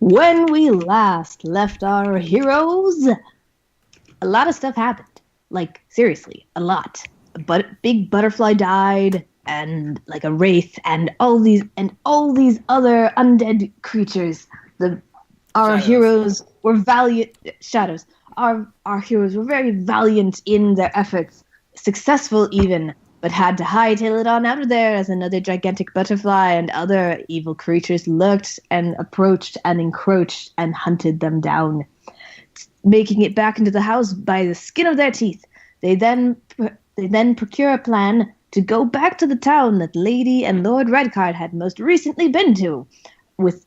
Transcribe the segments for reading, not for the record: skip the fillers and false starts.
When we last left our heroes, a lot of stuff happened. Like, seriously, a lot. But big butterfly died, and like a wraith, and all these other undead creatures. The our Shadows. heroes were valiant shadows. Our heroes were very valiant in their efforts, successful even, but had to hightail it on out of there as another gigantic butterfly and other evil creatures lurked and approached and encroached and hunted them down, making it back into the house by the skin of their teeth. They then procure a plan to go back to the town that Lady and Lord Redcard had most recently been to, with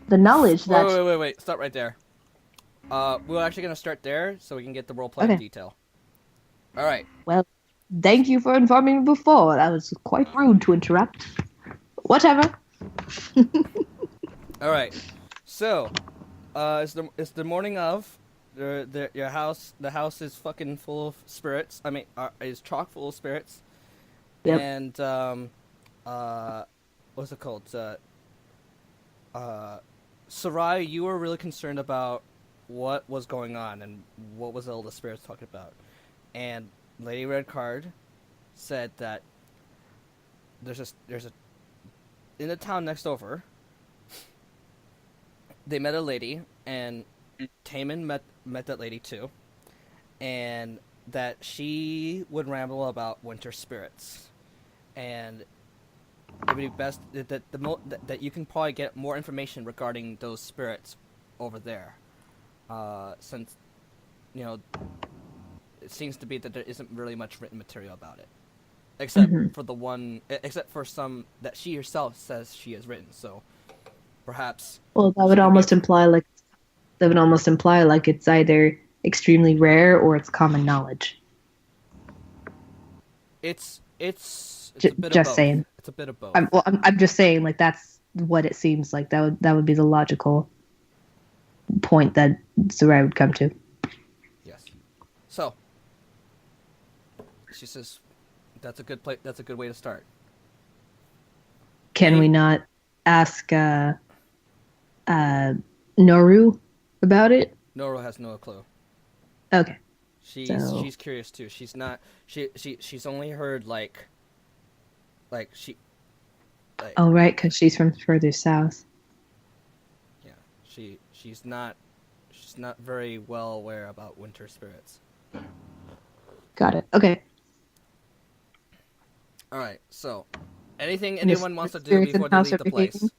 the knowledge Wait, that wait, wait, wait. Stop right there. We're actually gonna start there so we can get the role play in okay, detail. All right. well, thank you for informing me before. That was quite rude to interrupt. Whatever. All right. So, it's the morning of the house is fucking full of spirits. I mean, is chock full of spirits. Yep. And what's it called? Sarai, you were really concerned about what was going on and what was all the spirits talking about. And Lady Redcard said that there's a in the town next over. They met a lady, and Taman met that lady too, and that she would ramble about winter spirits, and it would be best that you can probably get more information regarding those spirits over there, since you know it seems to be that there isn't really much written material about it, except for some that she herself says she has written. So perhaps Well, that she would can almost give imply like it's either extremely rare or it's common knowledge. it's a bit of Just both. saying. It's a bit of both. I'm just saying, like that's what it seems like. That would be the logical point that Sarai would come to. Yes. So she says that's a good play. That's a good way to start. Can we Any not ask Noru about it? Noro has no clue. Okay, She's so she's curious too. She's not. She's only heard like she like oh right, because she's from further south. yeah. She's not very well aware about winter spirits. Got it. Okay. All right. So anything And anyone wants to do spirits in before the they house leave are the behaving. place?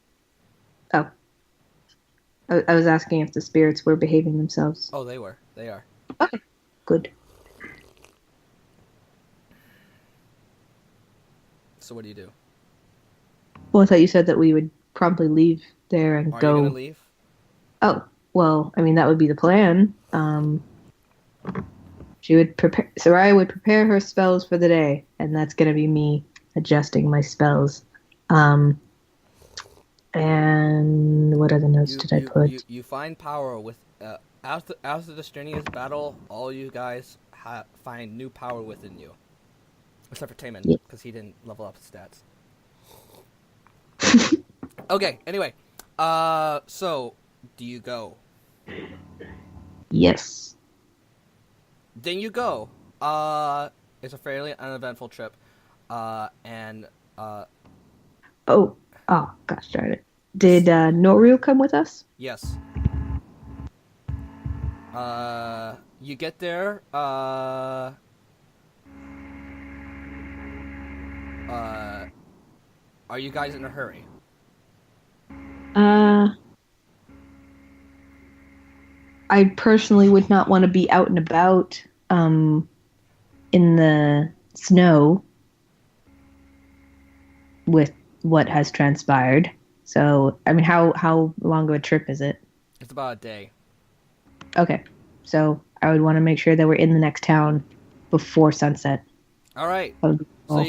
Oh, I was asking if the spirits were behaving themselves. Oh, they were. They are. Okay, good. So what do you do? Well, I thought you said that we would promptly leave there and Are you gonna go. leave? Oh, well, I mean that would be the plan. She would prepare. Soraya would prepare her spells for the day, and that's gonna be me adjusting my spells. Um, and what other notes You did I you you put? you find power with after the strenuous battle. All you guys find new power within you, except for Taman Yeah. because he didn't level up his stats. Okay. Anyway, so do you go? Yes. Then you go. It's a fairly uneventful trip. And Oh, oh, gosh darn it. Did Noru come with us? yes. You get there. Are you guys in a hurry? Uh, I personally would not want to be out and about in the snow with what has transpired. So, I mean, how long of a trip is it? It's about a day. Okay, so I would want to make sure that we're in the next town before sunset. All right. That would be So cool.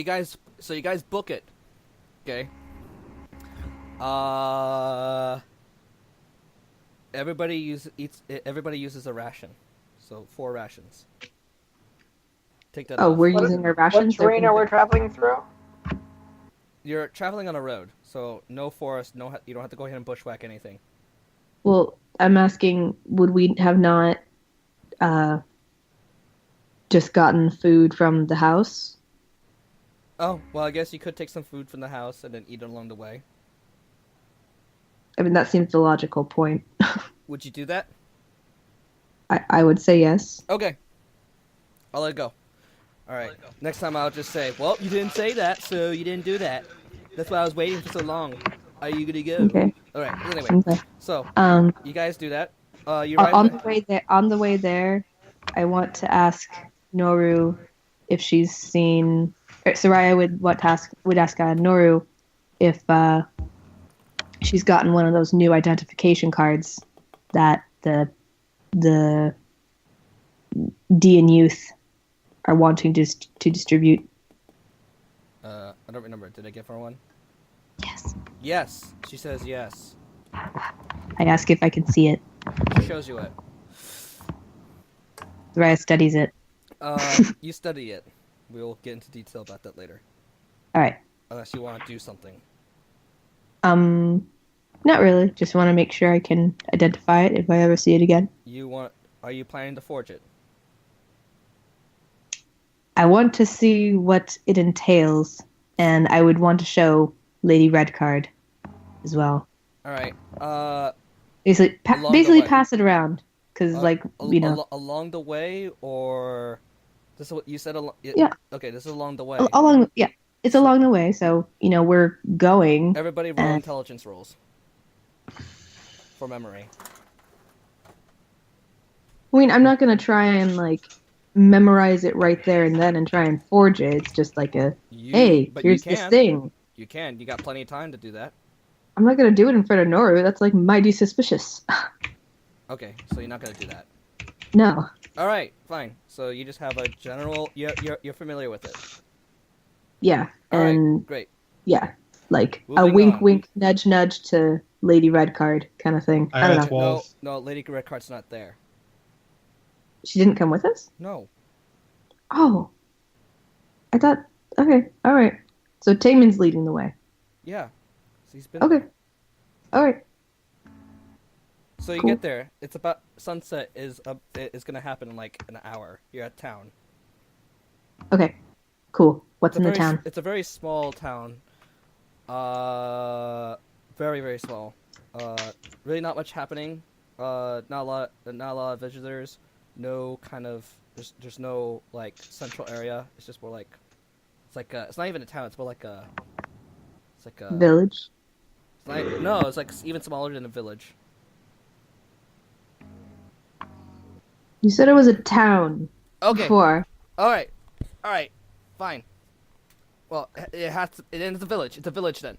you guys book it. Okay. Uh, Everybody uses a ration. So 4 rations. Take that Oh, off. we're What, using our what rations. terrain are we traveling through? You're traveling on a road, so no forest, you don't have to go ahead and bushwhack anything. Well, I'm asking, would we have not uh, just gotten food from the house? Oh, well, I guess you could take some food from the house and then eat it along the way. I mean, that seems the logical point. Would you do that? I would say yes. Okay, I'll let it go. All right. Next time I'll just say, "Well, you didn't say that, so you didn't do that." That's why I was waiting for so long. Are you gonna go? Okay. All right. Anyway, Okay. so Um, you guys do that. You ride. on the way there, I want to ask Noru if she's seen. Soraya would ask Noru if she's gotten one of those new identification cards that the D and youth are wanting to distribute. I don't remember. Did I give her one? Yes. Yes. She says yes. I ask if I can see it. She shows you it. Soraya studies it. You study it. We'll get into detail about that later. All right. Unless you want to do something. Not really. Just want to make sure I can identify it if I ever see it again. Are you planning to forge it? I want to see what it entails, and I would want to show Lady Redcard as well. All right. Basically, Along the way. pass it around, because along the way, or this is what you said. Yeah. Okay, this is along the way. It's along the way. So we're going. Everybody roll intelligence rolls for memory. I mean, I'm not gonna try and memorize it right there and then and try and forge it. It's just like here's this thing. You can. You got plenty of time to do that. I'm not gonna do it in front of Noru. That's mighty suspicious. Okay, so you're not gonna do that. No. All right, fine. So you just have a general. You're familiar with it. Yeah, All and right, great. Yeah, like a Moving wink, on. wink, nudge, nudge to Lady Redcard kind of thing. I don't know. No, Lady Redcard's not there. She didn't come with us? No. Oh. I thought, okay, all right. So Taemin's leading the way. Yeah. So he's been. Okay. All right. So you Cool. get there. It's about sunset is gonna happen in like an hour. You're at town. Okay. Cool. What's in the town? It's a very small town. Very very small. Really not much happening. Not a lot of visitors. No kind of there's no like central area. It's just more like it's not even a town. It's more like a Village. it's like even smaller than a village. You said it was a town. Okay. Before. All right, fine. Well, it ends the village. It's a village then.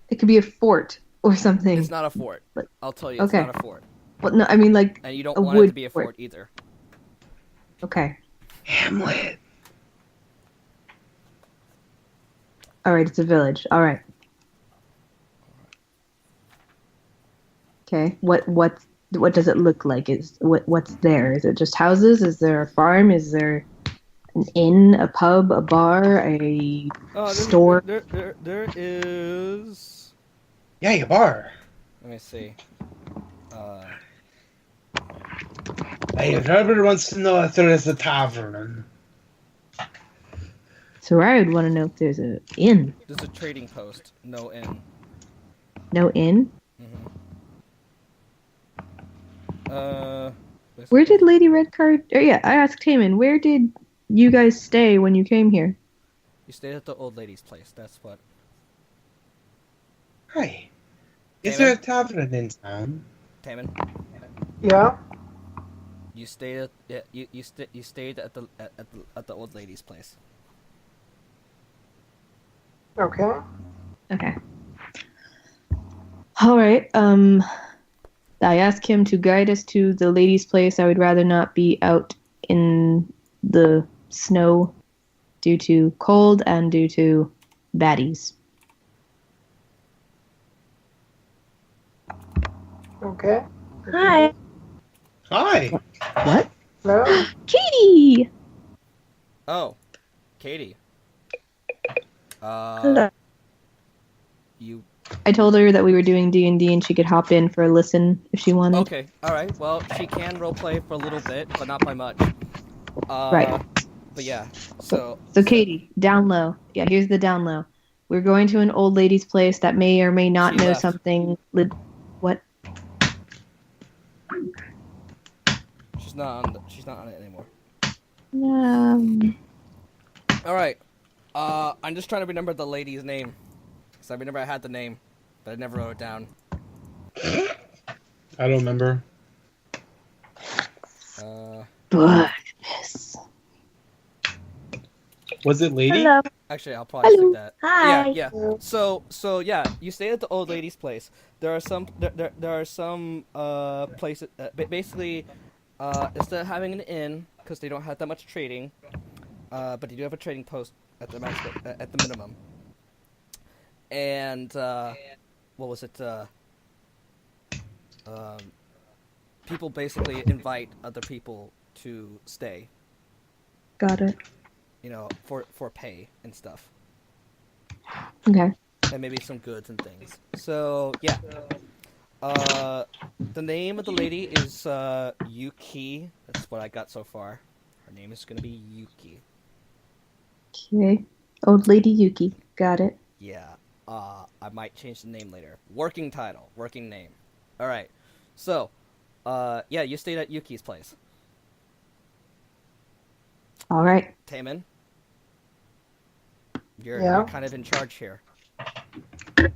It could be a fort or something. It's not a fort. But- I'll tell you, it's okay. not a fort. Well, no, I mean And you don't a want it wood to be a fort either. Okay. Hamlet. All right, it's a village. All right. Okay. What does it look like? What's there? Is it just houses? Is there a farm? Is there an inn, a pub, a bar, a store? There is. Yeah, your bar. Let me see. Hey, if everybody wants to know if there is a tavern. So I would want to know if there's an inn. There's a trading post. No inn. No inn? Where did Lady Redcard... Oh, yeah, I asked Taemin, where did you guys stay when you came here? You stayed at the old lady's place. That's what. Hi. Is there a tavern in town? Taemin. Yeah. You stayed at you stayed at the old lady's place. Okay. Okay. All right. I asked him to guide us to the lady's place. I would rather not be out in the snow due to cold and due to baddies. Okay. Hi. Hi. What? Hello. Katie. Oh, Katie. Hello. You I told her that we were doing D&D and she could hop in for a listen if she wanted. Okay, alright, well, she can roleplay for a little bit, but not by much. Right. But yeah, so... So Katie, down low. Yeah, here's the down low. We're going to an old lady's place that may or may not She know left. something. What? She's not on it anymore. Alright, I'm just trying to remember the lady's name. Because I remember I had the name, but I never wrote it down. I don't remember. Goodness. Was it lady? Hello. Actually, I'll probably Hello. stick that. Hi. Yeah. So yeah, you stay at the old lady's place. There are some places. Basically, instead of having an inn, because they don't have that much trading, but they do have a trading post at the at the minimum. And what was it? People basically invite other people to stay. Got it. You know, for pay and stuff. Okay. And maybe some goods and things. So, yeah. The name of the lady is Yuki. That's what I got so far. Her name is going to be Yuki. Okay. Old lady Yuki. Got it. Yeah. I might change the name later. Working title. Working name. Alright. So, yeah, you stayed at Yuki's place. All right. Taemin? Yeah. You're kind of in charge here. Am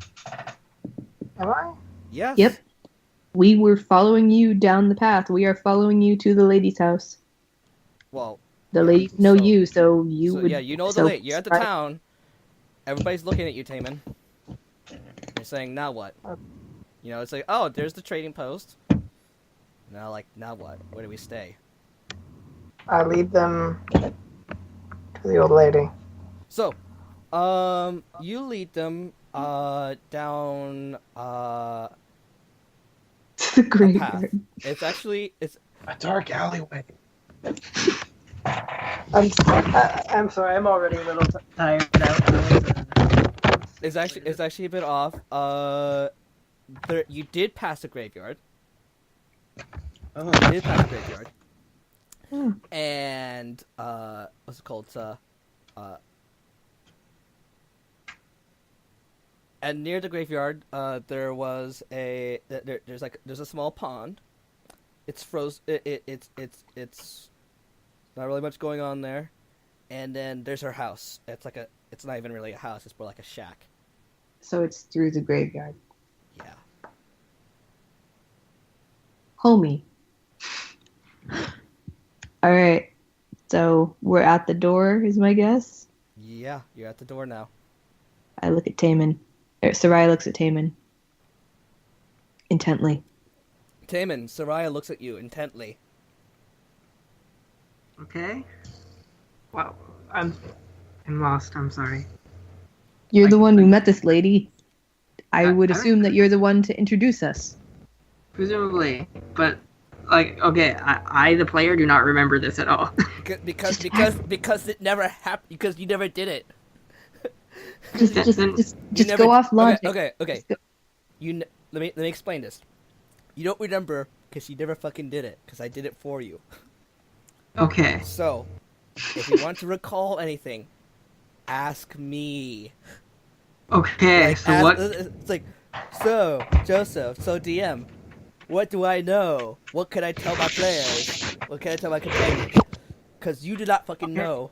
I? Yes. Yep. We were following you down the path. We are following you to the lady's house. Well, The ladies know so- you, so you so, would. yeah, you know the so- lady. You're at the town. Everybody's looking at you, Taemin. You're saying, now what? You know, it's like, oh, there's the trading post. Now, like, now what? Where do we stay? I lead them to the old lady. So, you lead them, down, the a path. graveyard. It's actually, it's, A dark alleyway. I'm sorry. I'm already a little tired out. it's actually a bit off. You did pass the graveyard. Oh. You did pass the graveyard. Oh. And, what's it called? And near the graveyard, there was there's a small pond. It's frozen. It's not really much going on there. And then there's her house. It's not even really a house. It's more like a shack. So it's through the graveyard. Yeah. Homie. All right. So we're at the door, is my guess. Yeah, you're at the door now. I look at Taemin. Sarai looks at Taemin. Intently. Taemin, Soraya looks at you intently. Okay. Wow. I'm lost. I'm sorry. You're the one who met this lady. I would I- assume that you're the one to introduce us. Presumably, but like, okay, I the player do not remember this at all. Because it never happened. Because you never did it. Just You never- go off logic. Okay. Just go- Let me explain this. You don't remember because you never fucking did it. Because I did it for you. Okay. So, if you want to recall anything, ask me. Okay. Like, So what? It's like, so Joseph, so DM, what do I know? What can I tell my players? What can I tell my companions? Because you do not fucking know.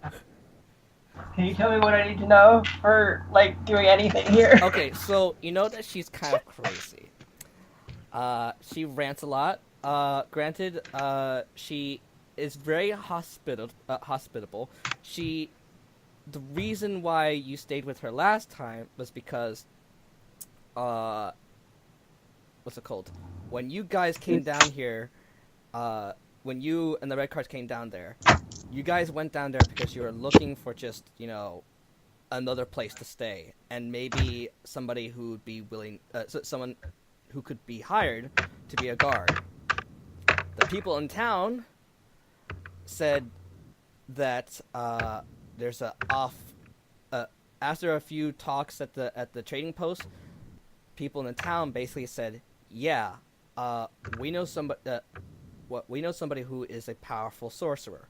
Can you tell me what I need to know for, like, doing anything here? Okay, so you know that she's kind of crazy. She rants a lot. Granted, she is very hospitable. The reason why you stayed with her last time was because, what's it called? When you guys came down here, when you and the Red Cards came down there, you guys went down there because you were looking for just, another place to stay, and maybe somebody who would be willing, someone who could be hired to be a guard. The people in town said that there's after a few talks at the trading post, people in the town basically said, "Yeah, we know somebody. We know somebody who is a powerful sorcerer.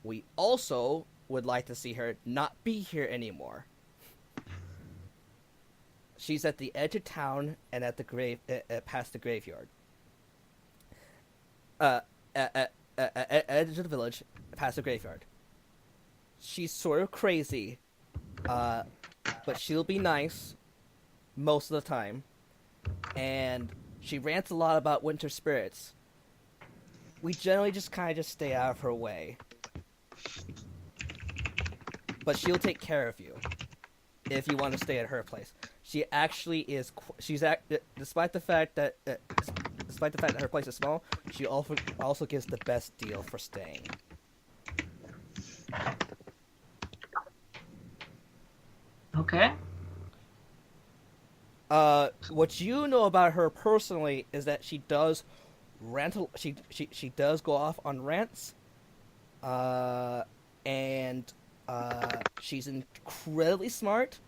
We also would like to see her not be here anymore. She's at the edge of town and at the past the graveyard. Edge of the village, past the graveyard. She's sort of crazy, but she'll be nice most of the time, and she rants a lot about winter spirits. We generally just kind of stay out of her way, but she'll take care of you if you want to stay at her place. She actually is. Despite the fact that her place is small, she also gives the best deal for staying." Okay. What you know about her personally is that she does rant. She does go off on rants. And she's incredibly smart,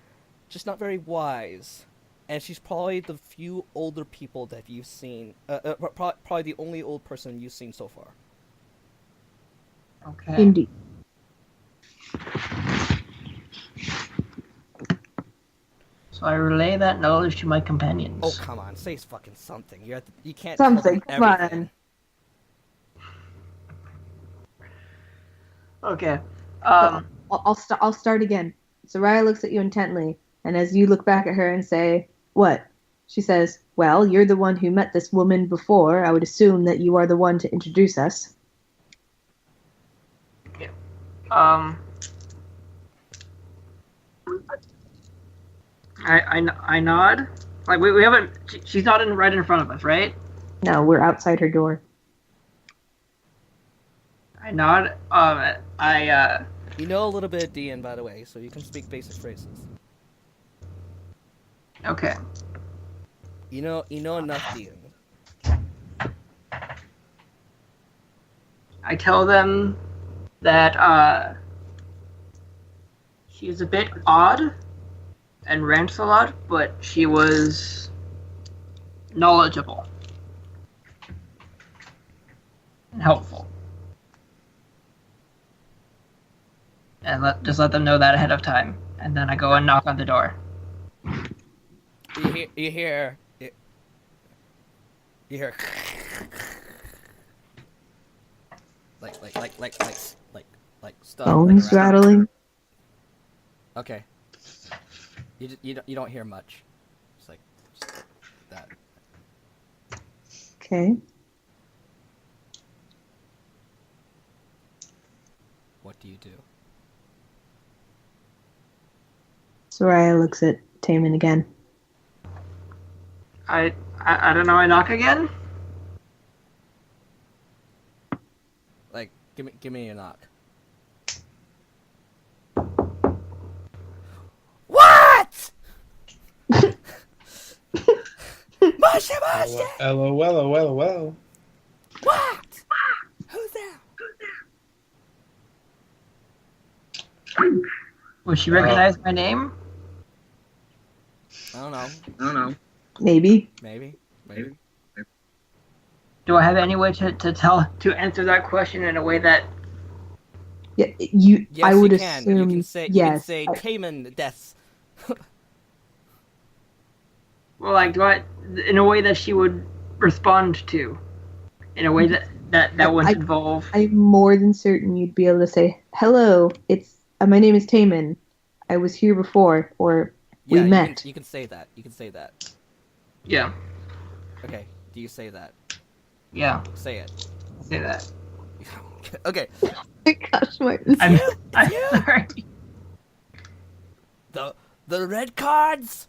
just not very wise. And she's probably the few older people that you've seen. Probably the only old person you've seen so far. Okay. Indeed. So I relay that knowledge to my companions. Oh, come on, say fucking something. You can't Something, tell them come everything. Okay. I'll start again. Soraya looks at you intently, and as you look back at her and say, "What?" she says, "Well, you're the one who met this woman before. I would assume that you are the one to introduce us." I nod. Like we haven't. She's not right in front of us, right? No, we're outside her door. I nod. You know a little bit of DN, by the way, so you can speak basic phrases. Okay. You know enough DN. I tell them that she's a bit odd and rants a lot, but she was knowledgeable and helpful. And just let them know that ahead of time. And then I go and knock on the door. You hear like stuff. Bones like around. rattling. Okay. You don't hear much. It's like just that. Okay. What do you do? Soraya looks at Taman again. I don't know. I knock again. Like, give me a knock. What? Masha! LOL. What? Who's there? Will she recognize my name? I don't know. Maybe. Maybe. Do I have any way to answer that question in a way that? Yeah, you. Yes, I would you can. assume. You can say. Yes. You can say Cayman deaths. Well, like, do I, in a way that she would respond to, in a way that wouldn't involve. I'm more than certain you'd be able to say, "Hello, it's my name is Taman. I was here before, or we met." You can say that. You can say that. Yeah. Okay. Do you say that? Yeah. Say it. Say that. Okay. Oh my gosh, Martin. I'm sorry. The red cards.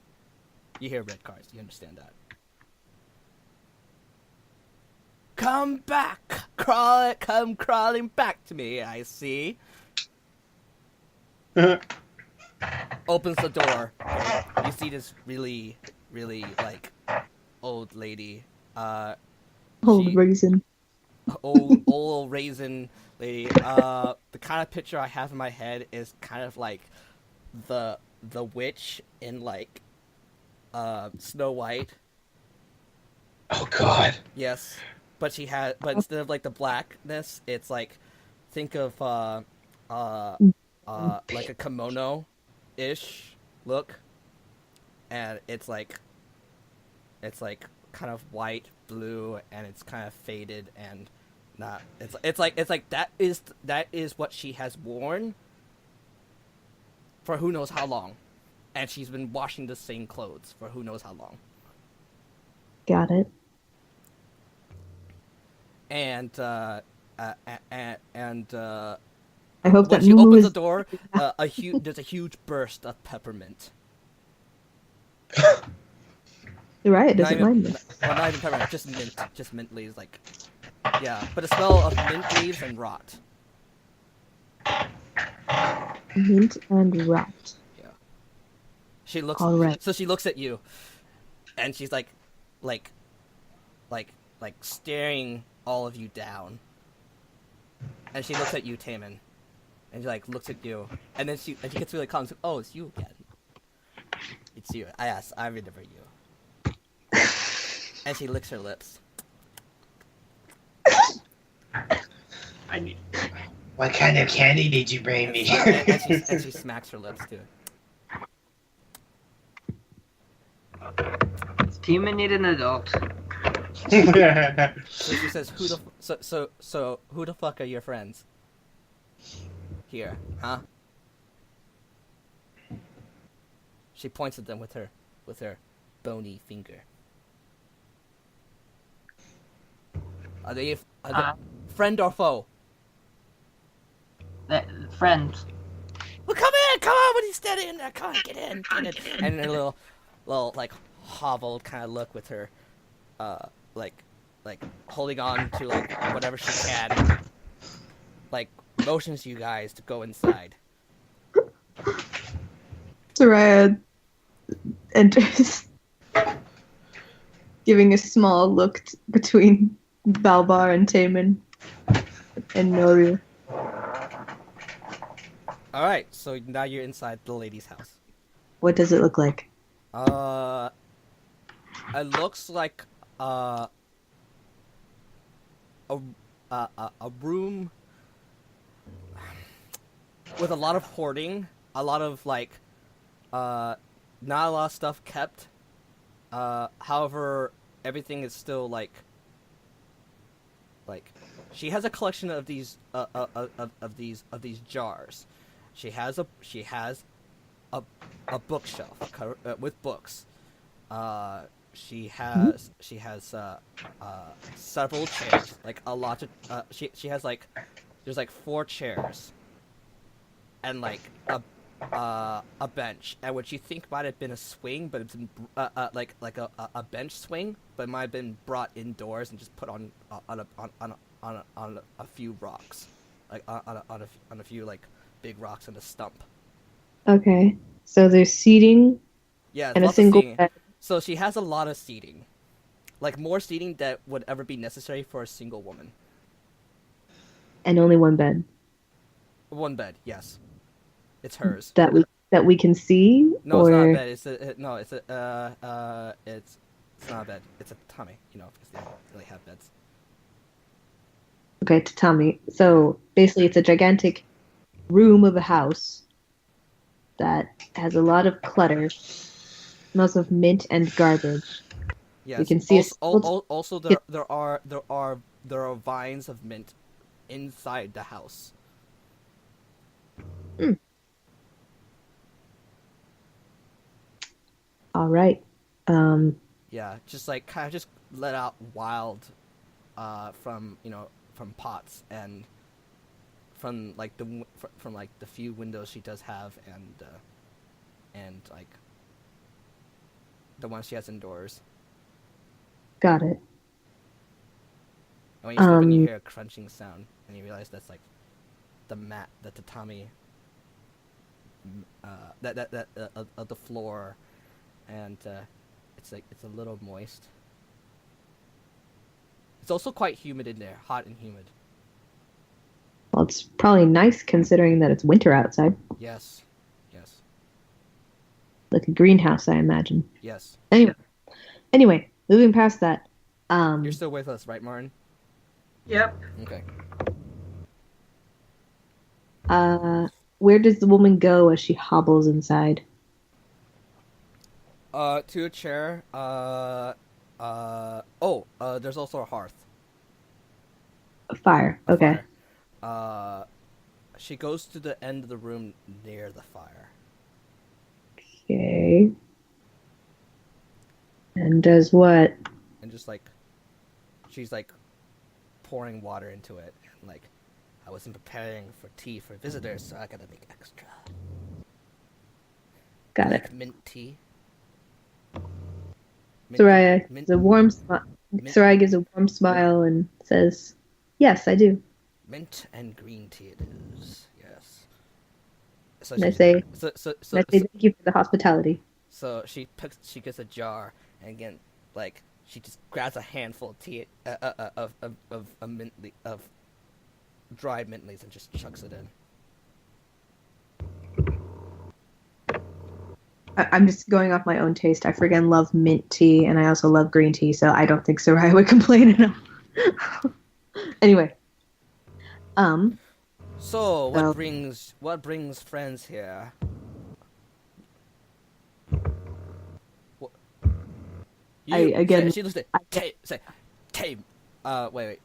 You hear red cards. You understand that. Come back. Come crawling back to me, I see. Opens the door. You see this really, really, like, old lady. Old raisin. Old raisin lady. The kind of picture I have in my head is kind of like the witch in, like, Snow White. Oh God. Yes, but instead of like the blackness, it's like, think of like a kimono ish look, and it's like kind of white, blue, and it's kind of faded and not. It's like that is what she has worn for who knows how long, and she's been washing the same clothes for who knows how long. Got it. And I hope when that she Moo opens is the door, there's a huge burst of peppermint. You're right. It Not doesn't even, mind this. well, not even peppermint, just mint leaves, like, yeah, but a smell of mint leaves and rot. Mint and rot. Yeah. She looks. All right. So she looks at you, and she's like staring all of you down. And she looks at you, Taman, and she like looks at you, and then she gets really calm. And says, "Oh, it's you again. It's you. I remember you." And she licks her lips. I need. What kind of candy did you bring me? And she smacks her lips too. Does Tima need an adult? So she says, who the fuck are your friends? Here, huh? She points at them with her bony finger. Are they friend or foe? Friends. Well, come on! What are you standing in there? Come on, get in. And her little like hobbled kind of look with her, like holding on to like whatever she can, like motions you guys to go inside. Soraya enters, giving a small look between Balbar and Taman and Noru. All right, so now you're inside the lady's house. What does it look like? It looks like a room with a lot of hoarding, a lot of like not a lot of stuff kept. However, everything is still like she has a collection of these of these jars. She has a bookshelf with books. She has several chairs, like a lot of she has like there's like 4 chairs and like a bench, and what you think might have been a swing, but it's been like a bench swing, but it might have been brought indoors and just put on a few rocks, like on a few like big rocks and a stump. Okay, so there's seating Yeah, and a lots of single seating. bed. So she has a lot of seating, like more seating that would ever be necessary for a single woman. And only one bed 1 bed, yes, it's hers. that we can see. No, or... it's not a bed. It's not a bed. It's a tatami, because they don't really have beds. Okay, tatami. So basically, it's a gigantic room of a house that has a lot of clutter, smells of mint and garbage. Yes. You can see also there are vines of mint inside the house. All right. Yeah, just like kind of just let out wild, from pots and from like the few windows she does have, and like the ones she has indoors. Got it. And when you step in, you hear a crunching sound, and you realize that's like the mat, the tatami, of the floor, and it's a little moist. It's also quite humid in there, hot and humid. Well, it's probably nice considering that it's winter outside. Yes, yes. Like a greenhouse, I imagine. Yes. Anyway, moving past that. You're still with us, right, Martin? Yep. Okay. Where does the woman go as she hobbles inside? To a chair. There's also a hearth. A fire. A Okay. fire. She goes to the end of the room near the fire. Okay. And does what? And just like, she's like pouring water into it. And like, I wasn't preparing for tea for visitors, so I gotta make extra. Got it. Like mint tea. Soraya mint, gives a warm mint- Soraya gives a warm smile and says, "Yes, I do." mint and green tea it is. Yes. So And I she- say, so, so, and so, I say so, thank you for the hospitality. so she gets a jar, and again, like she just grabs a handful of tea of dried mint leaves and just chucks it in. I'm just going off my own taste. I friggin' love mint tea, and I also love green tea, so I don't think Soraya would complain enough. Anyway, So Well- what brings friends here? What? Again- She looks at Tame. Wait.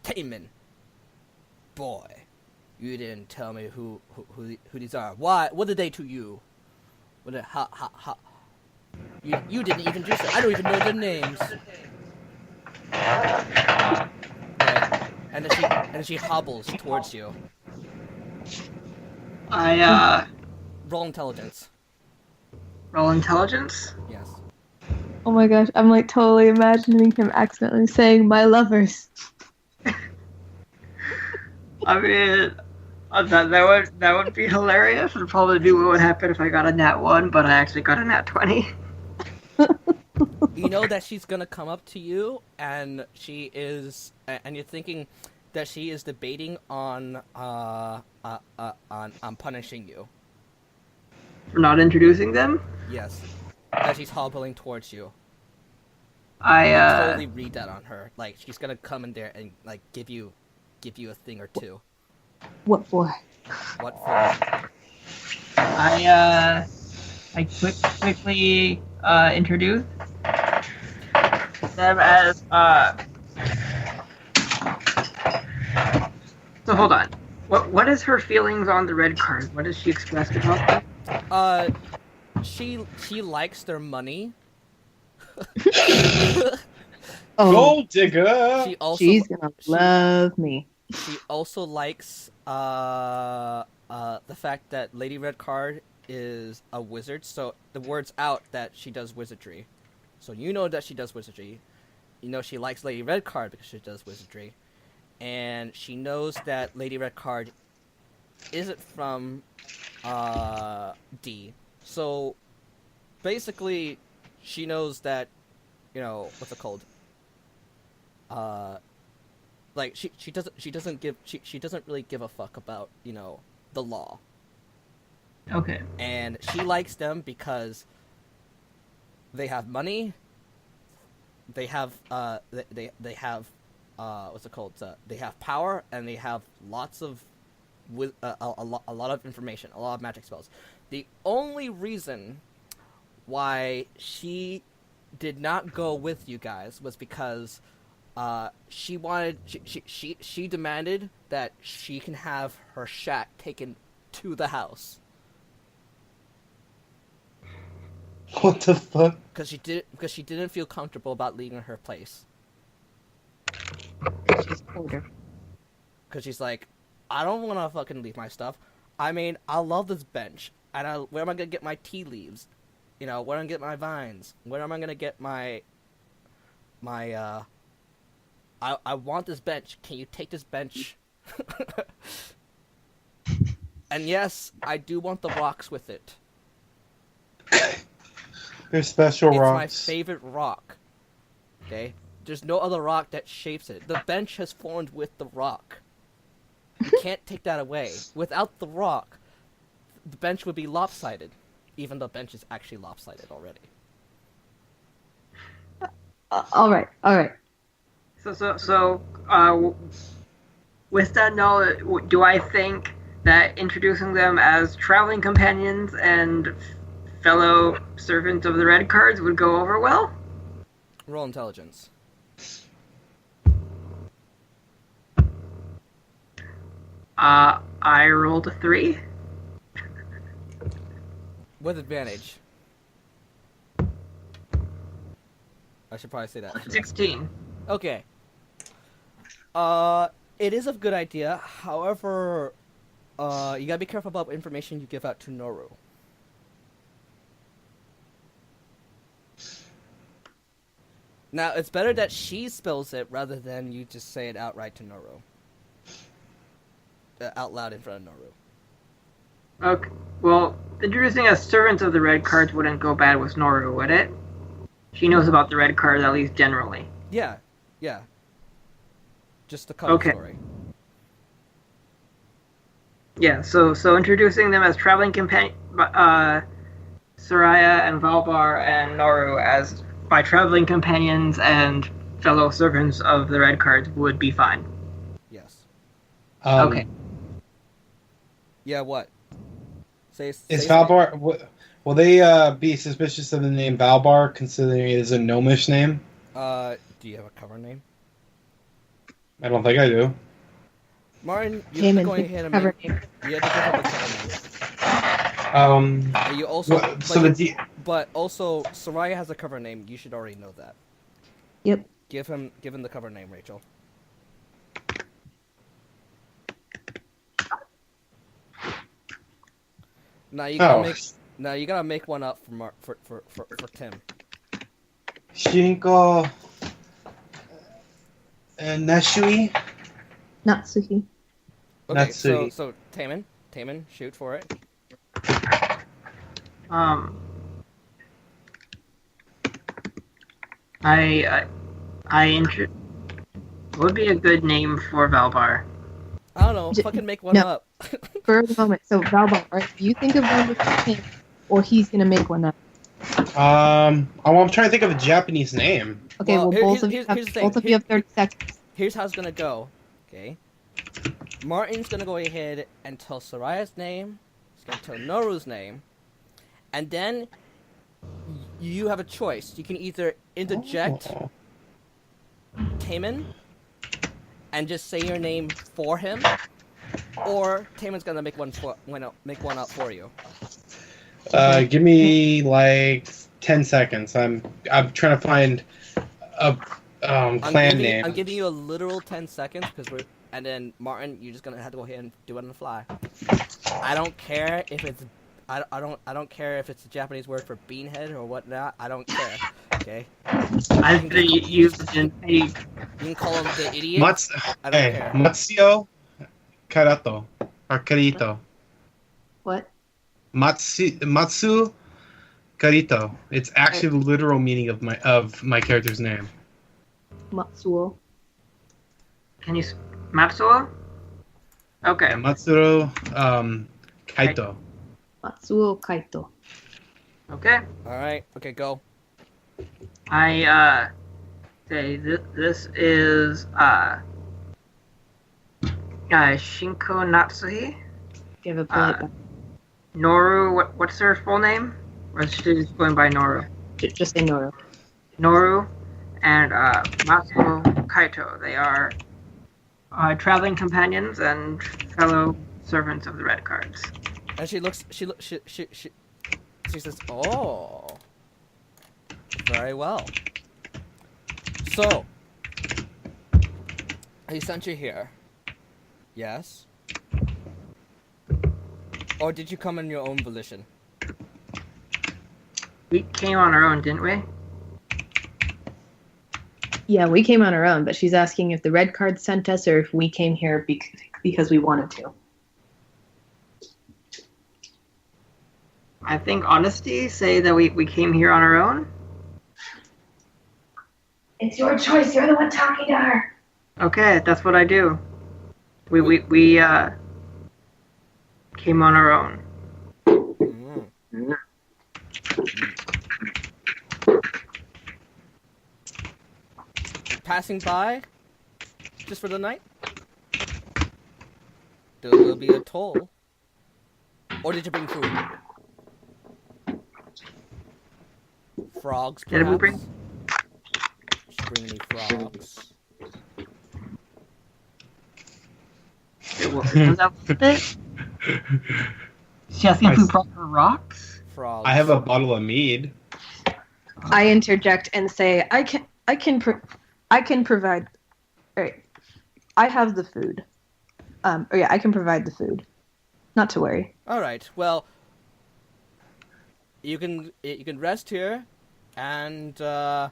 Taman. Boy, you didn't tell me who these are. Why? What are they to you? What? How? You didn't even introduce them. I don't even know their names. Okay. And then she hobbles towards you. I Roll intelligence. roll intelligence. Yes. oh my gosh, I'm like totally imagining him accidentally saying "my lovers." I mean, that would be hilarious. It'd probably be what would happen if I got a nat 1, but I actually got a nat 20. You know that she's gonna come up to you, and and you're thinking that she is debating on punishing you. For not introducing them. Yes, that she's hobbling towards you. I You can totally read that on her. Like she's gonna come in there and like give you a thing or two. What for? What for? I quickly introduce them as So hold on. What is her feelings on the red card? What has she expressed about that? She likes their money. Oh, Gold digger. She also she's gonna love me. She also likes the fact that Lady Redcard is a wizard, so the word's out that she does wizardry. So you know that she does wizardry. You know she likes Lady Redcard because she does wizardry. And she knows that Lady Redcard isn't from D. So basically she knows that, you know, what's it called? Like she doesn't really give a fuck about, you know, the law. okay. And she likes them because they have money. They have they have what's it called? They have power, and they have lots of a lot of information, a lot of magic spells. The only reason why she did not go with you guys was because she demanded that she can have her shack taken to the house. What the fuck? Because she didn't feel comfortable about leaving her place. She's a hoarder. Because she's like, I don't want to fucking leave my stuff. I mean, I love this bench. And where am I going to get my tea leaves? You know, where am I going to get my vines? Where am I going to get my I want this bench. Can you take this bench? And yes, I do want the rocks with it. They're special It's my rocks. favorite rock. Okay? There's no other rock that shapes it. The bench has formed with the rock. You can't take that away. Without the rock, the bench would be lopsided. even the bench is actually lopsided already. All right. So, with that knowledge, do I think that introducing them as traveling companions and fellow servants of the red cards would go over well? Roll intelligence. I rolled a 3. With advantage. I should probably say that. 16. Okay. It is a good idea. However, you gotta be careful about information you give out to Noru. Now, it's better that she spills it rather than you just say it outright to Noru. Out loud in front of Noru. Okay. Well, introducing as servants of the red cards wouldn't go bad with Noru, would it? She knows about the red cards, at least generally. Yeah. Just the cover story. Yeah, so introducing them as traveling companion, Soraya and Valbar and Noru as my traveling companions and fellow servants of the red cards would be fine. Yes. Okay. Yeah, what? Is Valbar... Will they be suspicious of the name Valbar, considering it is a gnomish name? Do you have a cover name? I don't think I do. Martin, you have to go ahead and cover make... name. You have to give up a cover name. You also... But also, Soraya has a cover name. You should already know that. Yep. Give him the cover name, Rachel. Now you gotta make one up for Tim. Shinko Nashui? Natsuhi. Okay, Natsui. so Taman, shoot for it. What would be a good name for Valbar? I don't know, fucking make one up. For the moment, so Valbar, right? You think of one with your name, or he's gonna make one up. I'm trying to think of a Japanese name. Okay, Well, both of you have 30 seconds. Here's how it's gonna go. Okay. Martin's gonna go ahead and tell Soraya's name. He's gonna tell Noru's name, and then you have a choice. You can either interject Taman and just say your name for him, or Taman's gonna make one up for you. Give me like 10 seconds. I'm trying to find a clan name. I'm giving you a literal 10 seconds and then Martin, you're just gonna have to go ahead and do it on the fly. I don't care if it's I don't care if it's a Japanese word for beanhead or whatnot. I don't care. Okay. I think you can call him the idiot. I don't care. Matsuo Karato or Karito. What? Matsu Karito. It's actually the literal meaning of my character's name. Matsuo. Can you Matsuo? Okay. Yeah, Matsuro Kaito. Matsuo Kaito. Okay. All right. Okay, go. I say this is Shinko Natsuhi. Give a polite back. Noru, what's her full name? Or is she just going by Noru? Just say Noru. Noru and Matsuo Kaito. They are traveling companions and fellow servants of the red cards. And she says, "Oh, very well. So, he sent you here. Yes. Or did you come on your own volition?" We came on our own, didn't we? Yeah, we came on our own, but she's asking if the red card sent us or if we came here because we wanted to. I think honesty say that we came here on our own. It's your choice. You're the one talking to her. Okay, that's what I do. We came on our own. Mm. passing by just for the night? There will be a toll. Or did you bring food? Frogs, Did we perhaps? bring- Just bring me frogs. Was that it? She asking if we brought her rocks? Frogs. I have a bottle of mead. I interject and say, I can provide. All right, I have the food. I can provide the food. Not to worry. All right. Well, you can rest here, and I'll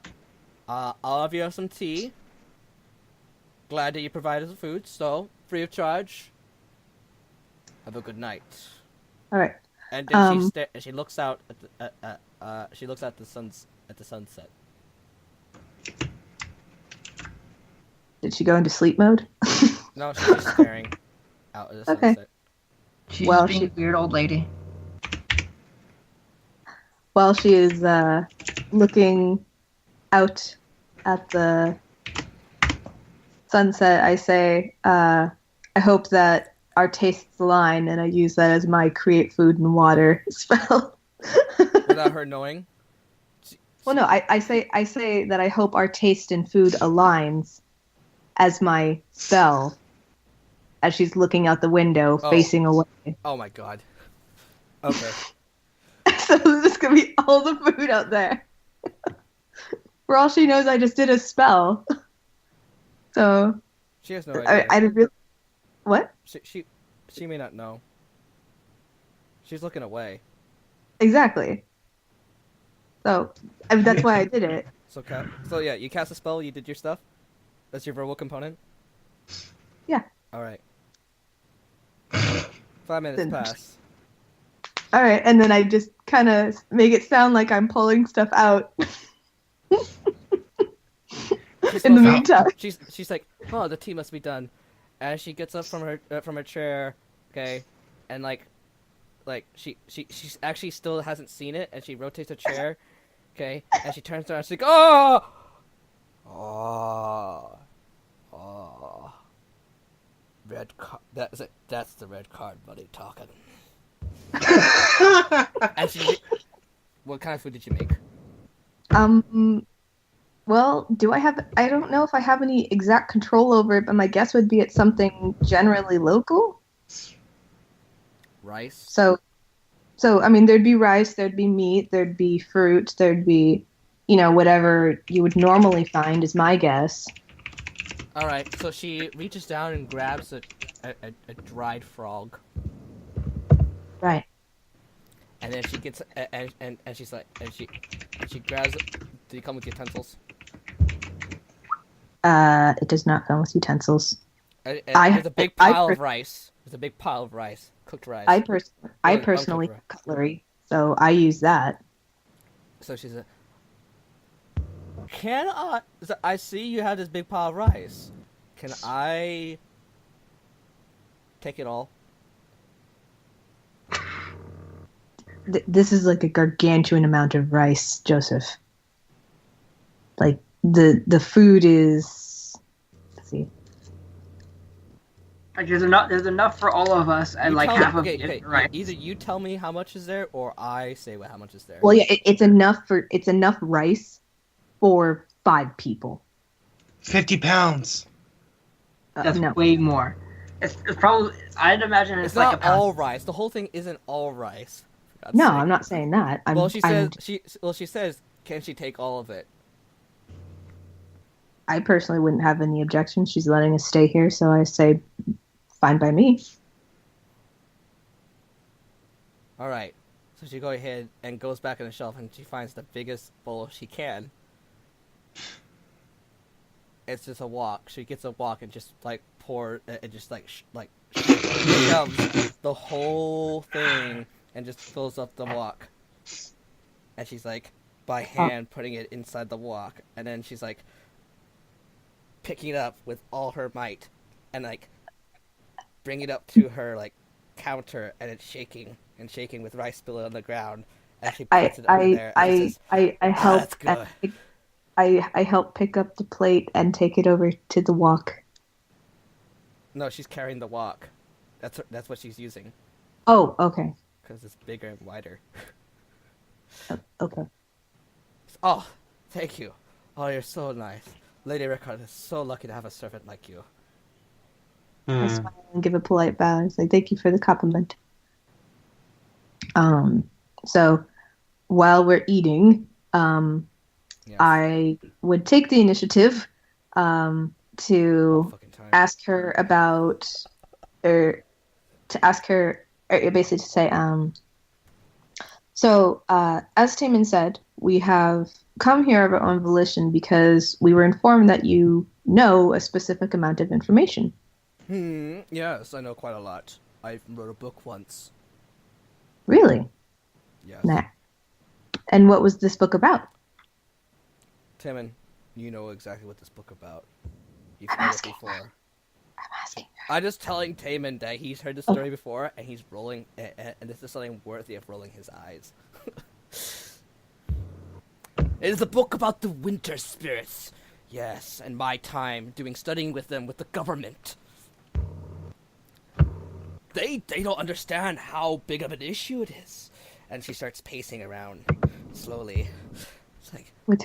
have you some tea. Glad that you provided the food, so free of charge. Have a good night. All right. And then she looks out at she looks at the sunset. Did she go into sleep mode? No, she's just staring out at the Okay. sunset. She's Well, being a weird old lady. While she is looking out at the sunset, I say, I hope that our tastes align, and I use that as my create food and water spell. Without her knowing. Well, no, I say that I hope our taste in food aligns as my spell, as she's looking out the window, Oh. facing away. Oh my god. Okay. So there's just gonna be all the food out there. For all she knows, I just did a spell. So She has no idea. I really. What? She may not know. She's looking away. Exactly. So that's why I did it. So yeah, you cast a spell. You did your stuff. That's your verbal component. Yeah. All right. 5 minutes Then- pass. All right, and then I just kind of make it sound like I'm pulling stuff out. She's In the also- meantime, she's like, oh, the tea must be done. As she gets up from her chair, okay, and like she actually still hasn't seen it, and she rotates her chair, okay, and she turns around, and she's like, oh, red card. That's the red card buddy talking. And what kind of food did you make? well, I don't know if I have any exact control over it, but my guess would be it's something generally local. Rice. So I mean, there'd be rice, there'd be meat, there'd be fruit, there'd be, whatever you would normally find is my guess. All right. So she reaches down and grabs a dried frog. Right. And then she gets and she's like she grabs it. Do you come with utensils? It does not come with utensils. There's a big pile of rice. There's a big pile of rice, cooked rice. I Uncooked personally rice. have cutlery, so I use that. So she's a. Can I? I see you have this big pile of rice. Can I take it all? This is like a gargantuan amount of rice, Joseph. Like the food is. Let's see. Like there's enough for all of us, and You like tell me- half of okay, it okay, is right. Either you tell me how much is there, or I say how much is there. Well, yeah, it's enough rice for 5 people. 50 pounds. That's No. way more. It's probably. I'd imagine it's it's like not a pound. all rice. The whole thing isn't all rice. for God's No, sake. I'm not saying that. She says, can she take all of it? I personally wouldn't have any objection. She's letting us stay here, so I say, fine by me. All right. So she goes ahead and goes back on the shelf, and she finds the biggest bowl she can. It's just a wok. She gets a wok and just like pour and just like shoves the whole thing and just fills up the wok. And she's like by hand putting it inside the wok, and then she's like picking it up with all her might and like bring it up to her like counter, and it's shaking with rice spilling on the ground. And she puts it over there. And says, I help. that's good. I help pick up the plate and take it over to the wok. No, she's carrying the wok. That's what she's using Oh, okay. because it's bigger and wider. Okay. Oh, thank you. Oh, you're so nice. Lady Rickard is so lucky to have a servant like you. I Hmm. smile and give a polite bow and say, "Thank you for the compliment." So while we're eating, Yes. I would take the initiative to Fucking time. ask her about, or to ask her, or basically to say, so as Taman said, we have come here of our own volition because we were informed that you know a specific amount of information. Yes, I know quite a lot. I wrote a book once. Really? Yes. Nah. And what was this book about? Timon, you know exactly what this book about. You've I'm heard it asking before. I'm asking. I'm just telling Taman that he's heard the story before, and he's rolling, and this is something worthy of rolling his eyes. It is a book about the winter spirits. Yes, and my time doing studying with them with the government. They don't understand how big of an issue it is. And she starts pacing around slowly. It's like, With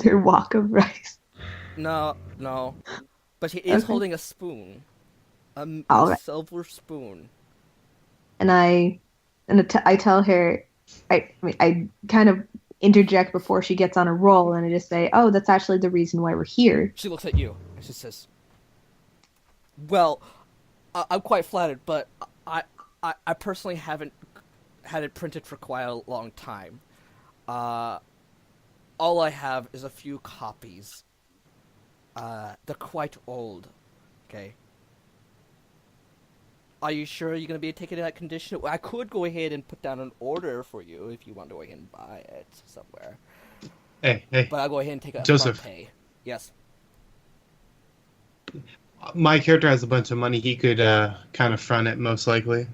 her wok of rice. no. But she is Okay. holding a spoon. A All right. silver spoon. And I tell her, I kind of interject before she gets on a roll, and I just say, "Oh, that's actually the reason why we're here." She looks at you and she says, "Well, I'm quite flattered, but I personally haven't had it printed for quite a long time. All I have is a few copies. They're quite old. Okay. Are you sure you're gonna be taking that condition? I could go ahead and put down an order for you if you want to go ahead and buy it somewhere. Hey, But I'll go ahead and take a Joseph. upfront pay. Yes. my character has a bunch of money. He could kind of front it, most likely.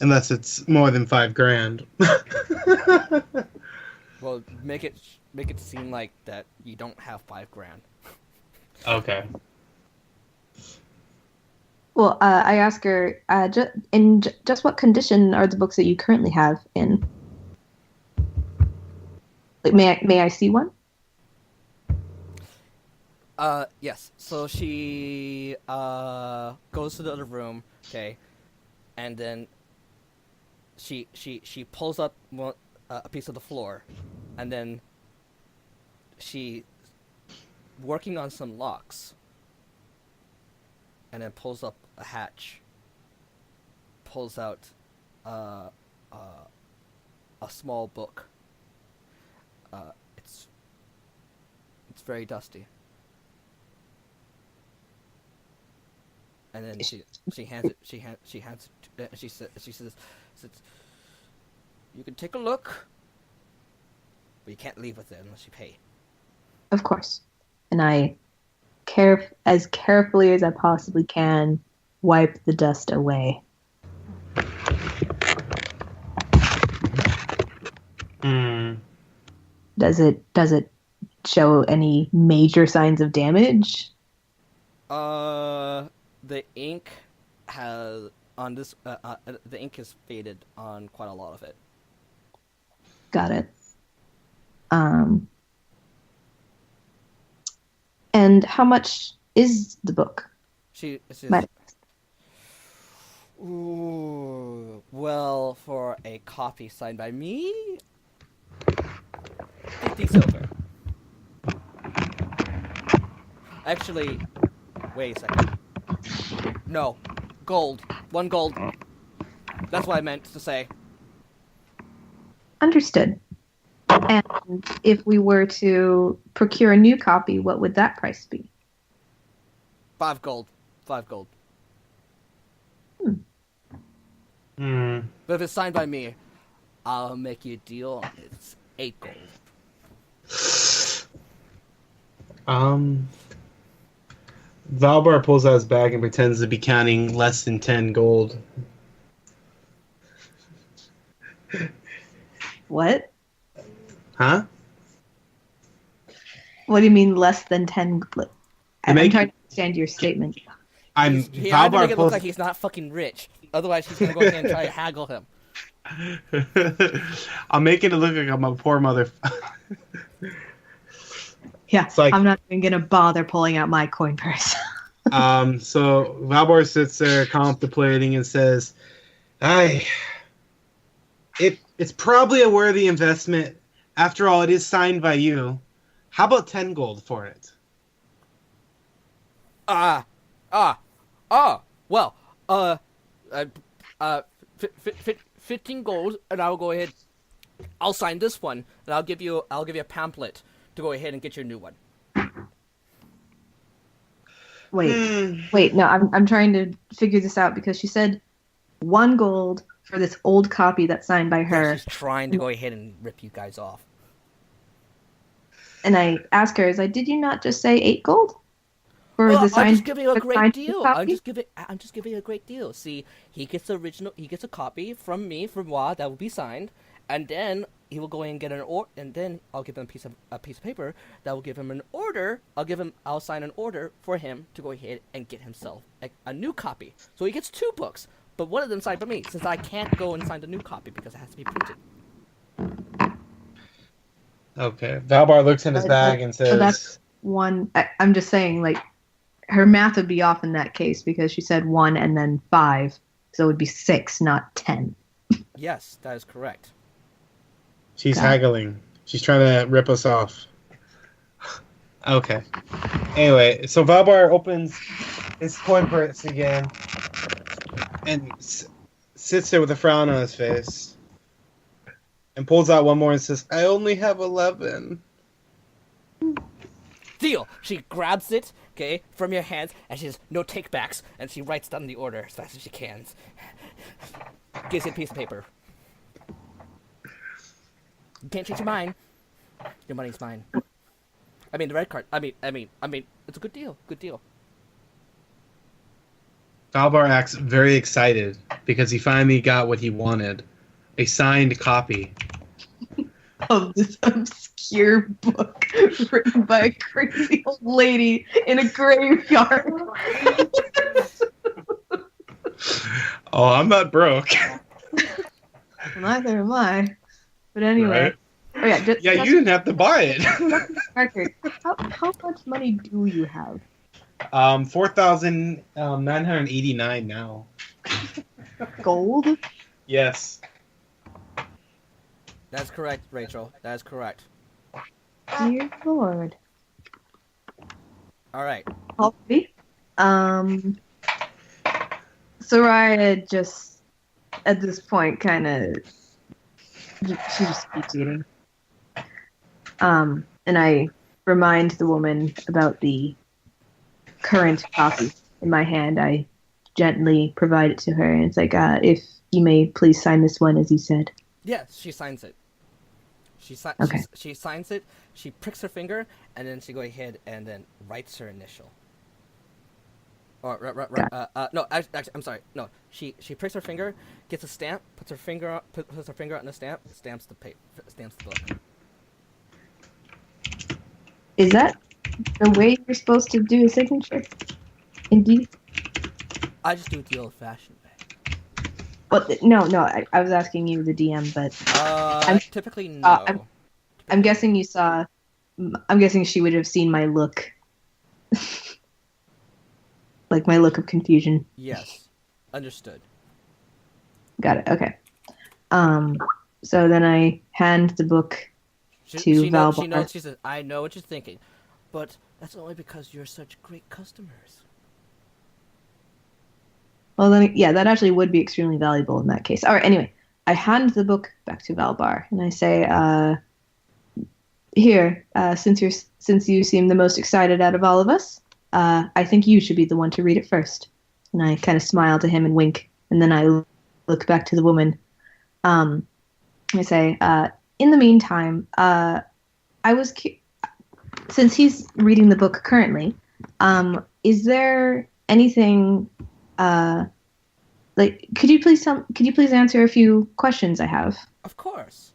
Unless it's more than $5,000. Well, make it seem like that you don't have $5,000. Okay. Well, I ask her, just what condition are the books that you currently have in? Like, may I see one? Yes. So she goes to the other room, okay, and then she pulls up a piece of the floor, and then she working on some locks, and then pulls up a hatch, pulls out a small book. It's very dusty. And then she hands it. She hands it. She says, "You can take a look, but you can't leave with it unless you pay." Of course. And I, as carefully as I possibly can, wipe the dust away. Hmm. Does it show any major signs of damage? The ink has on this. The ink is faded on quite a lot of it. Got it. And how much is the book? She says, Right. "Ooh, well, for a copy signed by me, 50 silver." Actually, wait a second. No, gold. 1 gold. That's what I meant to say. Understood. And if we were to procure a new copy, what would that price be? 5 gold. 5 gold. Hmm. But if it's signed by me, I'll make you a deal. It's 8 gold. Valbar pulls out his bag and pretends to be counting less than 10 gold. What? Huh? What do you mean less than 10? I'm make- trying to understand your statement. I'm He had to make Valbar it look like he's not fucking rich. Otherwise, he's gonna go ahead and try to haggle him. I'm making it look like I'm a poor mother. Yeah, It's like- I'm not even gonna bother pulling out my coin purse. So Valbar sits there contemplating and says, it's probably a worthy investment. After all, it is signed by you. How about 10 gold for it? Well, 15 gold, and I'll go ahead. I'll sign this one, and I'll give you a pamphlet to go ahead and get your new one. Wait, no, I'm trying to figure this out because she said 1 gold for this old copy that's signed by her. She's trying to go ahead and rip you guys off. And I ask her, did you not just say 8 gold? For Well, the I'm signed, just giving you a the great signed deal. copy? I'm just giving you a great deal. See, he gets a copy from me, from Wa, that will be signed, and then he will go and get an order, and then I'll give him a piece of paper that will give him an order. I'll sign an order for him to go ahead and get himself a new copy. So he gets 2 books, but one of them signed by me, since I can't go and sign the new copy because it has to be printed. Okay. Valbar looks in his bag and says, So that's 1. I'm just saying, like, her math would be off in that case because she said 1 and then 5. So it would be 6, not 10. Yes, that is correct. she's Got it. haggling. She's trying to rip us off. Okay. Anyway, so Valbar opens his coin purse again and sits there with a frown on his face and pulls out one more and says, I only have 11. Deal. She grabs it, okay, from your hands, and she says, no takebacks, and she writes down the order as fast as she can. Gives you a piece of paper. You can't change your mind. Your money's mine. I mean, the red card. I mean, it's a good deal. Good deal. Valbar acts very excited because he finally got what he wanted. A signed copy. Of this obscure book written by a crazy old lady in a graveyard. Oh, I'm not broke. Neither am I. But anyway. Right? Oh yeah, just, Yeah, you didn't have to buy it. record. How much money do you have? 4,989 now. Gold? Yes. That's correct, Rachel. That is correct. Dear Lord. All right. Hopefully. Soraya just, at this point, kind of, she just keeps eating. And I remind the woman about the current copy in my hand. I gently provide it to her, and it's like, if you may please sign this one, as you said. Yes, she signs it. Okay. She signs it. She pricks her finger, and then she go ahead and then writes her initial. Or no, actually, I'm sorry. No, she pricks her finger, gets a stamp, puts her finger on the stamp, stamps the book. Is that the way you're supposed to do a signature? Indeed. I just do it the old-fashioned way. But no, I was asking you, the DM, but Typically no. I'm guessing you saw. I'm guessing she would have seen my look, like my look of confusion. Yes, understood. Got it. Okay. So then I hand the book to Valbar. She knows. She says, "I know what you're thinking, but that's only because you're such great customers." Well, then, yeah, that actually would be extremely valuable in that case. All right. Anyway, I hand the book back to Valbar and I say, "Here, since you seem the most excited out of all of us, I think you should be the one to read it first." And I kind of smile to him and wink, and then I look back to the woman. I say, "In the meantime, I was since he's reading the book currently, is there anything?" Could you please answer a few questions I have? Of course.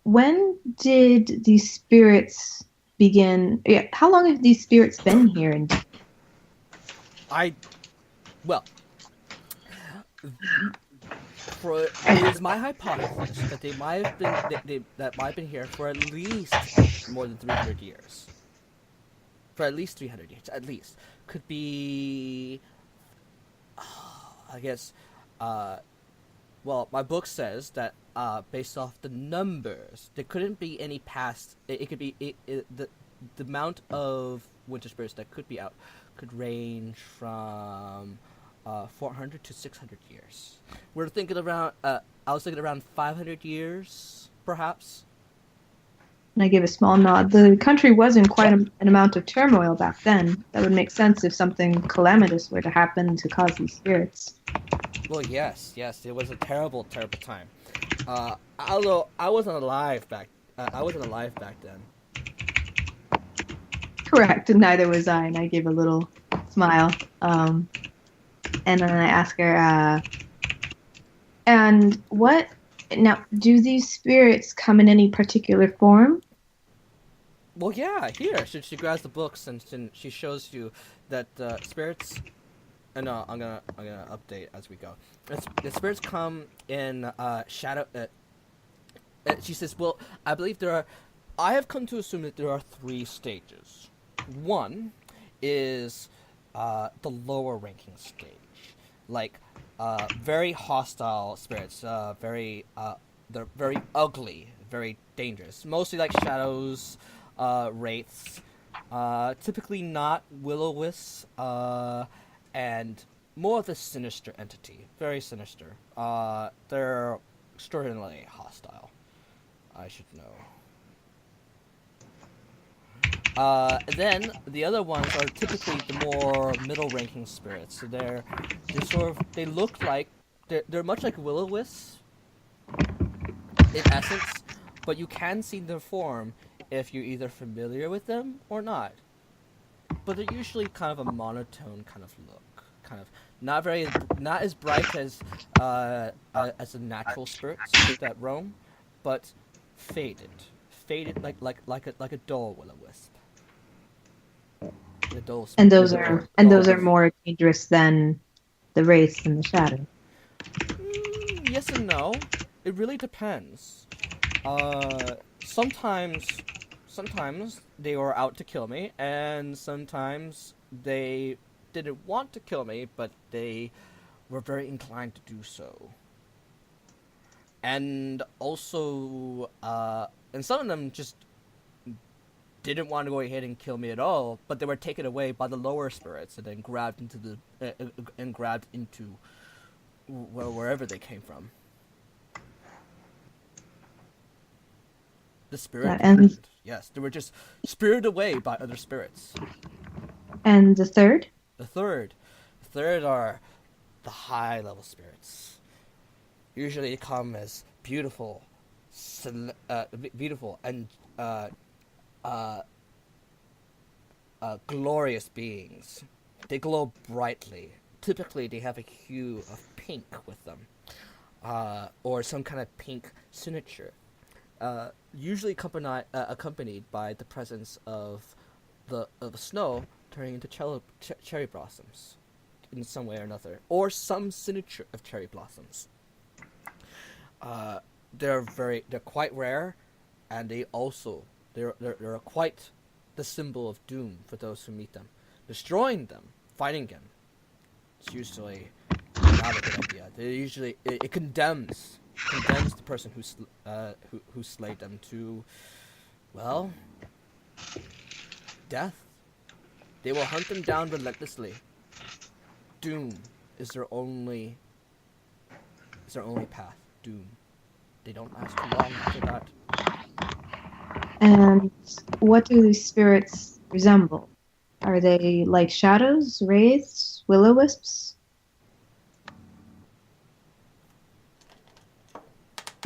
when did these spirits begin? Yeah, how long have these spirits been here? And Well, it is my hypothesis that they might have been that might have been here for at least more than 300 years. For at least 300 years, at least. Could be, I guess, well, my book says that based off the numbers, there couldn't be any past. It could be the amount of winter spirits that could be out could range from 400 to 600 years. We're thinking around. I was thinking around 500 years, perhaps. I gave a small nod. The country was in quite an amount of turmoil back then. That would make sense if something calamitous were to happen to cause these spirits. Well, yes, it was a terrible, terrible time. Although I wasn't alive back then. Correct, and neither was I, and I gave a little smile. And then I asked her, and what... Now, do these spirits come in any particular form? Well, yeah. Here, she grabs the books and she shows you that spirits. No, I'm gonna update as we go. The spirits come in shadow. She says, "Well, I believe there are. I have come to assume that there are 3 stages. One is the lower ranking stage, like." Very hostile spirits. They're very ugly, very dangerous. Mostly like shadows, wraiths. Typically not will-o-wisps, and more of the sinister entity. Very sinister. They're extraordinarily hostile. I should know. Then the other ones are typically the more middle-ranking spirits. So they're sort of, they look like they're much like will-o-wisps in essence, but you can see their form if you're either familiar with them or not. But they're usually kind of a monotone kind of look, kind of not as bright as the natural spirits that roam, but faded like a dull will-o-wisp. And those are more dangerous than the wraiths and the shadow. Yes and no. It really depends. Sometimes they were out to kill me, and sometimes they didn't want to kill me, but they were very inclined to do so. And also, and some of them just didn't want to go ahead and kill me at all, but they were taken away by the lower spirits and then grabbed into wherever they came from. The spirit, yes, they were just spirited away by other spirits. And the third? The third are the high level spirits. Usually, they come as beautiful and glorious beings. They glow brightly. Typically, they have a hue of pink with them, or some kind of pink signature. Usually accompanied by the presence of the snow turning into cherry blossoms in some way or another, or some signature of cherry blossoms. They're quite rare, and they're quite the symbol of doom for those who meet them. Destroying them, fighting them, it's usually not a good idea. They usually it condemns the person who slayed them to, well, death. They will hunt them down relentlessly. Doom is their only path. Doom. They don't last too long after that. And what do these spirits resemble? Are they like shadows, wraiths, will-o-wisps?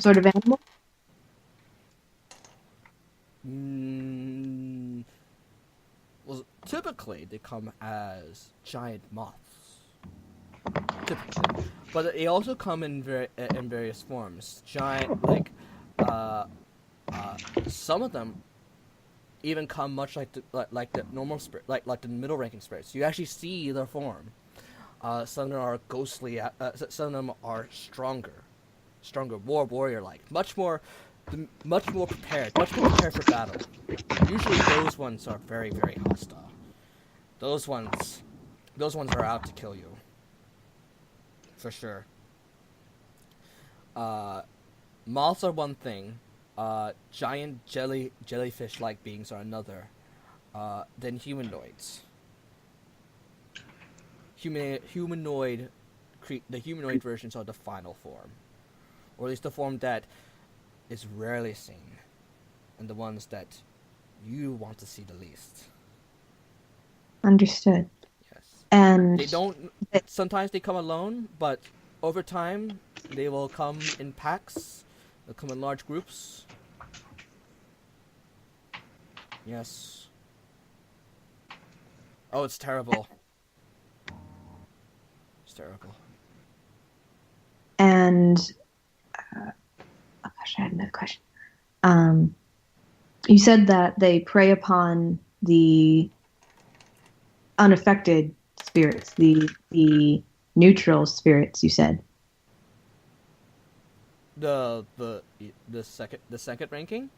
Sort of animal? Well, typically they come as giant moths. Typically, but they also come in various forms. Giant, like Some of them even come much like the normal spirit, like the middle ranking spirits. You actually see their form. Some of them are ghostly. Some of them are stronger, more warrior-like, much more prepared for battle. Usually, those ones are very, very hostile. Those ones are out to kill you, for sure. Moths are one thing. Giant jellyfish-like beings are another. Then humanoids. The humanoid versions are the final form, or at least the form that is rarely seen, and the ones that you want to see the least. Understood. Yes. And They don't. Sometimes they come alone, but over time they will come in packs. They'll come in large groups. Yes. Oh, it's terrible. It's terrible. And oh gosh, I had another question. You said that they prey upon the unaffected spirits, the neutral spirits. You said. The second ranking.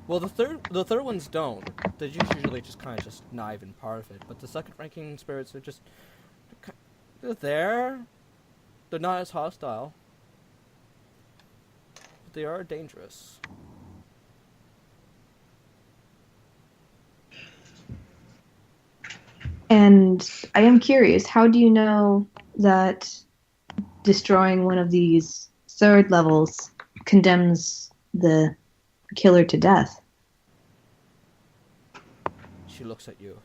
Well, the third ones don't. They usually just kind of just not even part of it. But the second ranking spirits are just they're there. They're not as hostile. But they are dangerous. And I am curious, how do you know that destroying one of these third levels condemns the killer to death? She looks at you.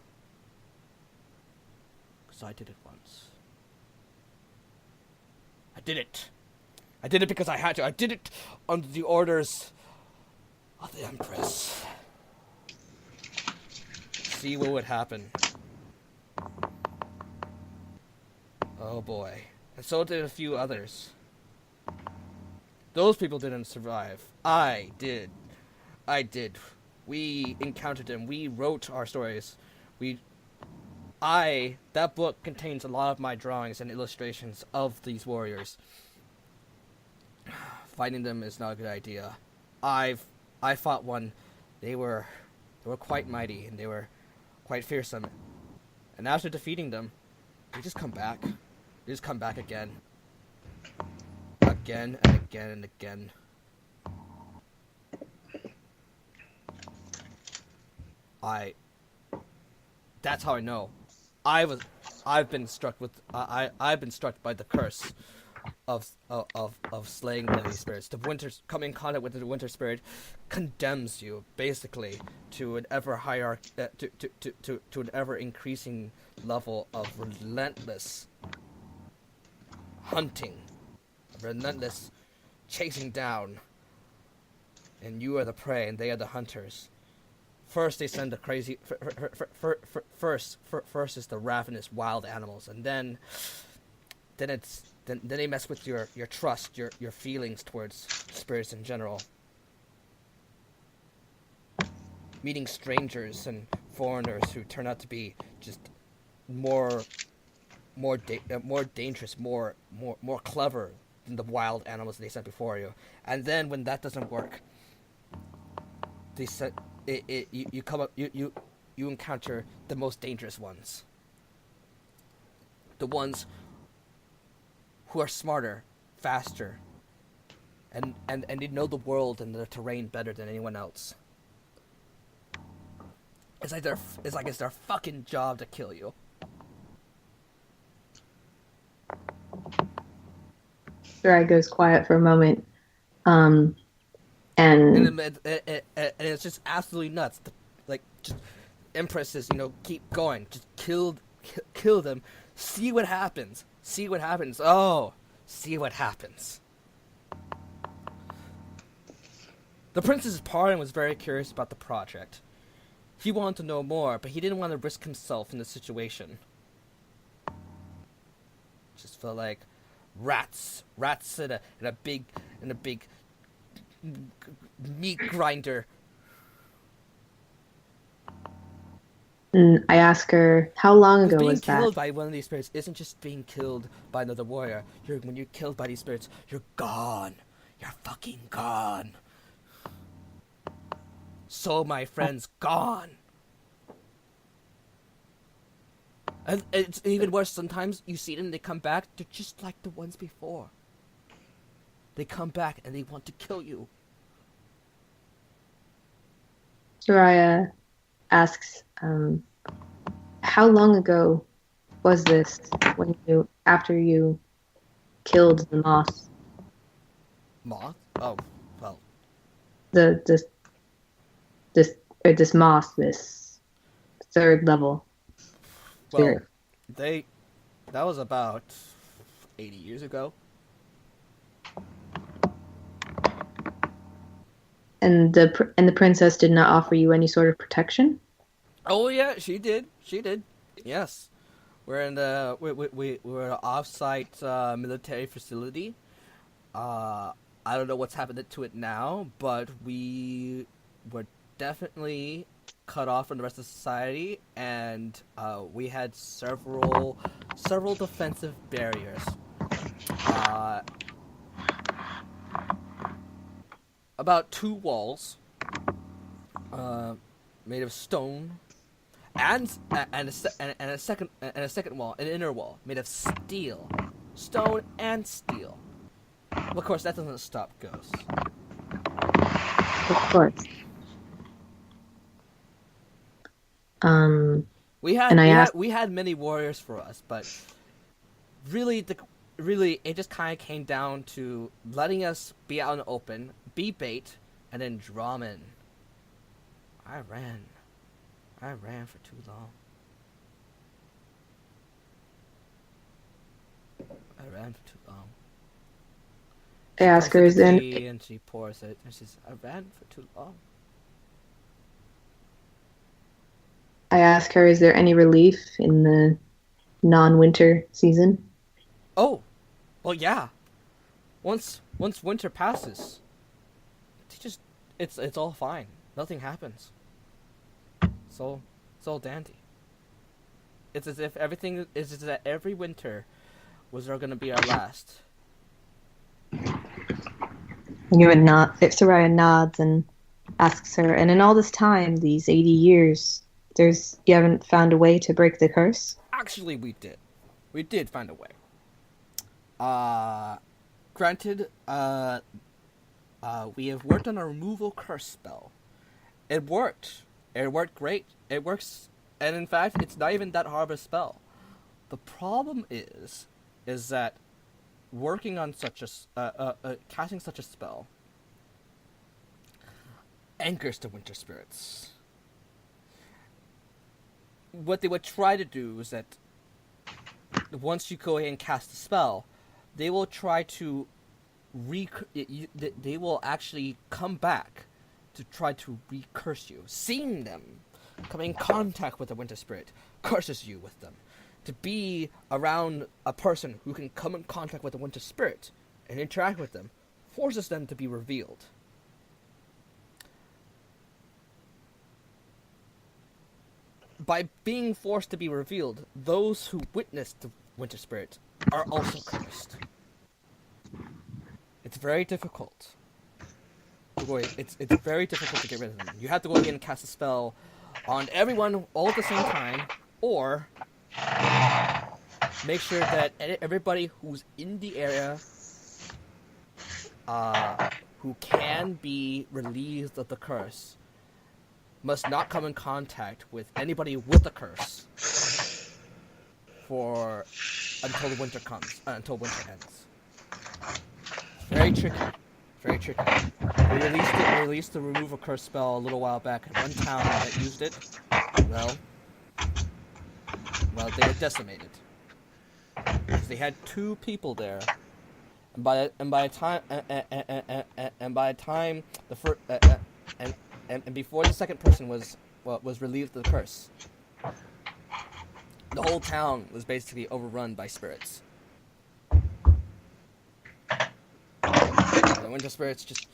Because I did it once. I did it. I did it because I had to. I did it under the orders of the Empress. See what would happen. Oh boy. And so did a few others. Those people didn't survive. I did. We encountered them. We wrote our stories. That book contains a lot of my drawings and illustrations of these warriors. Fighting them is not a good idea. I fought one. They were quite mighty and they were quite fearsome. And after defeating them, they just come back. They just come back again. Again and again and again. That's how I know. I've been struck by the curse of slaying many spirits. Coming in contact with the winter spirit condemns you basically to an ever higher to an ever increasing level of relentless hunting, relentless chasing down, and you are the prey and they are the hunters. First they send the crazy. First is the ravenous wild animals, and then they mess with your trust, your feelings towards spirits in general. Meeting strangers and foreigners who turn out to be just more dangerous, more clever than the wild animals they sent before you. And then when that doesn't work, they set. You encounter the most dangerous ones. The ones who are smarter, faster, and they know the world and the terrain better than anyone else. It's like it's their fucking job to kill you. Sarai goes quiet for a moment. And it's just absolutely nuts. Just Empresses, keep going. Just kill them. See what happens. Oh, see what happens. The Prince's pardon was very curious about the project. He wanted to know more, but he didn't want to risk himself in the situation. Just felt like rats in a big meat grinder. And I ask her, how long ago Being was that? killed by one of these spirits isn't just being killed by another warrior. When you're killed by these spirits, you're gone. You're fucking gone. So, my friends, gone. And it's even worse. Sometimes you see them, they come back, they're just like the ones before. They come back and they want to kill you. Soraya asks, how long ago was this after you killed the moth? Moth? Oh, well. This moth, this third level spirit. Well, that was about 80 years ago. And the princess did not offer you any sort of protection? Oh yeah, she did. She did. Yes, we're in the we're an off-site military facility. I don't know what's happened to it now, but we were definitely cut off from the rest of society, and we had several defensive barriers. About 2 walls, made of stone, and a second wall, an inner wall made of steel, stone and steel. Well, of course, that doesn't stop ghosts. Of course. We had many warriors for us, but really it just kind of came down to letting us be out in the open, be bait, and then draw 'em in. I ran for too long. I ran for too long. I ask her, is there And she pours it, and she says, I ran for too long. I ask her, is there any relief in the non-winter season? Oh, well, yeah. Once winter passes, it's all fine. Nothing happens. It's all dandy. It's as if every winter was going to be our last. Soraya nods and asks her, and in all this time, these 80 years, you haven't found a way to break the curse? Actually, we did. We did find a way. Granted, we have worked on a removal curse spell. It worked. It worked great. It works, and in fact, it's not even that hard of a spell. The problem is that working on casting such a spell anchors the winter spirits. What they would try to do is that once you go ahead and cast the spell, they will try to they will actually come back to try to recurse you. Seeing them come in contact with the winter spirit curses you with them. To be around a person who can come in contact with the winter spirit and interact with them forces them to be revealed. By being forced to be revealed, those who witness the winter spirit are also cursed. It's very difficult. It's very difficult to get rid of them. You have to go in and cast a spell on everyone all at the same time, or make sure that everybody who's in the area who can be relieved of the curse must not come in contact with anybody with a curse until the winter comes, until winter ends. Very tricky. Very tricky. We released the remove a curse spell a little while back, and one town that used it, well, they were decimated. Because they had 2 people there, and by the time the first and before the second person was relieved of the curse, the whole town was basically overrun by spirits. The winter spirits just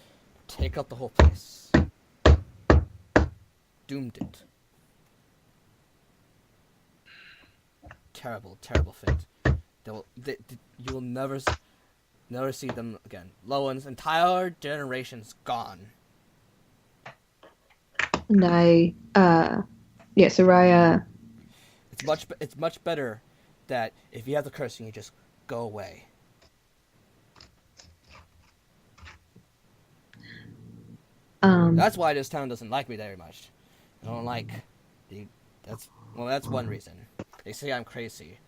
take out the whole place. Doomed it. Terrible, terrible fate. You will never see them again. Lowen's entire generation's gone. And Soraya. It's much better that if you have the curse, you just go away. That's why this town doesn't like me very much. I don't like. That's one reason. They say I'm crazy.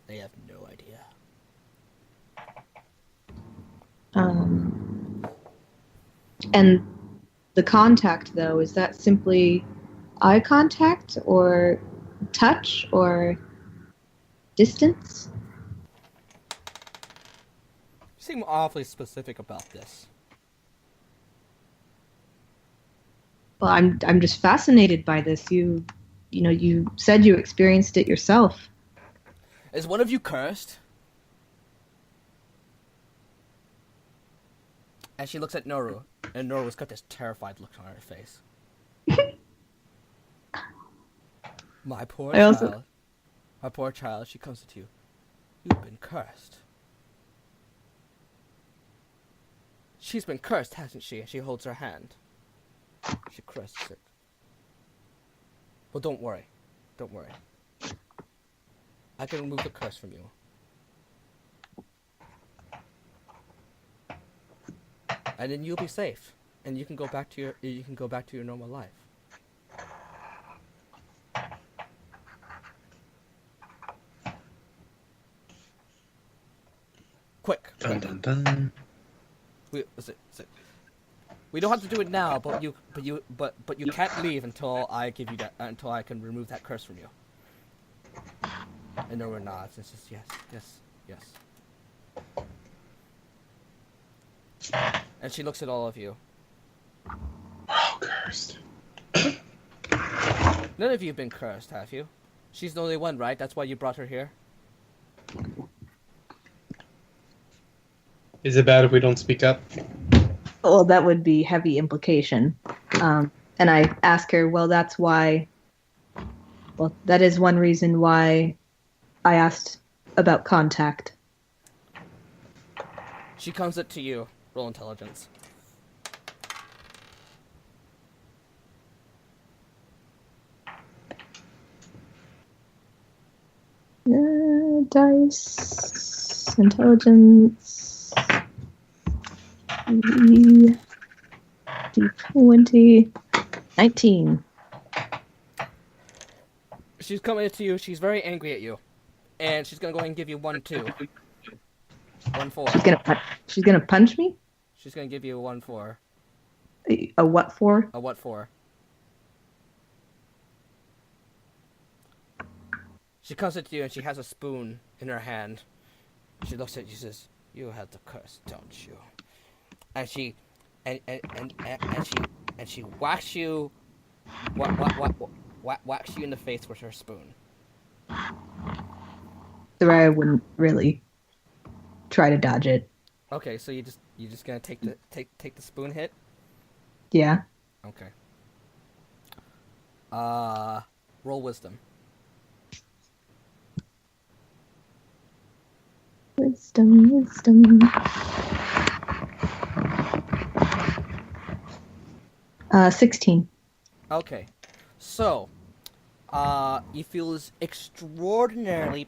They have no idea. And the contact, though, is that simply eye contact or touch or distance? You seem awfully specific about this. Well, I'm just fascinated by this. You said you experienced it yourself. Is one of you cursed? And she looks at Noru, and Noru's got this terrified look on her face. My poor child. My poor child, she comes to you. You've been cursed. She's been cursed, hasn't she? And she holds her hand. She crusts it. Well, don't worry. Don't worry. I can remove the curse from you. And then you'll be safe. And you can go back to your normal life. Quick. Dun dun dun. We don't have to do it now, but you can't leave until I can remove that curse from you. And Nora nods and says, yes. And she looks at all of you. Oh, cursed. None of you have been cursed, have you? She's the only one, right? That's why you brought her here? Is it bad if we don't speak up? Well, that would be heavy implication. And I ask her, that is one reason why I asked about contact. She comes up to you. Roll intelligence. Dice. Intelligence. D20. 19. She's coming to you. She's very angry at you. And she's going to go ahead and give you 1-2. 1-4. She's gonna punch me? She's going to give you a 1-4. A what for? A what for? She comes up to you and she has a spoon in her hand. She looks at you and says, "You have the curse, don't you?" And she whacks you whacks you in the face with her spoon. Soraya wouldn't really try to dodge it. Okay, so you just gonna take the spoon hit? Yeah. Okay. Roll wisdom. Wisdom. 16. Okay. So, you feel this extraordinary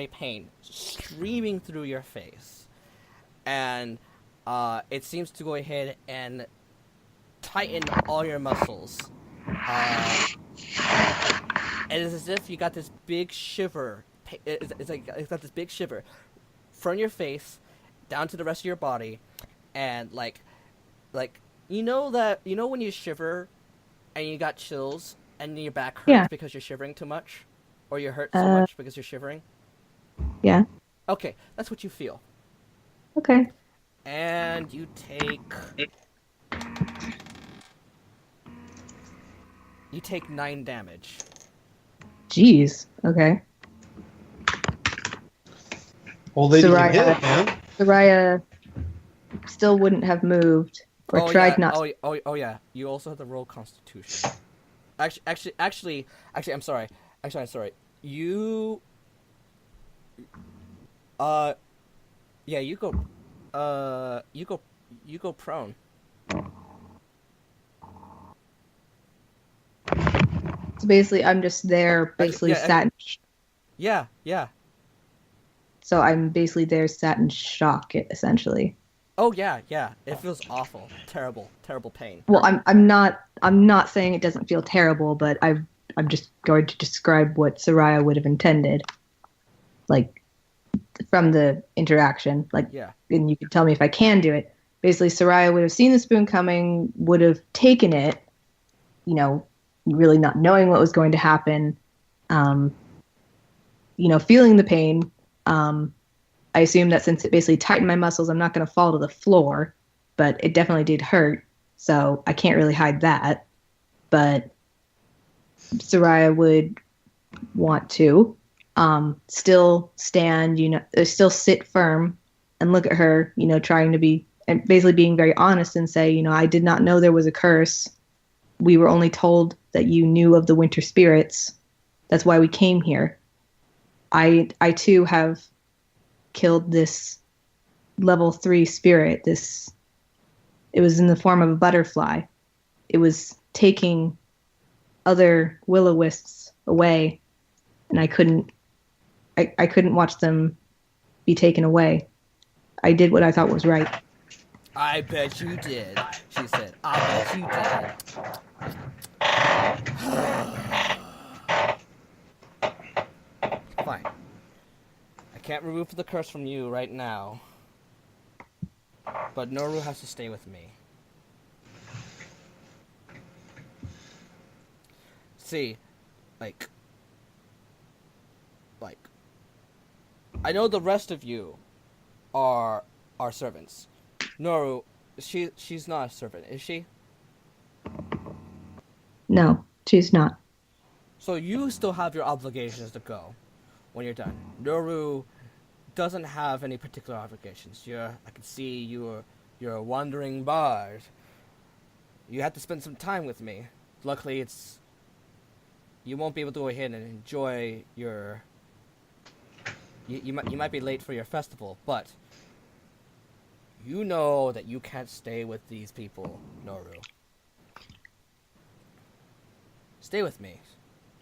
pain streaming through your face. And, it seems to go ahead and tighten all your muscles. It is as if you got this big shiver. It's got this big shiver from your face down to the rest of your body, and like you know when you shiver and you got chills and your back hurts because you're shivering too much, or you hurt so much because you're shivering. Yeah. Okay, that's what you feel. Okay. And you take 9 damage. Jeez. Okay. Old lady can hit it, man. Soraya still wouldn't have moved or Oh, tried yeah. not. Oh yeah. You also have to roll Constitution. Actually, I'm sorry. Actually, I'm sorry. You. Yeah. You go. You go prone. So basically, I'm just there, basically yeah, sat. Yeah. So I'm basically there, sat in shock, essentially. Oh yeah. It feels awful, terrible pain. Well, I'm not saying it doesn't feel terrible, but I'm just going to describe what Soraya would have intended, like from the interaction. Like, Yeah. and you can tell me if I can do it. Basically, Soraya would have seen the spoon coming, would have taken it, really not knowing what was going to happen, feeling the pain. I assume that since it basically tightened my muscles, I'm not going to fall to the floor, but it definitely did hurt, so I can't really hide that. But Soraya would want to still stand, still sit firm and look at her, trying to be, and basically being very honest and say, I did not know there was a curse. We were only told that you knew of the winter spirits. That's why we came here. I too have killed this level 3 spirit. It was in the form of a butterfly. It was taking other will-o-wisps away, and I couldn't watch them be taken away. I did what I thought was right. I bet you did, she said. I bet you did. Fine. I can't remove the curse from you right now. But Noru has to stay with me. See, like, I know the rest of you are servants. Noru, she's not a servant, is she? No, she's not. So you still have your obligations to go when you're done. Noru doesn't have any particular obligations. I can see you're a wandering bard. You have to spend some time with me. Luckily, you won't be able to go ahead and enjoy your. You might be late for your festival, but you know that you can't stay with these people, Noru. Stay with me.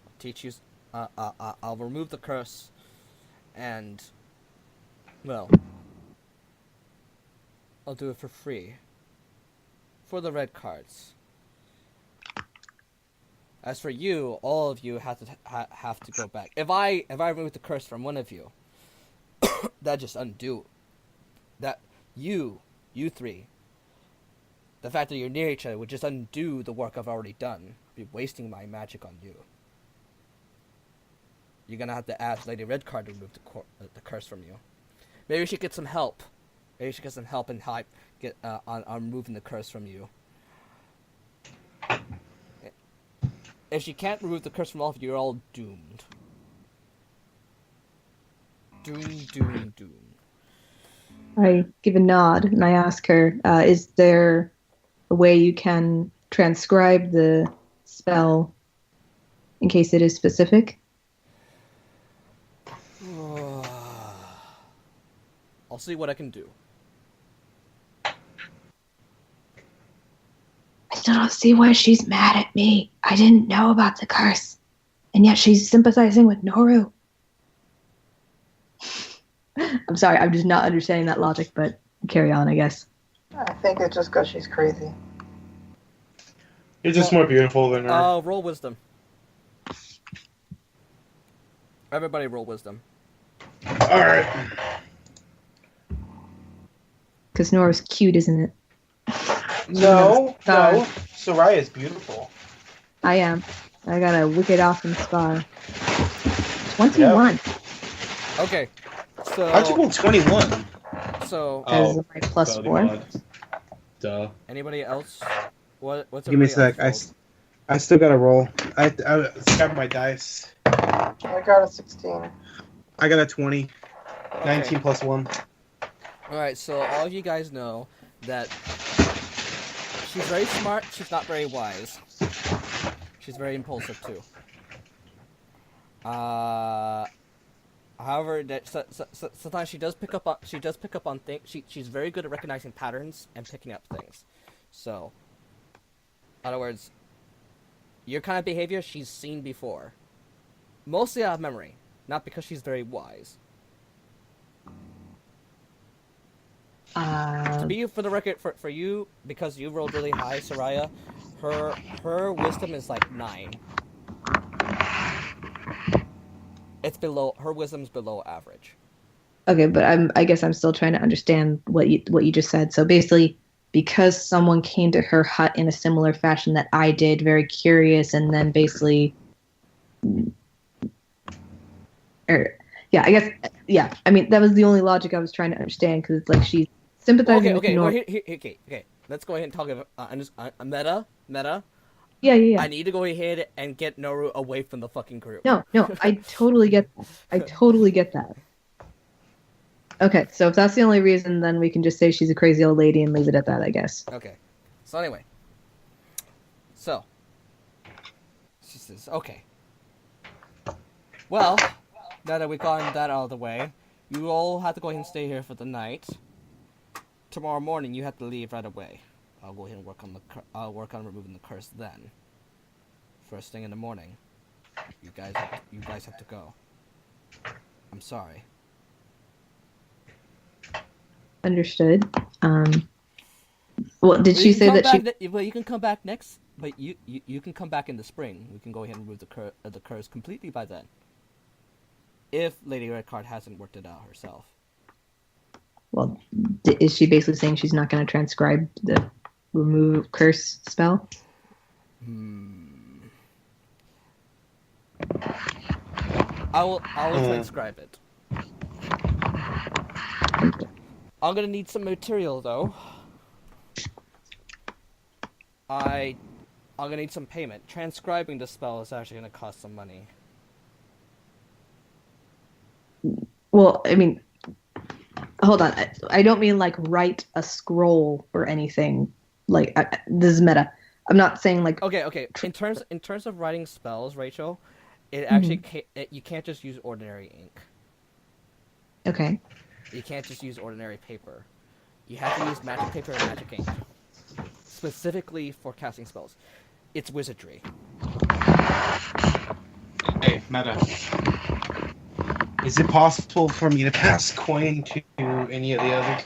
I'll teach you. I'll remove the curse, and well, I'll do it for free. For the red cards. As for you, all of you have to go back. If I remove the curse from one of you, that just undo that you three. The fact that you're near each other would just undo the work I've already done. Be wasting my magic on you. You're gonna have to ask Lady Redcard to remove the curse from you. Maybe she get some help. Maybe she get some help and get on removing the curse from you. If she can't remove the curse from all of you, you're all doomed. Doom. I give a nod and I ask her, is there a way you can transcribe the spell in case it is specific? I'll see what I can do. I still don't see why she's mad at me. I didn't know about the curse. And yet she's sympathizing with Noru. I'm sorry, I'm just not understanding that logic, but carry on, I guess. I think it's just because she's crazy. You're just more beautiful than her. Roll wisdom. Everybody roll wisdom. Alright. Because Nora's cute, isn't it? No. Soraya's beautiful. I am. I got a wicked awesome scar. 21. Okay. So How'd you roll 21? So As my plus totally 4. odd. Duh. anybody else? What's Give me a everybody sec. else I still gotta roll. I grabbed my dice. I got a 16. I got a 20. rolled? 19 plus 1. Alright, so all of you guys know that she's very smart, she's not very wise. She's very impulsive too. However, that sometimes she does pick up on things. She's very good at recognizing patterns and picking up things. So, in other words, your kind of behavior she's seen before, mostly out of memory, not because she's very wise. To be for the record, for you, because you rolled really high, Soraya, her wisdom is like 9. It's below, her wisdom's below average. Okay, but I guess I'm still trying to understand what you just said. So basically, because someone came to her hut in a similar fashion that I did, very curious, and then basically, yeah, I guess, yeah. I mean, that was the only logic I was trying to understand, because it's like she's sympathizing with Nora. Okay. Let's go ahead and talk about meta. Yeah. I need to go ahead and get Noru away from the fucking group. No, I totally get that. Okay, so if that's the only reason, then we can just say she's a crazy old lady and leave it at that, I guess. Okay. So anyway. So. She says, okay. Well, now that we've gotten that out of the way, you all have to go ahead and stay here for the night. Tomorrow morning, you have to leave right away. I'll go ahead and work on removing the curse then. First thing in the morning. You guys have to go. I'm sorry. Understood. Well, did she say that she? Well, you can come back next. But you can come back in the spring. We can go ahead and remove the curse completely by then. If Lady Redcard hasn't worked it out herself. Well, is she basically saying she's not going to transcribe the remove curse spell? I will transcribe it. I'm gonna need some material though. I'm gonna need some payment. Transcribing the spell is actually gonna cost some money. Well, I mean, hold on. I don't mean like write a scroll or anything. Like this is meta. I'm not saying like. Okay. In terms of writing spells, Rachel, it actually you can't just use ordinary ink. Okay. You can't just use ordinary paper. You have to use magic paper and magic ink, specifically for casting spells. It's wizardry. Hey, meta. Is it possible for me to pass coin to any of the other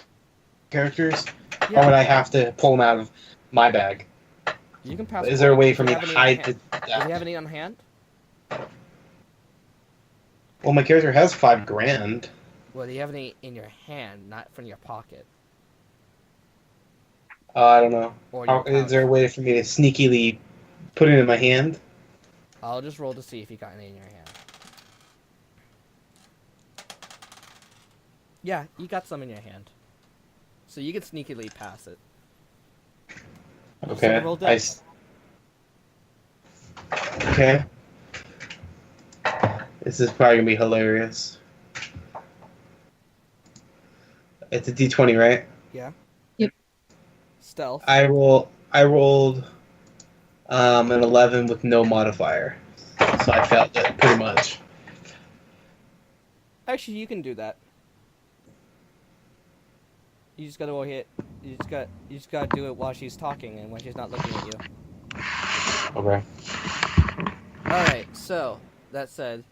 characters? Yeah. Or would I have to pull them out of my bag? You can pass. Is there a way for me to hide the... Do you have any on hand? Well, my character has $5,000. Well, do you have any in your hand, not from your pocket? I don't know. Or Is there a way for me to sneakily put it in my hand? I'll just roll to see if you got any in your hand. Yeah, you got some in your hand. So you can sneakily pass it. Okay. So roll dex. Okay. This is probably gonna be hilarious. It's a D20, right? Yeah. Yep. Stealth. I rolled an 11 with no modifier, so I failed it pretty much. Actually, you can do that. You just gotta go ahead. You just gotta do it while she's talking and when she's not looking at you. Okay. All right. So that said.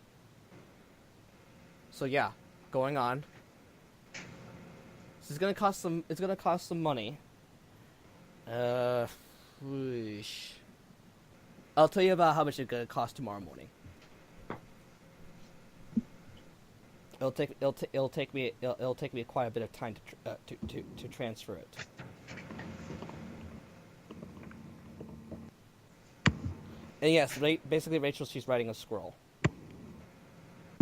So yeah, going on. This is gonna cost some. It's gonna cost some money. Whoosh. I'll tell you about how much it's gonna cost tomorrow morning. It'll take me quite a bit of time to transfer it. And yes, basically Rachel, she's writing a scroll.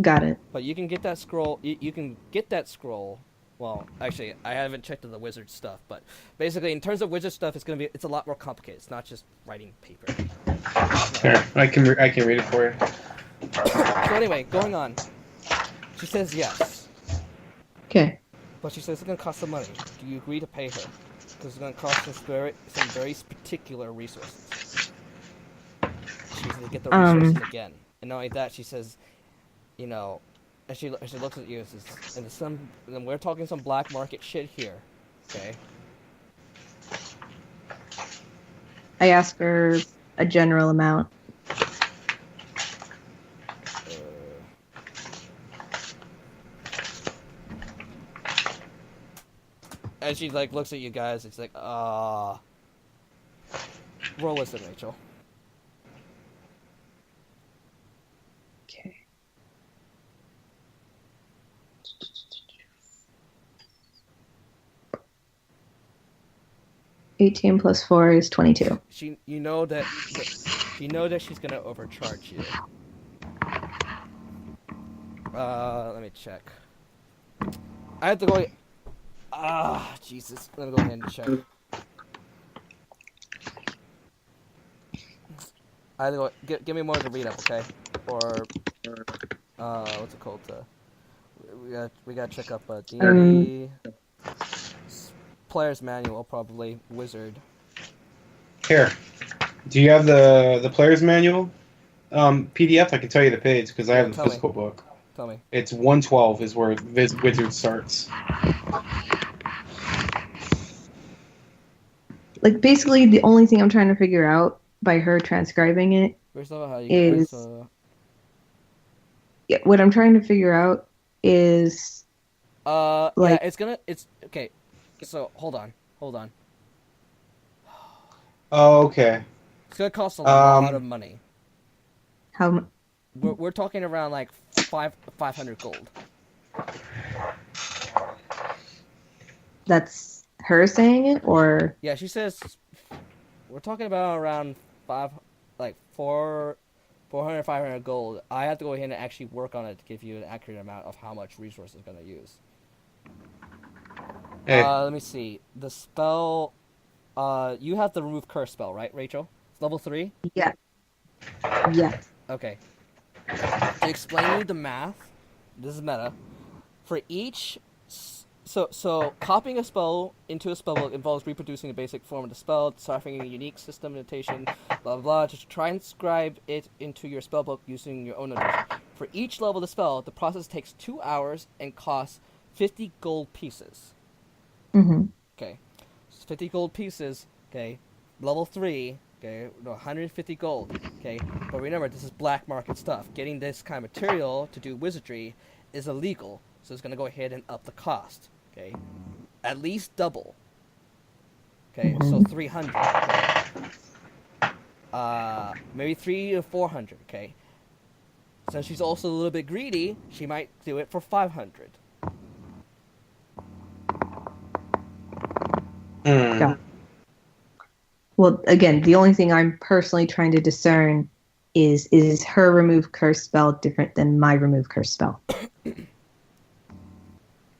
Got it. But you can get that scroll. You can get that scroll. Well, actually, I haven't checked the wizard stuff, but basically, in terms of wizard stuff, it's a lot more complicated. It's not just writing paper. Here, I can read it for you. So anyway, going on. She says yes, Okay. but she says it's gonna cost some money. Do you agree to pay her? it's going to cost us some very particular resources. She's going to get the resources again. And not only that, she says, you know, as she looks at you, and we're talking some black market shit here, okay? I ask her a general amount. And she like looks at you guys. It's like, roll wisdom, Rachel. Okay. $18 plus 4 is 22. You know that she's gonna overcharge you. Let me check. I have to go. Jesus. Let me go ahead and check. I have to go. Give me more to read up, okay? Or what's it called? We gotta check up D&D player's manual, probably wizard. Here, do you have the player's manual? PDF. I can tell you the page because I have the physical book. Tell me. It's 112 is where wizard starts. Like, basically, the only thing I'm trying to figure out by her transcribing it is... Yeah, what I'm trying to figure out is... yeah, it's... Okay, so, hold on. Oh, okay. It's gonna cost a lot of money. How... We're talking around, like, 500 gold. That's... her saying it, or yeah, she says we're talking about around 400, 500 gold. I have to go ahead and actually work on it to give you an accurate amount of how much resource it's gonna use. Hey. Let me see. The spell. You have the remove curse spell, right, Rachel? It's level 3. Yeah. Yes. Okay. To explain you the math, this is meta. For each. So copying a spell into a spellbook involves reproducing a basic form of the spell, deciphering a unique system notation, blah blah blah, to try and inscribe it into your spellbook using your own notation. For each level of the spell, the process takes 2 hours and costs 50 gold pieces. Mm-hmm. Okay. So 50 gold pieces, okay. Level 3, okay, 150 gold, okay. But remember, this is black market stuff. Getting this kind of material to do wizardry is illegal, so it's going to go ahead and up the cost. Okay, at least double. Okay, so 300. Okay? Maybe 300 or 400. Okay. Since she's also a little bit greedy, she might do it for 500. Yeah. Well, again, the only thing I'm personally trying to discern is her remove curse spell different than my remove curse spell?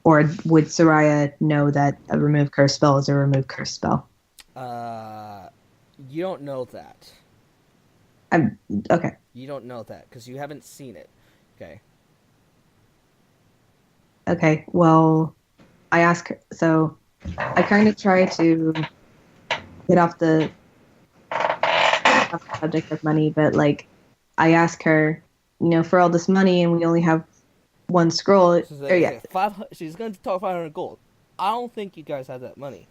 Or would Soraya know that a remove curse spell is a remove curse spell? You don't know that. Okay. You don't know that because you haven't seen it. Okay. Okay. Well, I ask her. So I kind of try to get off the subject of money, but like I ask her, for all this money and we only have one scroll. She's going to talk 500 gold. I don't think you guys have that money.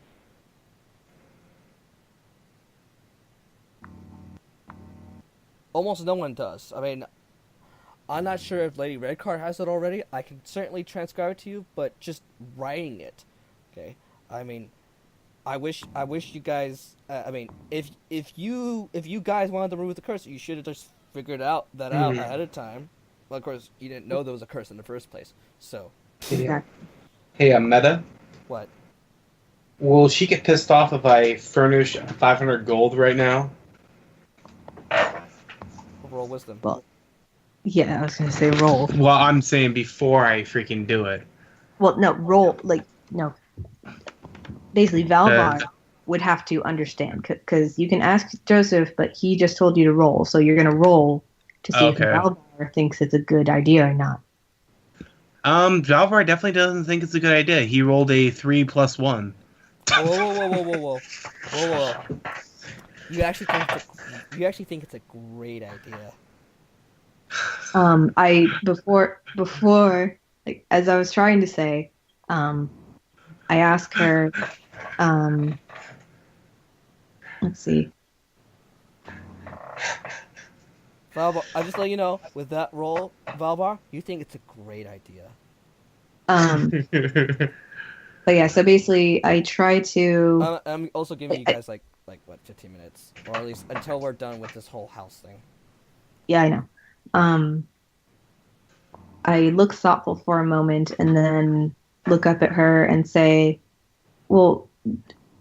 Almost no one does. I mean, I'm not sure if Lady Redcard has it already. I can certainly transcribe it to you, but just writing it, okay? I mean, I wish you guys. I mean, if you guys wanted to remove the curse, you should have just figured out ahead of time. Well, of course, you didn't know there was a curse in the first place, so. Yeah. Hey, Meta. What? Will she get pissed off if I furnish 500 gold right now? Roll wisdom. Well, yeah, I was going to say roll. Well, I'm saying before I freaking do it. Well, no, roll. No. Basically, Valvar would have to understand, because you can ask Joseph, but he just told you to roll, so you're going to roll to see if Valvar thinks it's a good idea or not. Valvar definitely doesn't think it's a good idea. He rolled a 3+1. Whoa. You actually think it's a great idea. I before like as I was trying to say, I asked her, let's see. Valbar, I just let you know, with that role, Valbar, you think it's a great idea. But yeah, so basically I try to I'm also giving you guys like what, 15 minutes, or at least until we're done with this whole house thing. yeah, I know. I look thoughtful for a moment and then look up at her and say, well,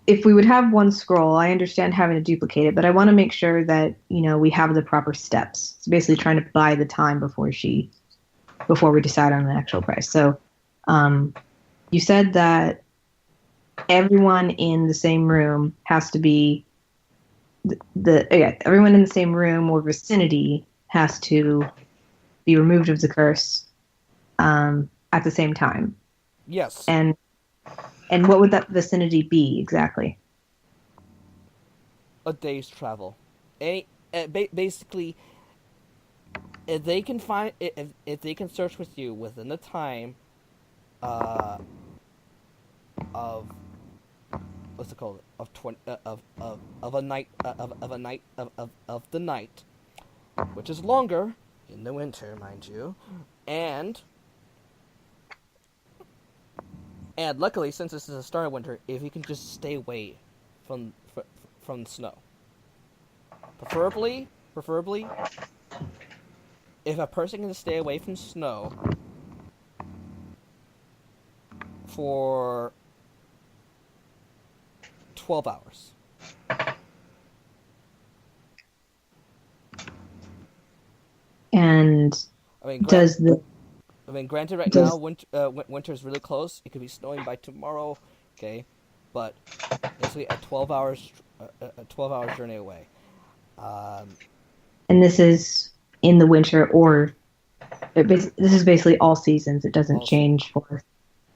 if we would have one scroll, I understand having to duplicate it, but I want to make sure that, we have the proper steps. It's basically trying to buy the time before we decide on the actual price. So, you said that everyone in the same room has to be everyone in the same room or vicinity has to be removed of the curse at the same time. Yes. And what would that vicinity be exactly? A day's travel. Basically, if they can find if they can search with you within the time of what's it called, of 20 of a night of the night, which is longer in the winter, mind you, and luckily, since this is the start of winter, if you can just stay away from snow, preferably, if a person can stay away from snow for 12 hours. And granted, right now winter is really close. It could be snowing by tomorrow, okay, but basically a 12 hours journey away. And this is in the winter, or this is basically all seasons. It doesn't change for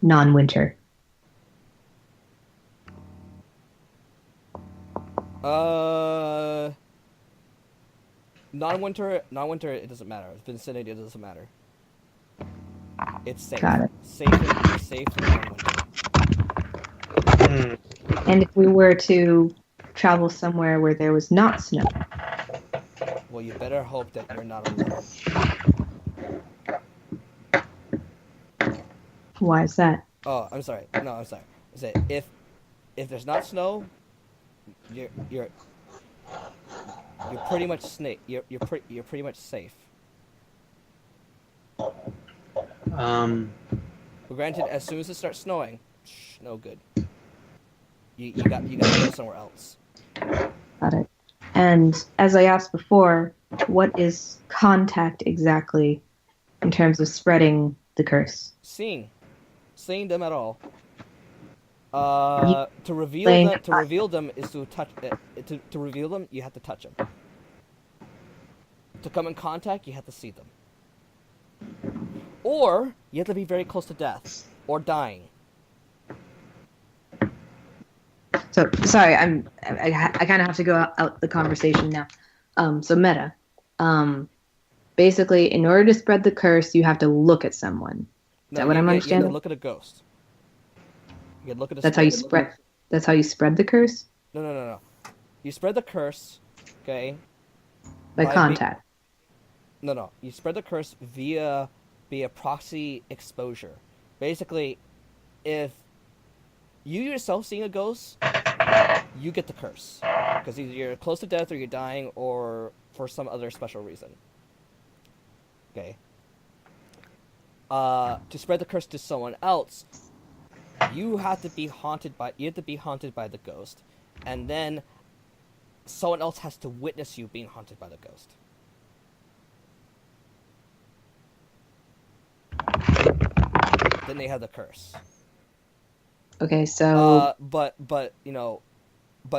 non-winter. Non-winter, it doesn't matter. Vicinity, it doesn't matter. It's safe. Got it. Safe in non-winter. And if we were to travel somewhere where there was not snow? Well, you better hope that you're not alone. Why is that? Oh, I'm sorry. No, I'm sorry. I said if there's not snow, you're pretty much you're pretty much safe. But granted, as soon as it starts snowing, no good. You got to go somewhere else. Got it. And as I asked before, what is contact exactly in terms of spreading the curse? Seeing them at all. To reveal them is to touch. To reveal them, you have to touch them. To come in contact, you have to see them. Or you have to be very close to death or dying. So sorry, I kind of have to go out the conversation now. So meta, basically, in order to spread the curse, you have to look at someone. Is that what I'm understanding? You have to look at a ghost. You look at a. That's how you spread. That's how you spread the curse. No. You spread the curse, okay? By contact. No. You spread the curse via proxy exposure. Basically, if you yourself seeing a ghost, you get the curse because either you're close to death or you're dying or for some other special reason. Okay. To spread the curse to someone else, you have to be haunted by the ghost, and then someone else has to witness you being haunted by the ghost. Then they have the curse. Okay, so but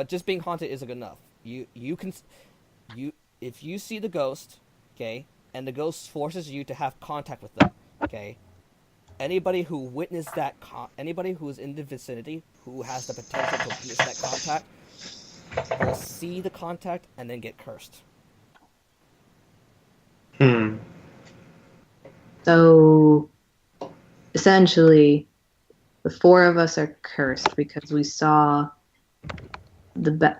just being haunted isn't good enough. If you see the ghost, okay, and the ghost forces you to have contact with them, okay, Anybody who witnessed that, anybody who is in the vicinity who has the potential to witness that contact, will see the contact and then get cursed. So, essentially, the four of us are cursed because we saw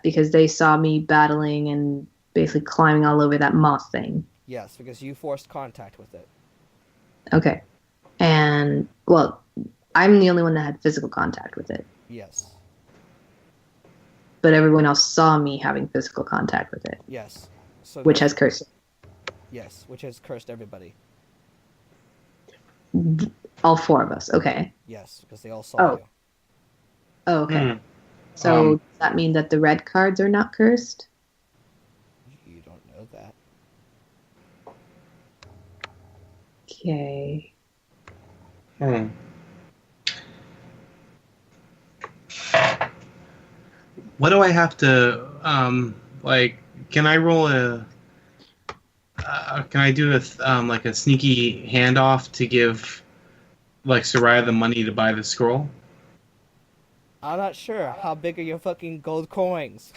because they saw me battling and basically climbing all over that moth thing. Yes, because you forced contact with it. Okay. And, well, I'm the only one that had physical contact with it. Yes. But everyone else saw me having physical contact with it. Yes. So which has cursed. Yes, which has cursed everybody. All four of us, okay. Yes, because they all saw you. Oh, okay. So does that mean that the red cards are not cursed? You don't know that. Okay. What do I have to can I roll a can I do a sneaky handoff to give Soraya the money to buy the scroll? I'm not sure. How big are your fucking gold coins?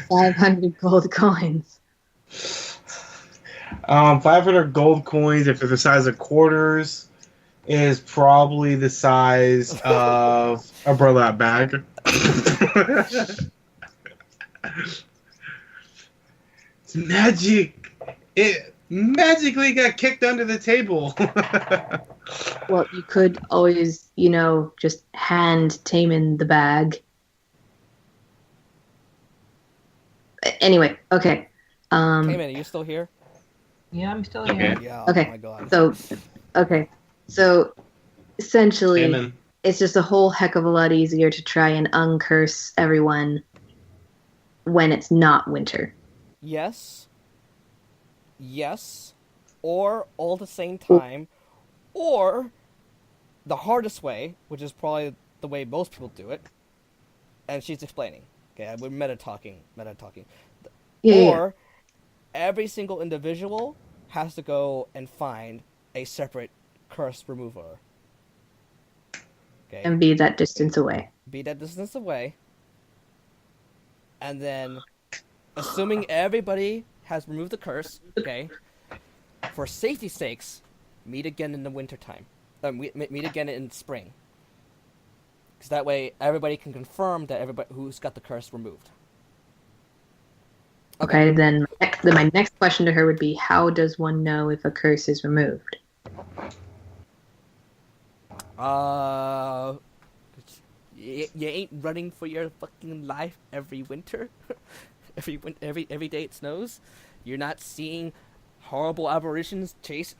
500 gold coins. 500 gold coins, if they're the size of quarters, is probably the size of a burlap bag. It's magic. It magically got kicked under the table. Well, you could always, just hand Taman the bag. Anyway, okay. Taman, are you still here? Yeah, I'm still here. Okay. Yeah. Okay. Oh my god. So essentially, Taman. it's just a whole heck of a lot easier to try and uncurse everyone when it's not winter. Yes. Or all at the same time. Or the hardest way, which is probably the way most people do it. And she's explaining. Okay, we're meta talking. Or every single individual has to go and find a separate curse remover. Okay. And be that distance away. And then, assuming everybody has removed the curse, okay, for safety's sakes, meet again in the wintertime. Meet again in spring. Because that way, everybody can confirm that everybody who's got the curse removed. Okay, then my next question to her would be, how does one know if a curse is removed? You ain't running for your fucking life every winter. every day it snows. You're not seeing horrible aberrations chase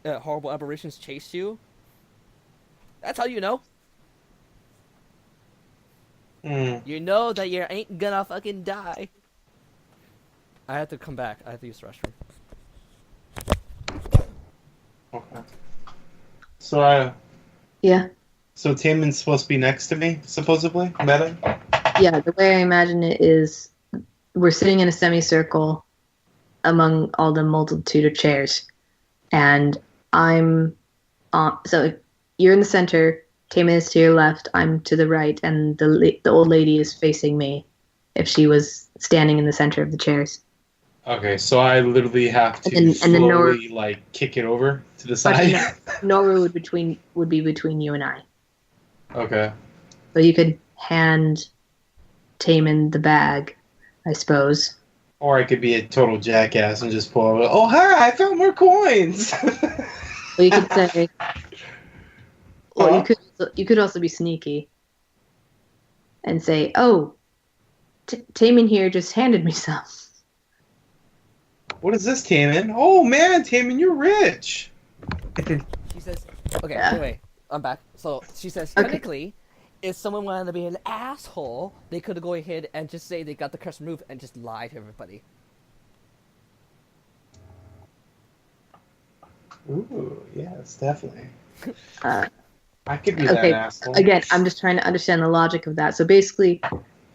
you. That's how you know. You know that you ain't gonna fucking die. I have to come back. I have to use the restroom. Okay. So Yeah. So Taman's supposed to be next to me, supposedly? Meta? Yeah, the way I imagine it is we're sitting in a semicircle among all the multitude of chairs. And I'm so you're in the center, Taman is to your left, I'm to the right, and the old lady is facing me if she was standing in the center of the chairs. Okay, so I literally have to slowly kick it over to the side. Noru would be between you and I. Okay. So you could hand Taman the bag, I suppose. Or I could be a total jackass and just pull over. Oh, hi! I found more coins. Well, you could say. Well, you could also be sneaky and say, "Oh, Taman here just handed me some." What is this, Taman? Oh man, Taman, you're rich. She says, "Okay, anyway, I'm back." So she says, technically, if someone wanted to be an asshole, they could go ahead and just say they got the curse removed and just lie to everybody. Ooh, yes, definitely. I could be that asshole. Again, I'm just trying to understand the logic of that. So basically,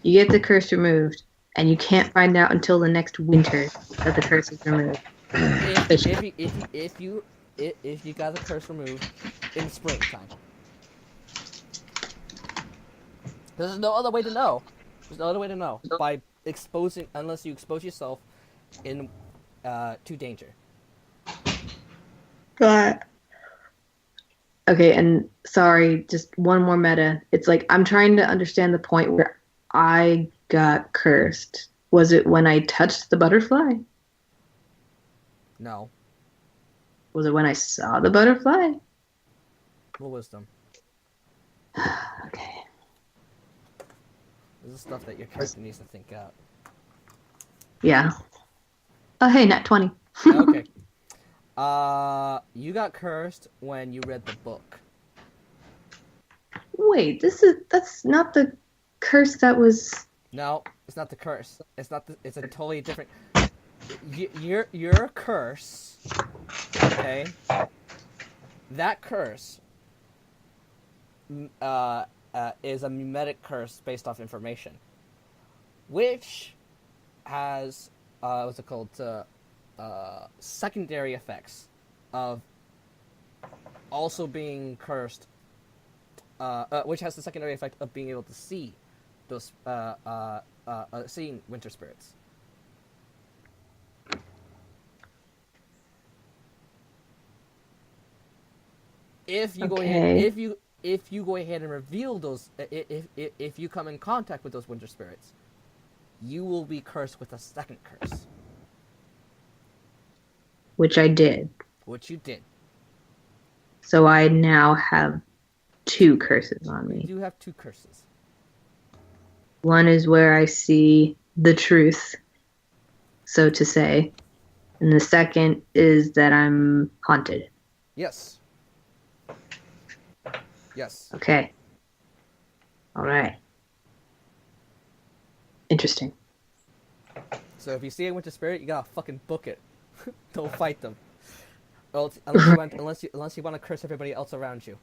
you get the curse removed, and you can't find out until the next winter that the curse is removed. If if you got the curse removed in springtime. There's no other way to know. There's no other way to know by exposing, unless you expose yourself in to danger. But okay, and sorry, just one more meta. It's like I'm trying to understand the point where I got cursed. Was it when I touched the butterfly? No. Was it when I saw the butterfly? Roll wisdom. Okay. This is stuff that your character needs to think out. Yeah. Oh, hey, nat 20. Okay. You got cursed when you read the book. Wait, that's not the curse that was. No, it's not the curse. It's not. It's a totally different. Your curse. Okay. That curse. Is a mimetic curse based off information, which has what's it called? Secondary effects of also being cursed, which has the secondary effect of being able to see those seeing winter spirits. If you go ahead, if you go ahead and reveal those, if you come in contact with those winter spirits, you will be cursed with a second curse. Which I did. Which you did. So I now have 2 curses on me. You do have 2 curses. One is where I see the truth, so to say. And the second is that I'm haunted. Yes. Yes. Okay. All right. Interesting. So if you see a winter spirit, you gotta fucking book it. Don't fight them. Well, unless you want to curse everybody else around you.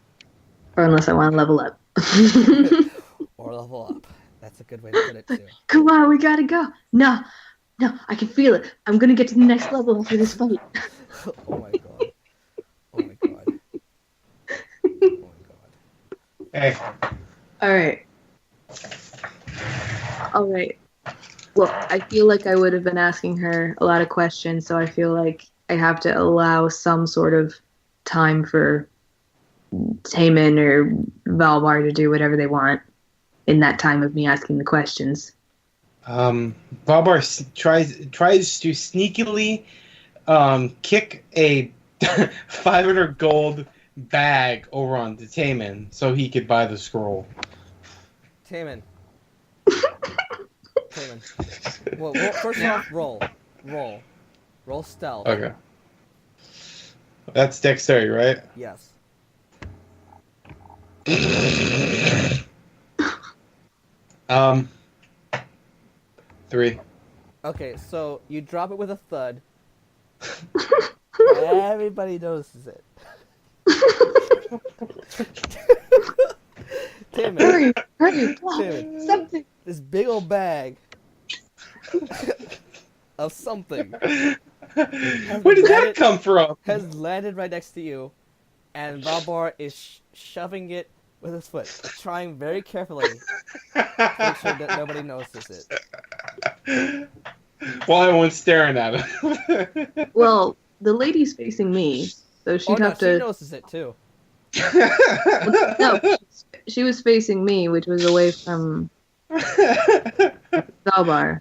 Or unless I want to level up. Or level up. That's a good way to put it too. Come on, we gotta go. No, I can feel it. I'm gonna get to the next level after this fight. Oh my god. Oh my god. Oh my god. Hey. All right. Well, I feel like I would have been asking her a lot of questions, so I feel like I have to allow some sort of time for Taemin or Valbar to do whatever they want in that time of me asking the questions. Valbar tries to sneakily kick a 500 gold bag over onto Taemin so he could buy the scroll. Taemin. Well, first off, roll stealth. Okay. That's dexterity, right? Yes. 3. Okay, so you drop it with a thud. Everybody notices it. Hurry, Taemin, something. this big old bag of something Where did that come from? has landed right next to you, and Valbar is shoving it with his foot, trying very carefully to make sure that nobody notices it. While everyone's staring at him. Well, the lady's facing me, so she'd have she to. notices it too. No, she was facing me, which was away from Valbar.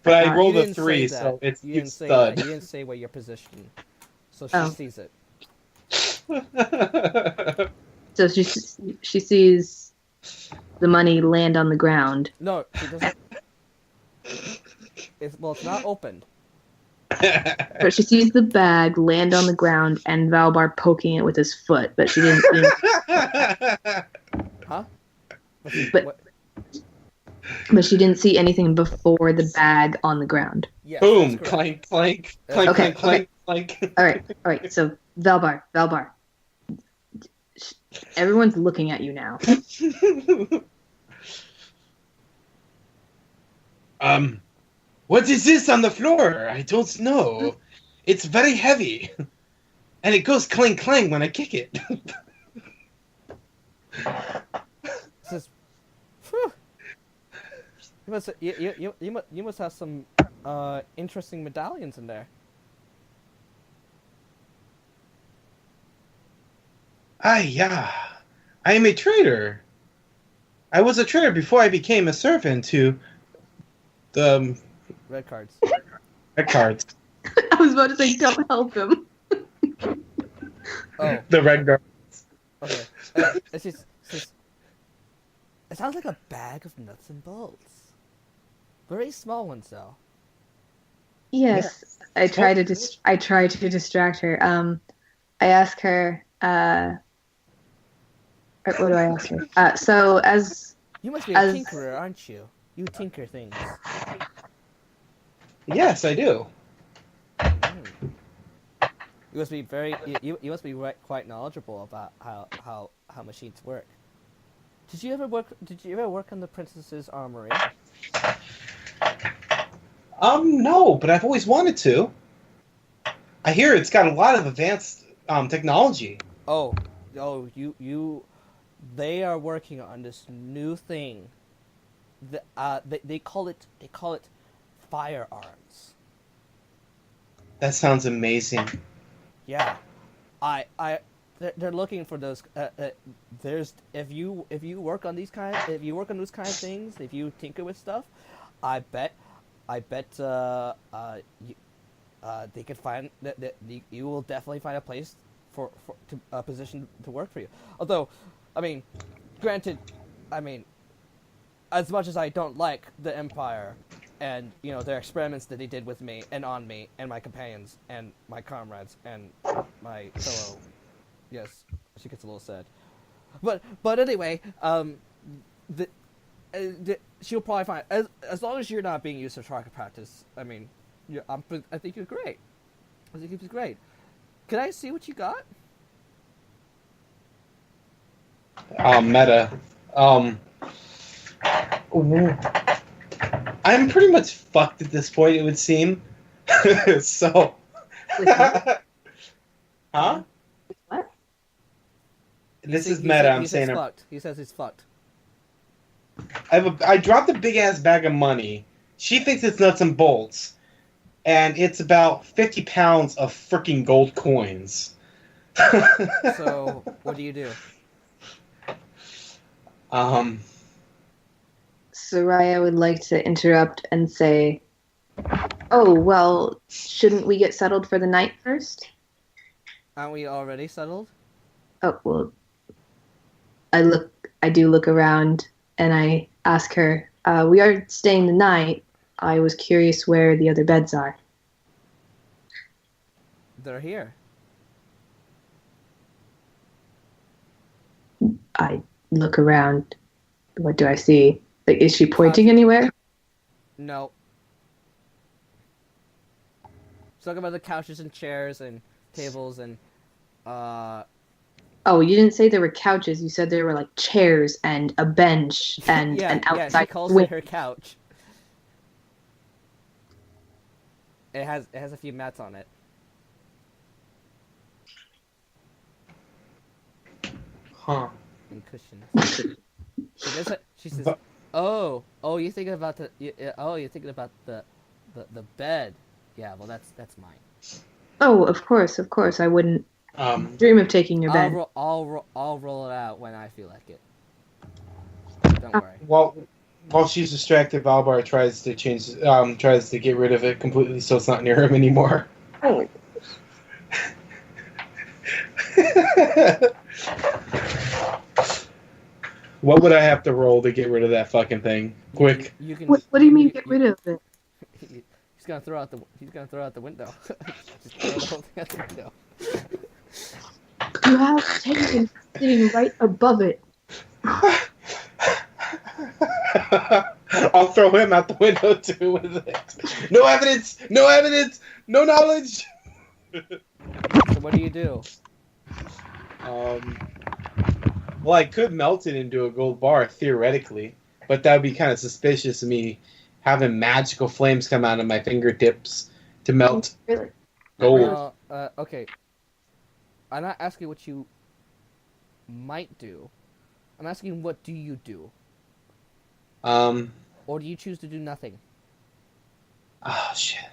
But I rolled You a didn't 3, say so that. it's You didn't say stud. that. You didn't say where you're positioned, so she Oh. sees it. So she sees the money land on the ground. No, she doesn't. It's not opened. But she sees the bag land on the ground and Valbar poking it with his foot, but she didn't see Huh? But- but she didn't see anything before the bag on the ground. Yes, Boom! that's correct. Clank, clank, clank, Okay, clank, clank, clank. All right. So Valbar. Everyone's looking at you now. What is this on the floor? I don't know. It's very heavy. and it goes clang clang when I kick it. This is, phew. You must have some interesting medallions in there. Yeah. I am a trader. I was a trader before I became a servant to the Red cards. red cards. I was about to say, don't help him. Oh, The red guard. okay. It's just, it sounds like a bag of nuts and bolts. Very small ones, though. Yes, I try to distract her. I ask her. What do I ask her? So as You must be a tinkerer, aren't you? You tinker things. Yes, I do. You must be you must be quite knowledgeable about how machines work. Did you ever work on the princess's armory? No, but I've always wanted to. I hear it's got a lot of advanced technology. They are working on this new thing. They call it firearms. That sounds amazing. Yeah, they're looking for those. If you work on those kind of things, if you tinker with stuff, I bet they could find that you will definitely find a place for a position to work for you. Although, I mean, granted, as much as I don't like the Empire and their experiments that they did with me and on me and my companions and my comrades and my fellow, yes, she gets a little sad, but anyway, she'll probably find as long as you're not being used for target practice. I think you're great. I think you're great. Can I see what you got? Meta. I'm pretty much fucked at this point, it would seem. So. Huh? What? This is meta. I'm saying. Fucked. He says he's fucked. I dropped a big ass bag of money. She thinks it's nuts and bolts, and it's about 50 pounds of freaking gold coins. So what do you do? Soraya would like to interrupt and say, "Oh, well, shouldn't we get settled for the night first?" Aren't we already settled? Oh, well, I do look around and I ask her, we are staying the night. I was curious where the other beds are. They're here. I look around. What do I see? Like, is she pointing anywhere? No. Talk about the couches and chairs and tables and Oh, you didn't say there were couches. You said there were like chairs and a bench and an yeah, outside she calls window. it her couch. It has a few mats on it. Huh. And cushions. She says, "Oh, you're thinking about you're thinking about the bed. Yeah, well that's mine." Oh, of course. I wouldn't dream of taking your bed. I'll roll it out when I feel like it. Don't worry. While she's distracted, Valbar tries to get rid of it completely so it's not near him anymore. Oh. What would I have to roll to get rid of that fucking thing? Quick. You can, What do you mean get rid of it? He's gonna throw out the window. Just throw the whole thing out the window. You have Taken sitting right above it. I'll throw him out the window too with it. No evidence! No evidence! No knowledge! So what do you do? Well, I could melt it into a gold bar, theoretically. But that would be kind of suspicious of me having magical flames come out of my fingertips to melt Really? gold. Okay. I'm not asking what you might do. I'm asking what do you do? Or do you choose to do nothing? Oh shit.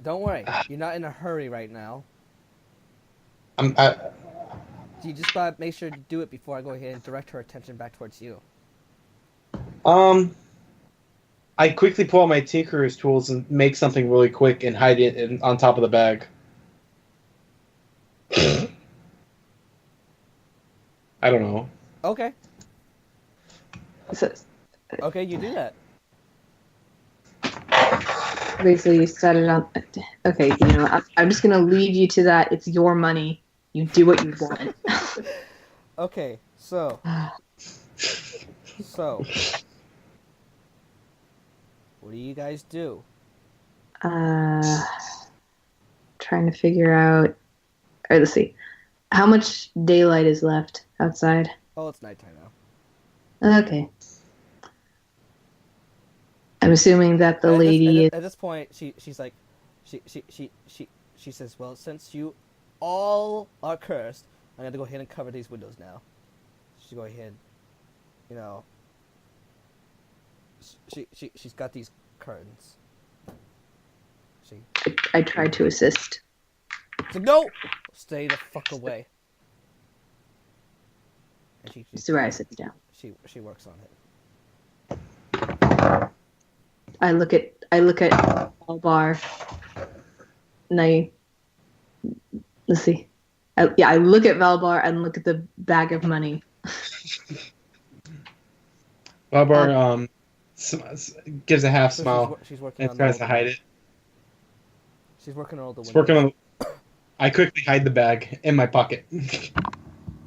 Don't worry, you're not in a hurry right now. I, You just gotta make sure to do it before I go ahead and direct her attention back towards you. I quickly pull out my tinkerer's tools and make something really quick and hide it on top of the bag. I don't know. Okay. So, Okay, you do that. basically, you set it up. Okay, I'm just gonna leave you to that. It's your money. You do what you want. Okay, so. What do you guys do? Trying to figure out. All right, let's see. How much daylight is left outside? Oh, it's nighttime now. Okay. I'm assuming that the lady At this point, she's like, she says, well, since you all are cursed, I'm gonna go ahead and cover these windows now. She go ahead, she's got these curtains. I tried to assist. She's like, no, stay the fuck away. And Soraya sits down. She works on it. I look at Albar, and let's see. I look at Valbar and look at the bag of money. Valbar gives a half So smile she's working and on tries to hide it. She's working on all the windows. It's working on. I quickly hide the bag in my pocket.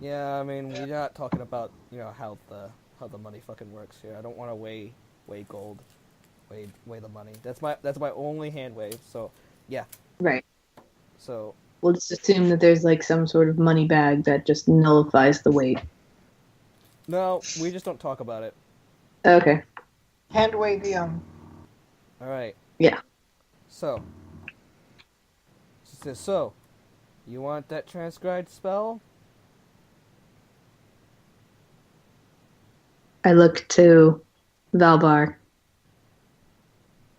Yeah, I mean, we're not talking about how the money fucking works here. I don't want to weigh gold, weigh the money. That's my only hand wave. So, yeah. Right. So. We'll just assume that there's like some sort of money bag that just nullifies the weight. No, we just don't talk about it. Okay. Hand wave the All right. Yeah. So. She says, so, you want that transcribed spell? I look to Valbar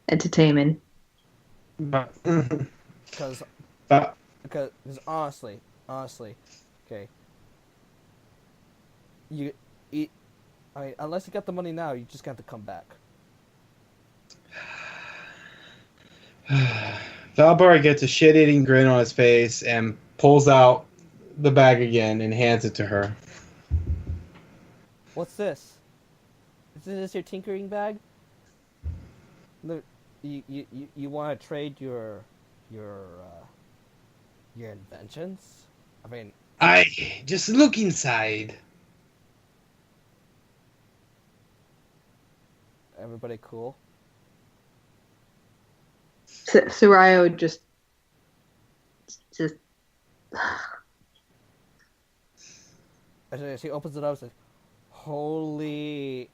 and to Taman. Because honestly, okay. Unless you got the money now, you just got to come back. Valbar gets a shit-eating grin on his face and pulls out the bag again and hands it to her. What's this? Is this your tinkering bag? Look, you want to trade your inventions? I mean, just look inside. everybody cool? Soraya would just As she opens it up, she's like, holy.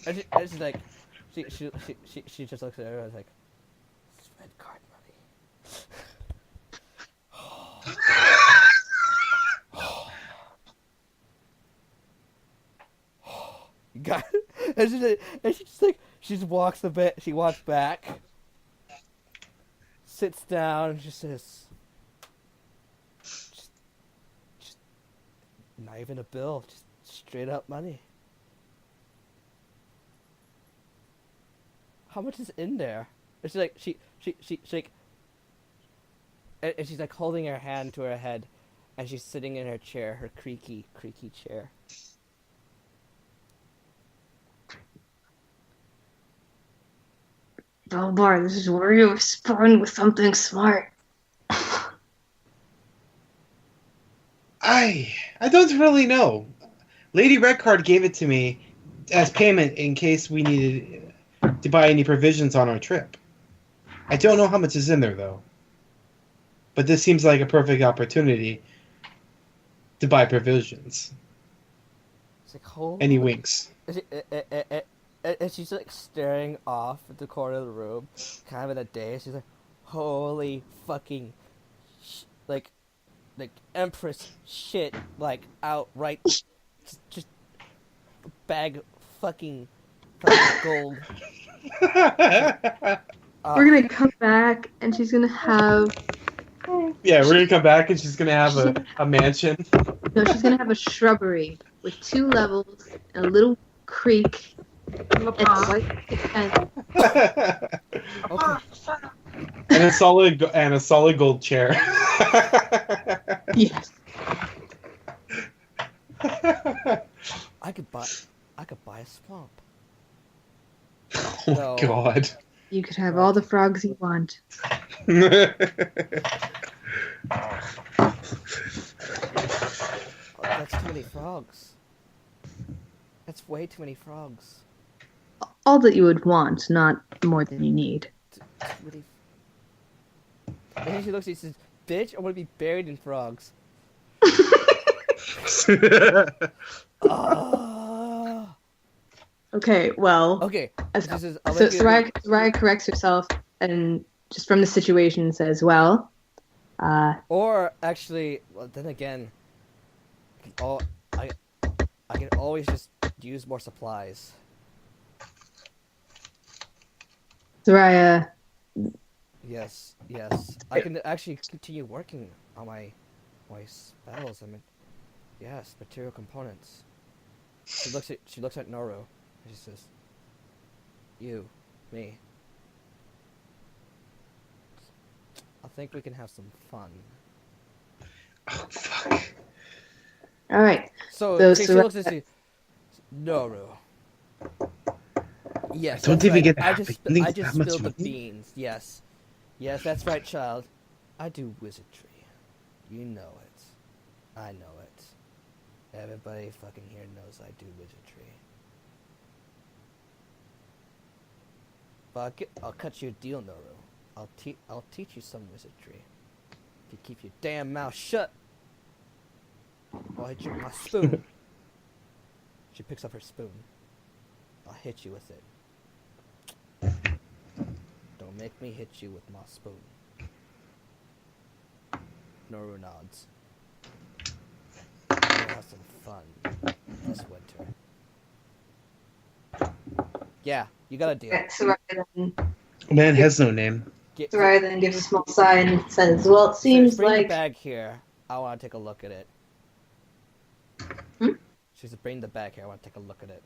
And she's like, she just looks at her and is like, it's red card money. You got it? And she's just like, she just walks a bit, she walks back, sits down, and just says, just not even a bill, just straight up money. How much is in there? And she's like, she like, and she's like holding her hand to her head, and she's sitting in her chair, her creaky chair. Valbar, this is where you respond with something smart. I don't really know. Lady Redcard gave it to me as payment in case we needed to buy any provisions on our trip. I don't know how much is in there, though. But this seems like a perfect opportunity to buy provisions. It's like, holy... And he winks. And she's like staring off at the corner of the room, kind of in a daze. She's like, holy fucking... Like, like Empress shit like outright, just bag fucking gold. We're gonna come back, and she's gonna have. Yeah, we're gonna come back and she's gonna have a mansion. No, she's gonna have a shrubbery with 2 levels and a little creek and a white and Okay. and a solid gold chair. yes. I could buy a swamp. Oh No. my god. You could have all the frogs you want. Oh, that's too many frogs. That's way too many frogs. All that you would want, not more than you need. Too many. And then she looks and she says, "Bitch, I want to be buried in frogs." Ah. Okay, well, Okay. As- This is. so Soraya corrects herself and just from the situation says, well, Or actually, well, then again, I can always just use more supplies. Soraya, Yes. I can actually continue working on my spells. I mean, yes, material components. She looks at Noru and she says, "You, me. I think we can have some fun." Oh fuck. all right. So Those she looks at you, Noru. Yes, Don't that's even right. get I that just big. I just That much spilled the money? beans. Yes, that's right, child. I do wizardry. You know it. I know it. Everybody fucking here knows I do wizardry. But I'll cut you a deal, Noru. I'll teach you some wizardry. If you keep your damn mouth shut, I'll hit you with my spoon. She picks up her spoon. I'll hit you with it. Don't make me hit you with my spoon. Noru nods. We'll have some fun this winter. Yeah, you got a deal. Man has no name. Soraya then gives a small sigh and says, well, it seems bring like... the bag here. I want to take a look at it. Hmm? She says, bring the bag here. I want to take a look at it.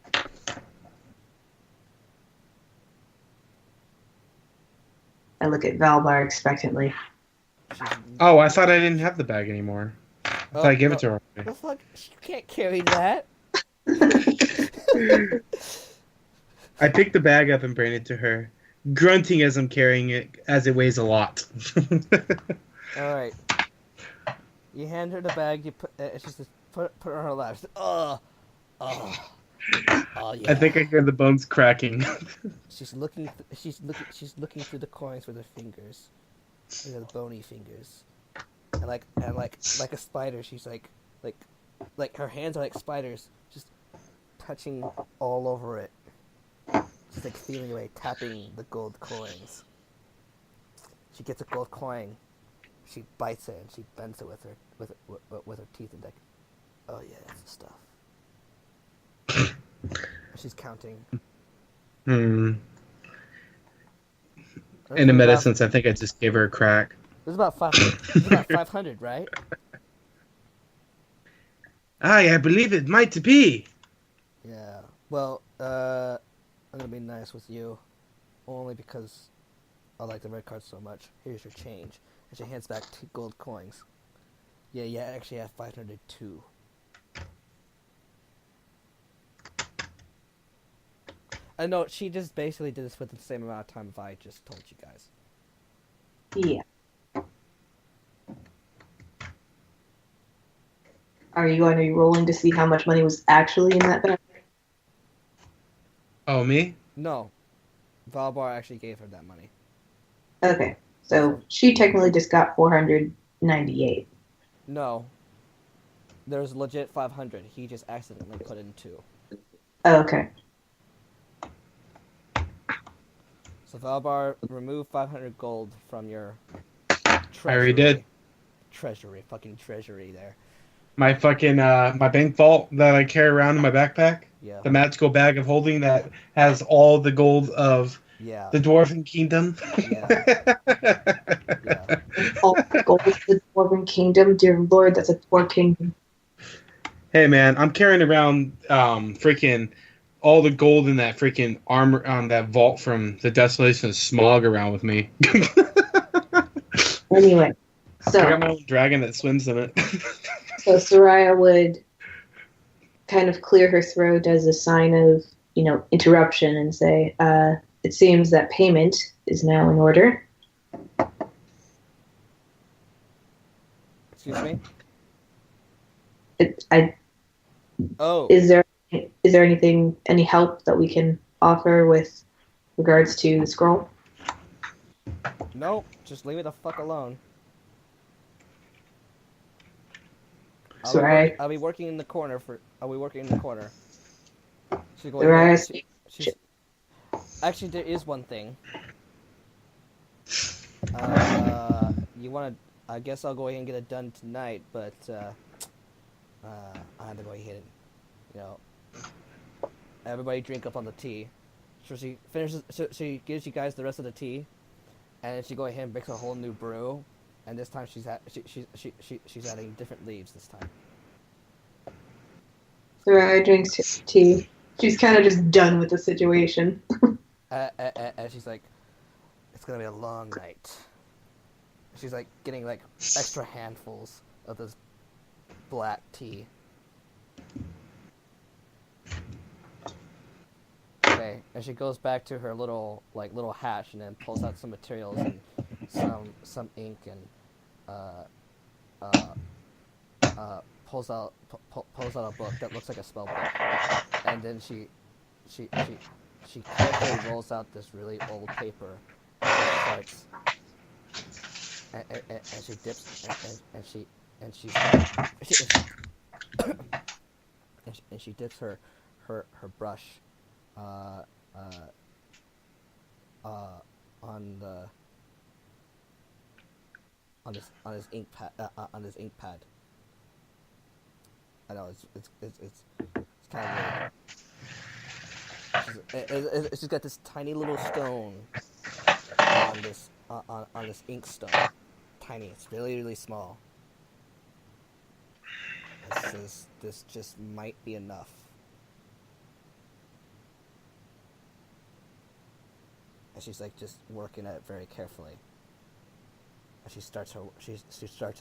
I look at Valbar expectantly. She's, Oh, I thought I didn't have the bag anymore. I thought I gave it to her. the fuck? You can't carry that. I picked the bag up and bring it to her, grunting as I'm carrying it, as it weighs a lot. Alright. You hand her the bag, you put, she says, put it on her lap. She says, oh, yeah. I think I hear the bones cracking. She's looking through the coins with her fingers. These are the bony fingers. And like a spider, she's like her hands are like spiders, just touching all over it. She's like feeling away, tapping the gold coins. She gets a gold coin. She bites it and she bends it with her teeth and like, oh yeah, that's the stuff. She's counting. In a medicine, I think I just gave her a crack. It was about 500. It was about 500, right? Aye, I believe it might be. Yeah. Well, I'm gonna be nice with you, only because I like the red card so much. Here's your change, and she hands back 2 gold coins. Yeah, I actually have 502. I know she just basically did this with the same amount of time if I just told you guys. Yeah. Are you going to be rolling to see how much money was actually in that bag? Oh, me? No, Valbar actually gave her that money. Okay, so she technically just got 498. No, there's legit 500. He just accidentally put in 2. Oh, okay. So Valbar, remove 500 gold from your treasury. I already did. fucking treasury there. My fucking my bank vault that I carry around in my backpack. Yeah. The magical bag of holding that has all the gold of Yeah. the Dwarven Kingdom. Yeah. Yeah. All the gold of the Dwarven Kingdom, dear Lord, that's a poor kingdom. Hey man, I'm carrying around freaking all the gold in that freaking armor on that vault from the Desolation of Smog around with me. Anyway, I got so my own dragon that swims in it. Soraya would kind of clear her throat as a sign of, interruption and say, it seems that payment is now in order. Excuse me? Oh. Is there anything, any help that we can offer with regards to the scroll? No, just leave me the fuck alone. Sorry. I'll be working in the corner She's going. Soraya, Actually, there is one thing. You wanna? I guess I'll go ahead and get it done tonight, but I have to go ahead and, everybody drink up on the tea. So she finishes. So she gives you guys the rest of the tea, and then she go ahead and makes a whole new brew. And this time she's adding different leaves this time. Soraya drinks tea. She's kind of just done with the situation. And she's like, it's gonna be a long night. She's like getting like extra handfuls of this black tea. Okay, and she goes back to her little hatch and then pulls out some materials and some ink and pulls out a book that looks like a spell book, and then she carefully rolls out this really old paper and starts and she dips and she dips her brush on this ink pad. I know it's kind of weird. It's just got this tiny little stone on this ink stone. Tiny. It's really, really small. It says this just might be enough. And she's like just working at it very carefully. And she starts her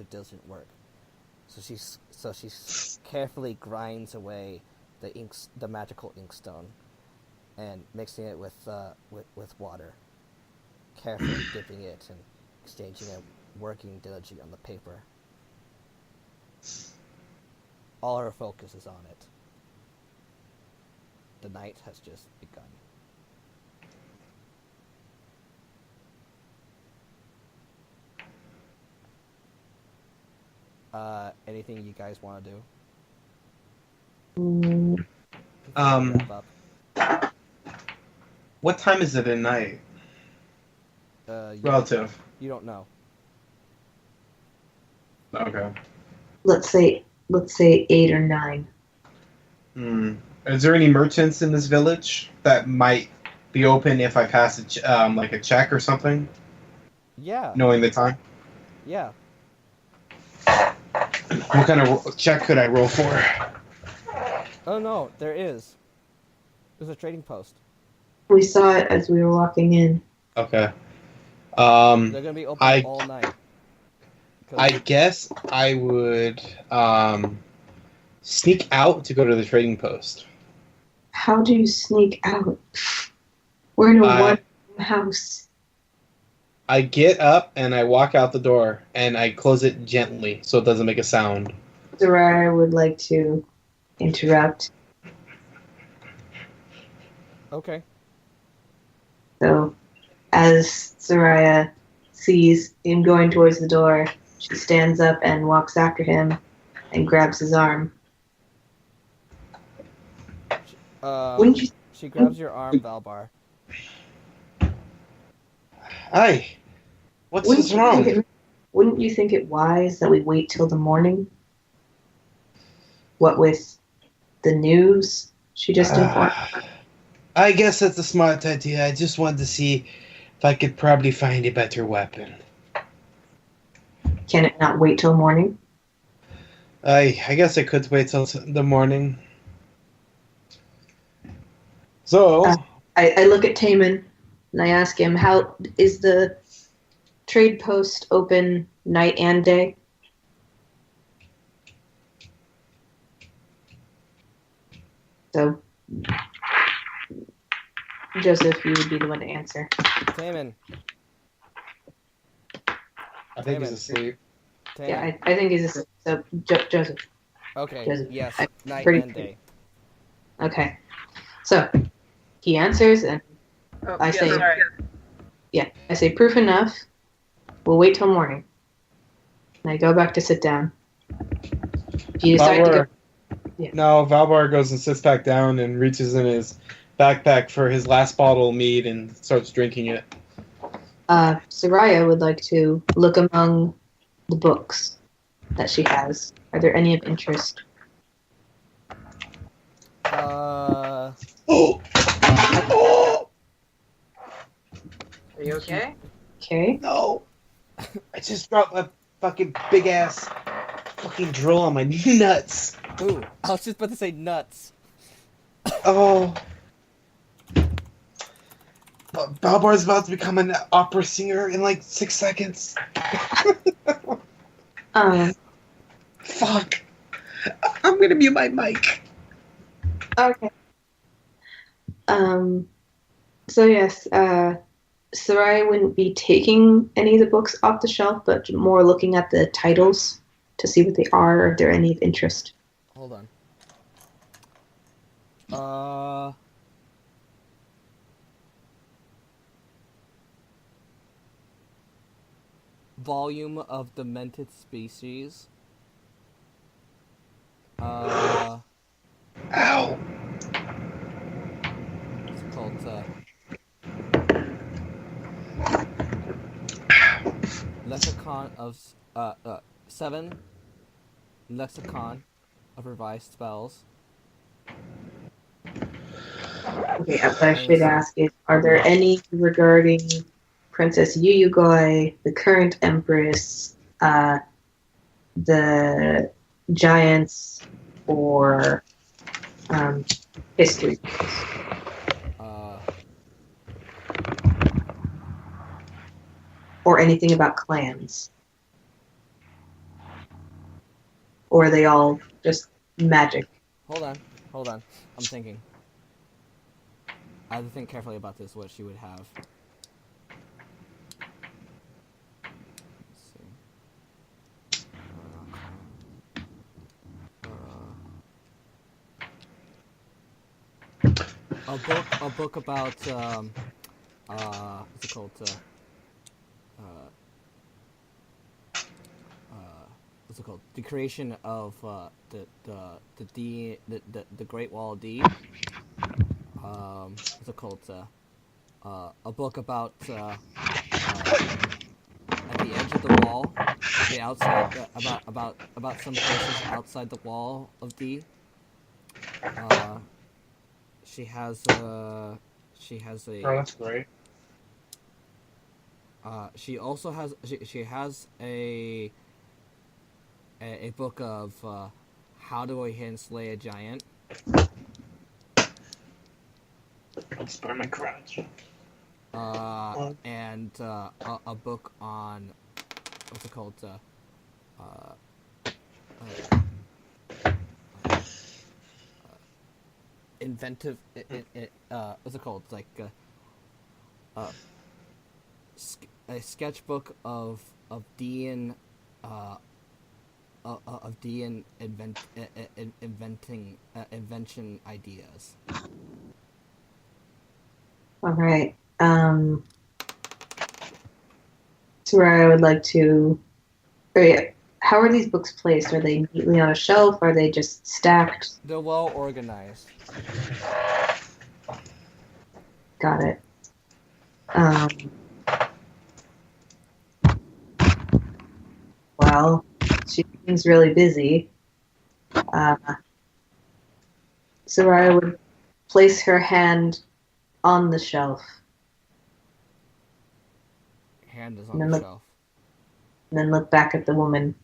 diligent work. So she carefully grinds away the magical inkstone, and mixing it with water, carefully dipping it and exchanging it, working diligently on the paper. All her focus is on it. The night has just begun. Anything you guys want to do? What time is it at night? Relative. You don't know. Okay. Let's say 8 or 9. Is there any merchants in this village that might be open if I pass a check or something? Yeah. Knowing the time? Yeah. What kind of check could I roll for? Oh no, there is. There's a trading post. We saw it as we were walking in. Okay. They're gonna be open all night. I guess I would sneak out to go to the trading post. How do you sneak out? We're in a one house. I get up and I walk out the door and I close it gently so it doesn't make a sound. Soraya would like to interrupt. Okay. So, as Soraya sees him going towards the door, she stands up and walks after him and grabs his arm. Wouldn't you? She grabs your arm, Valbar. Hi. What's wrong? wouldn't you think it wise that we wait till the morning? What with the news she just informed? I guess that's a smart idea. I just wanted to see if I could probably find a better weapon. Can it not wait till morning? I guess I could wait till the morning. So I look at Taman and I ask him, how is the trade post open night and day? So, Joseph, you would be the one to answer. Taman. I think he's asleep. Taman. Yeah, I think he's asleep. So, Joseph. Okay. Joseph. Yes. I'm Night pretty- and day. Okay. So, he answers, and Oh, I yes, say- sorry. I say, proof enough. We'll wait till morning. And I go back to sit down. If you decide to go, Yeah. No, Valbar goes and sits back down and reaches in his backpack for his last bottle of mead and starts drinking it. Soraya would like to look among the books that she has. Are there any of interest? Oh! Are you okay? Okay. No! I just dropped my fucking big ass fucking drill on my nuts. Ooh, I was just about to say nuts. Oh. Balbar's about to become an opera singer in like 6 seconds. Fuck. I'm gonna mute my mic. Okay. So yes, Soraya wouldn't be taking any of the books off the shelf, but more looking at the titles to see what they are, or if they're any of interest. Hold on. Volume of Demented Species. Ow! It's called, Lexicon of, 7 Lexicon of Revised Spells. Okay, what I should ask is, are there any regarding Princess Yuyugoi, the current Empress, the Giants, or history? Or anything about clans? Or are they all just magic? Hold on. I'm thinking. I have to think carefully about this, what she would have. Let's see. A book about, what's it called? What's it called? The creation of the Great Wall of D. What's it called? A book about at the edge of the wall, the outside, about some places outside the wall of D. She has a. Oh, that's great. She also has. She has a book of how do I hit and slay a giant. Let's burn my crotch. And a book on what's it called? Inventive. What's it called? It's like a sketchbook of Dean. Of Dean invention ideas. All right. Soraya would like to. Oh yeah. How are these books placed? Are they neatly on a shelf? Are they just stacked? They're well organized. Got it. while. She seems really busy. Soraya would place her hand on the shelf Hand is on And the then shelf. and then look back at the woman.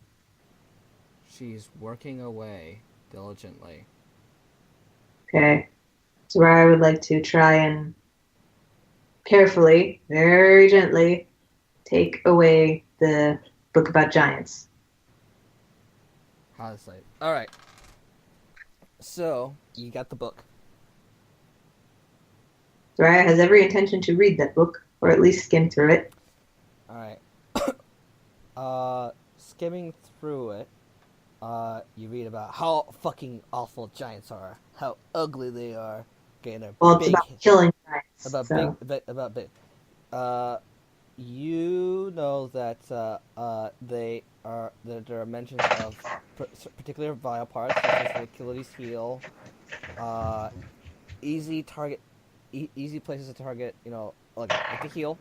She's working away diligently. Okay. Soraya would like to try and carefully, very gently, take away the book about giants. How to say it. Alright. So, you got the book. Soraya has every intention to read that book, or at least skim through it. Alright. Skimming through it, you read about how fucking awful giants are, how ugly they are. Okay, and they're Well, it's big. about killing giants. About so. about big. You know that there are mentions of particular vile parts such as the Achilles heel, easy target, easy places to target. You know, like the heel.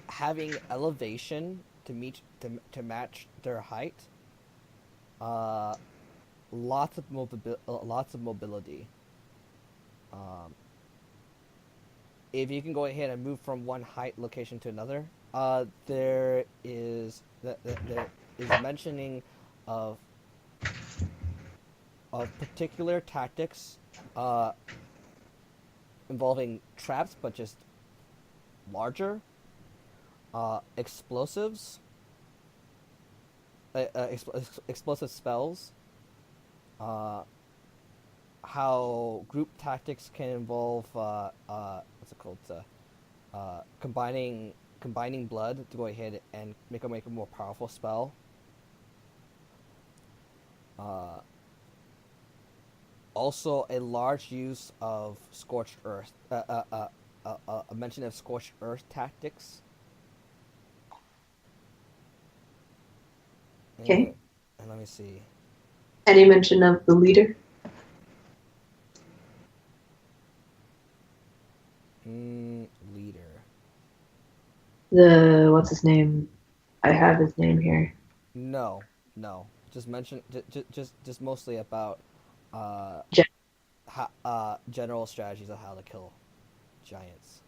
Having elevation to match their height. Lots of mobility. If you can go ahead and move from one height location to another, there is mentioning of particular tactics involving traps, but just larger. Explosives. Explosive spells. How group tactics can involve what's it called? Combining blood to go ahead and make a more powerful spell. Also, a large use of scorched earth. A mention of scorched earth tactics. Okay. And let me see. Any mention of the leader? Leader. What's his name? I have his name here. No. Just mention just mostly about general strategies of how to kill giants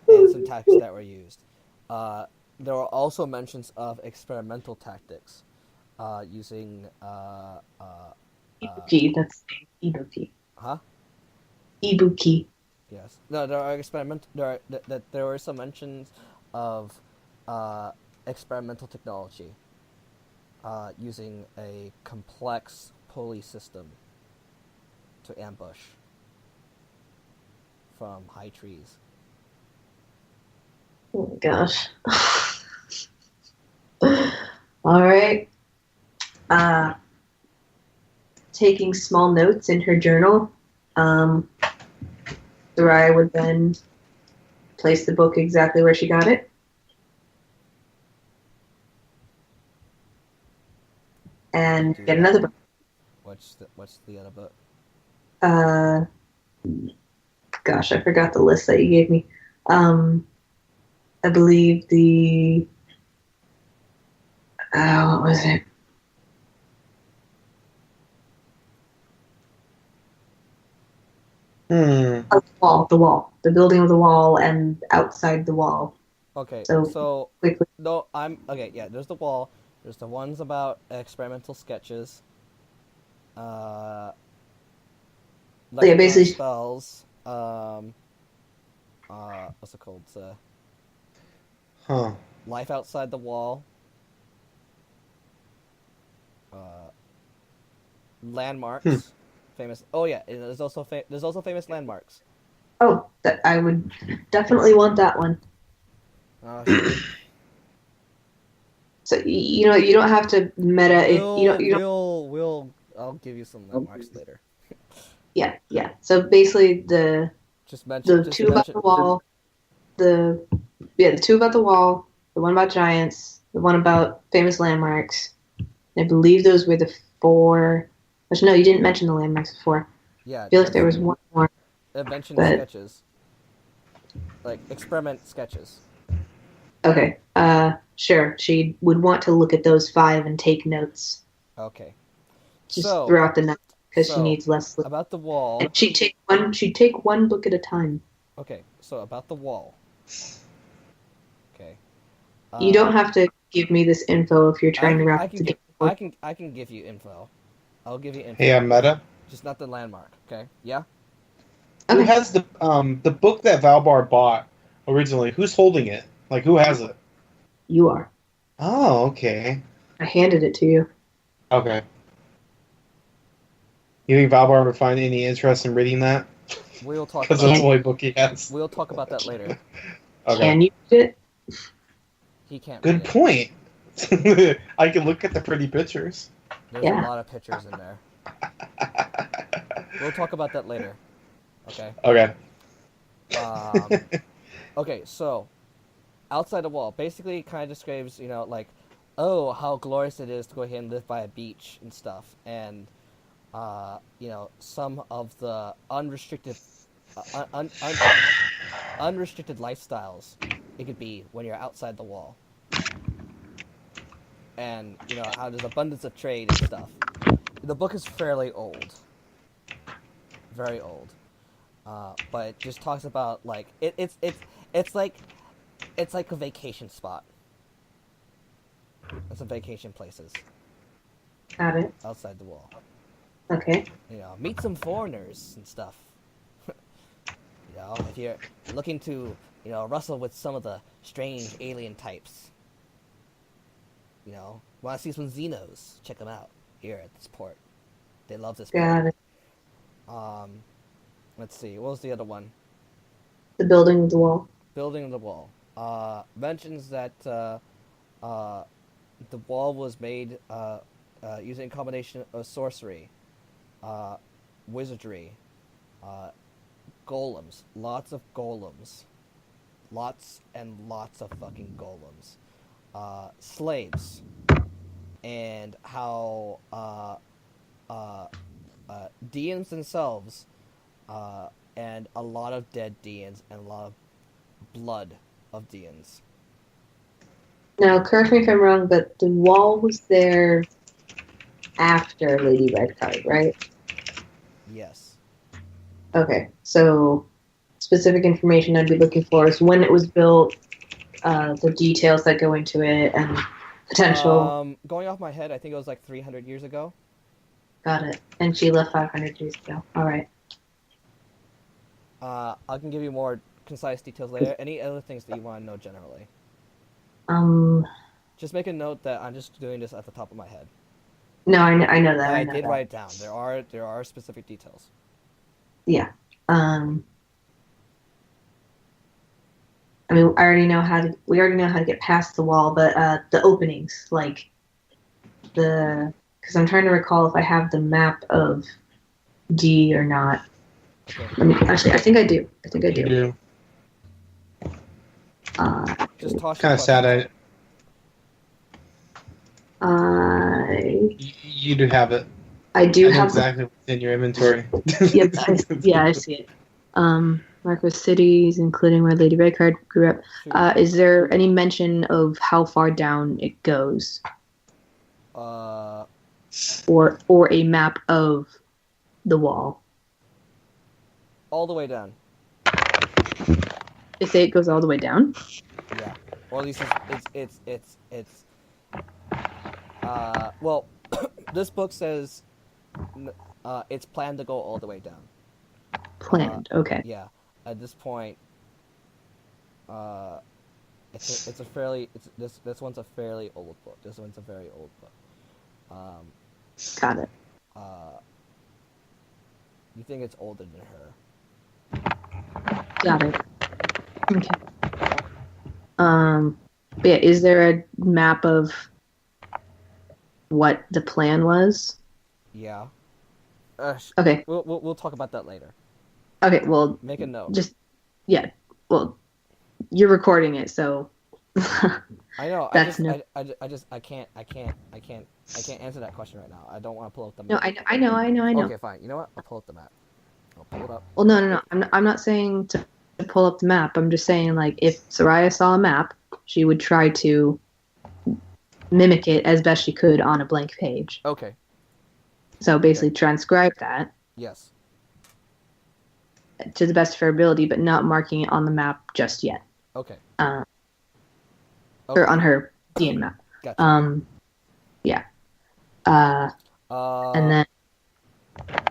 and some tactics that were used. There were also mentions of experimental tactics, using Ibuki, that's Ibuki. Huh? Ibuki. Yes. No, there are there were some mentions of experimental technology, using a complex pulley system to ambush from high trees. Oh my gosh. All right. Taking small notes in her journal, Soraya would then place the book exactly where she got it. And get another book. What's the other book? Gosh, I forgot the list that you gave me. I believe what was it? Oh, the wall. The building of the wall and outside the wall. Okay, So quickly. no, yeah, there's the wall. There's the ones about experimental sketches. Basically spells. What's it called? Life outside the wall. Landmarks. Famous. Oh yeah, there's also famous landmarks. Oh, I would definitely want that one. So you know you don't have to meta it. I'll give you some landmarks later. Yeah. So basically the two about the wall, the two about the wall, the one about giants, the one about famous landmarks. I believe those were the four. Which no, you didn't mention the landmarks before. Yeah. I feel like there was one more. Mention sketches, like experiment sketches. Okay. Sure. She would want to look at those 5 and take notes Okay. just So throughout the night because she so needs less sleep. about the wall. And she'd take one. She'd take one book at a time. Okay. So about the wall. Okay. You don't have to give me this info if you're trying to wrap I it can together. I can give you info. I'll give you info. Hey, Meta. Just not the landmark. Okay. Yeah. Who Okay. has the book that Valbar bought originally? Who's holding it? Like, who has it? You are. Oh, okay. I handed it to you. Okay. You think Valbar would find any interest in reading that? We'll talk. Because About, that's the only book he has. we'll talk about that later. Okay. Can you read it? He can't. Good read it. point. I can look at the pretty pictures. There's Yeah. a lot of pictures in there. We'll talk about that later. Okay. Okay. Okay. So, outside the wall, basically, it kind of describes, like, oh, how glorious it is to go ahead and live by a beach and stuff, and some of the unrestricted, unrestricted lifestyles it could be when you're outside the wall, and how there's abundance of trade and stuff. The book is fairly old, very old, but it just talks about like it's like a vacation spot. It's some vacation places Got it. outside the wall. Okay. Meet some foreigners and stuff. If you're looking to, wrestle with some of the strange alien types. Want to see some Xenos? Check them out here at this port. They love this port. Got it. Let's see. What was the other one? The building with the wall. Building the wall. Mentions that the wall was made using a combination of sorcery, wizardry, golems, lots of golems, lots and lots of fucking golems, slaves, and how Deans themselves, and a lot of dead Deans and a lot of blood of Deans. Now, correct me if I'm wrong, but the wall was there after Lady Redcard, right? Yes. Okay, so specific information I'd be looking for is when it was built, the details that go into it, and potential. Going off my head, I think it was like 300 years ago. Got it. And she left 500 years ago. All right. I can give you more concise details later. Any other things that you want to know generally? Just make a note that I'm just doing this at the top of my head. No, I know that. And I know did that. write it down. There are specific details. Yeah. I mean, we already know how to get past the wall, but the openings, like because I'm trying to recall if I have the map of D or not. Okay. Actually, I think I do. You do. Just toss Kind your of sad. question. You do have it. I do I know have exactly what's in your inventory. Yep, I see it. Mark with cities, including where Lady Redcard grew up. Shoot. Is there any mention of how far down it goes, or a map of the wall? All the way down. They say it goes all the way down. Yeah. Or at least it's well, this book says it's planned to go all the way down. Planned. Okay. Yeah. At this point, it's a fairly this one's a fairly old book. This one's a very old book. Got it. You think it's older than her? Got it. Okay. But yeah, is there a map of what the plan was? Yeah. Okay. We'll talk about that later. Okay. Well, Make a note. just yeah. Well, you're recording it, so I know. That's I can't answer that question right now. I don't want to pull up the no. map. I know. Okay, fine. You know what? I'll pull up the map. I'll pull it up. Well, no. I'm not saying to to pull up the map. I'm just saying, like, if Soraya saw a map, she would try to mimic it as best she could on a blank page. Okay. So basically transcribe that Yes. to the best of her ability, but not marking it on the map just yet. Okay. Or Okay. on her DN map. Gotcha. Yeah. Uh, And then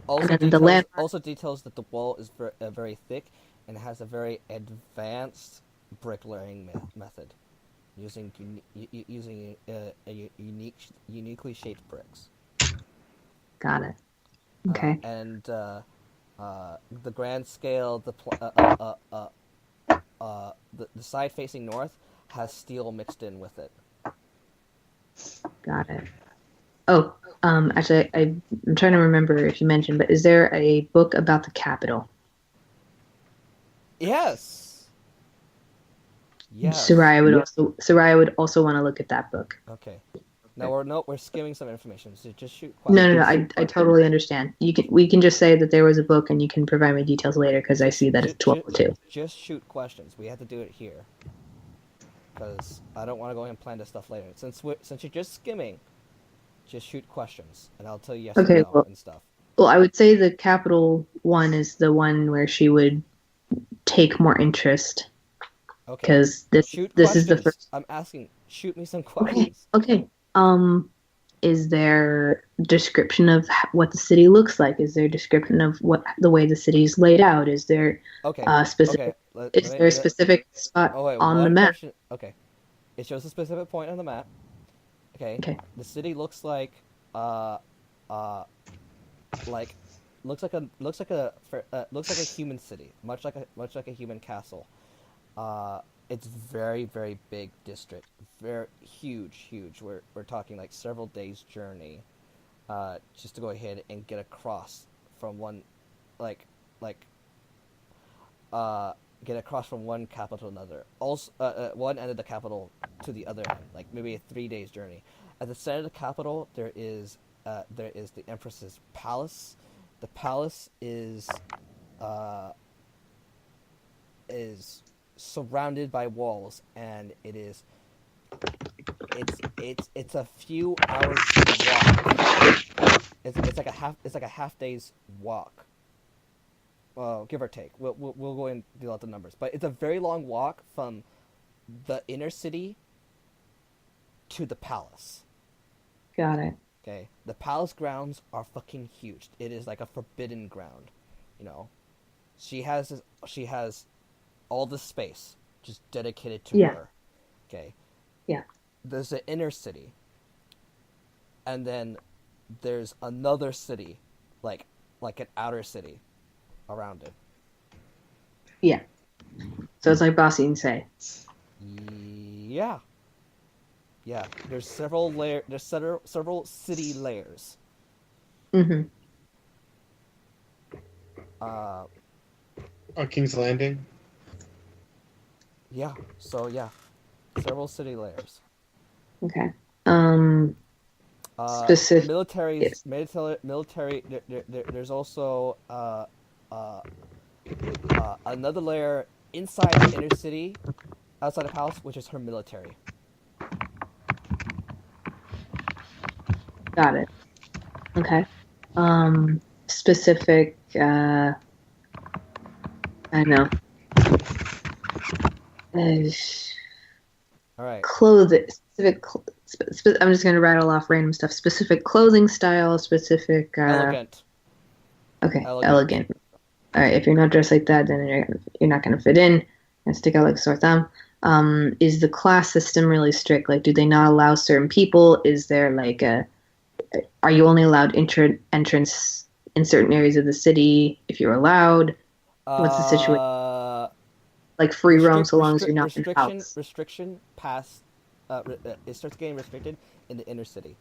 also then the details, land- also details that the wall is very thick and has a very advanced bricklaying method, using uniquely shaped bricks. got it. Okay. And the grand scale, the side facing north has steel mixed in with it. Got it. Oh, actually, I'm trying to remember if you mentioned, but is there a book about the capital? Yes. Yes. Soraya would also want to look at that book. Okay. Now we're skimming some information. So just shoot questions. No, I totally understand. We can just say that there was a book, and you can provide me details later because I see that it's 12:02. Just shoot questions. We have to do it here because I don't want to go ahead and plan this stuff later. Since you're just skimming, just shoot questions, and I'll tell you yes or no and stuff. Well, I would say the capital one is the one where she would take more interest. Okay. Because this is the first. I'm asking. Shoot me some questions. Okay. Is there description of what the city looks like? Is there description of what the way the city is laid out? Is there specific? Okay. Is there a specific spot on the map? Okay. It shows a specific point on the map. Okay. Okay. The city looks like looks like a human city, much like a human castle. It's very, very big district, very huge. We're talking like several days journey, just to go ahead and get across from one, get across from one capital to another. Also, one end of the capital to the other end, like maybe a 3 days journey. At the center of the capital, there is the Empress's palace. The palace is surrounded by walls, and it's a few hours walk. It's like a half day's walk. Give or take. We'll go and deal out the numbers, but it's a very long walk from the inner city to the palace. Got it. Okay, the palace grounds are fucking huge. It is like a forbidden ground, you know. She has all the space just dedicated to her. Okay. Yeah. There's the inner city, and then there's another city, like an outer city, around it. Yeah. So it's like Bossy and Say. Yeah. Yeah. There's several several city layers. Mm-hmm. King's Landing. Yeah. So yeah, several city layers. Okay. Specific military. There's also another layer inside the inner city, outside the palace, which is her military. Got it. Okay. Specific. I don't know. All right. Clothing. I'm just going to rattle off random stuff. Specific clothing style. Specific. Elegant. Okay. Elegant. All right. If you're not dressed like that, then you're not going to fit in and stick out like a sore thumb. Is the class system really strict? Like, do they not allow certain people? Is there like are you only allowed entrance in certain areas of the city if you're allowed? What's the situation? Like free roam so long as you're not in the house. Restriction past. It starts getting restricted in the inner city.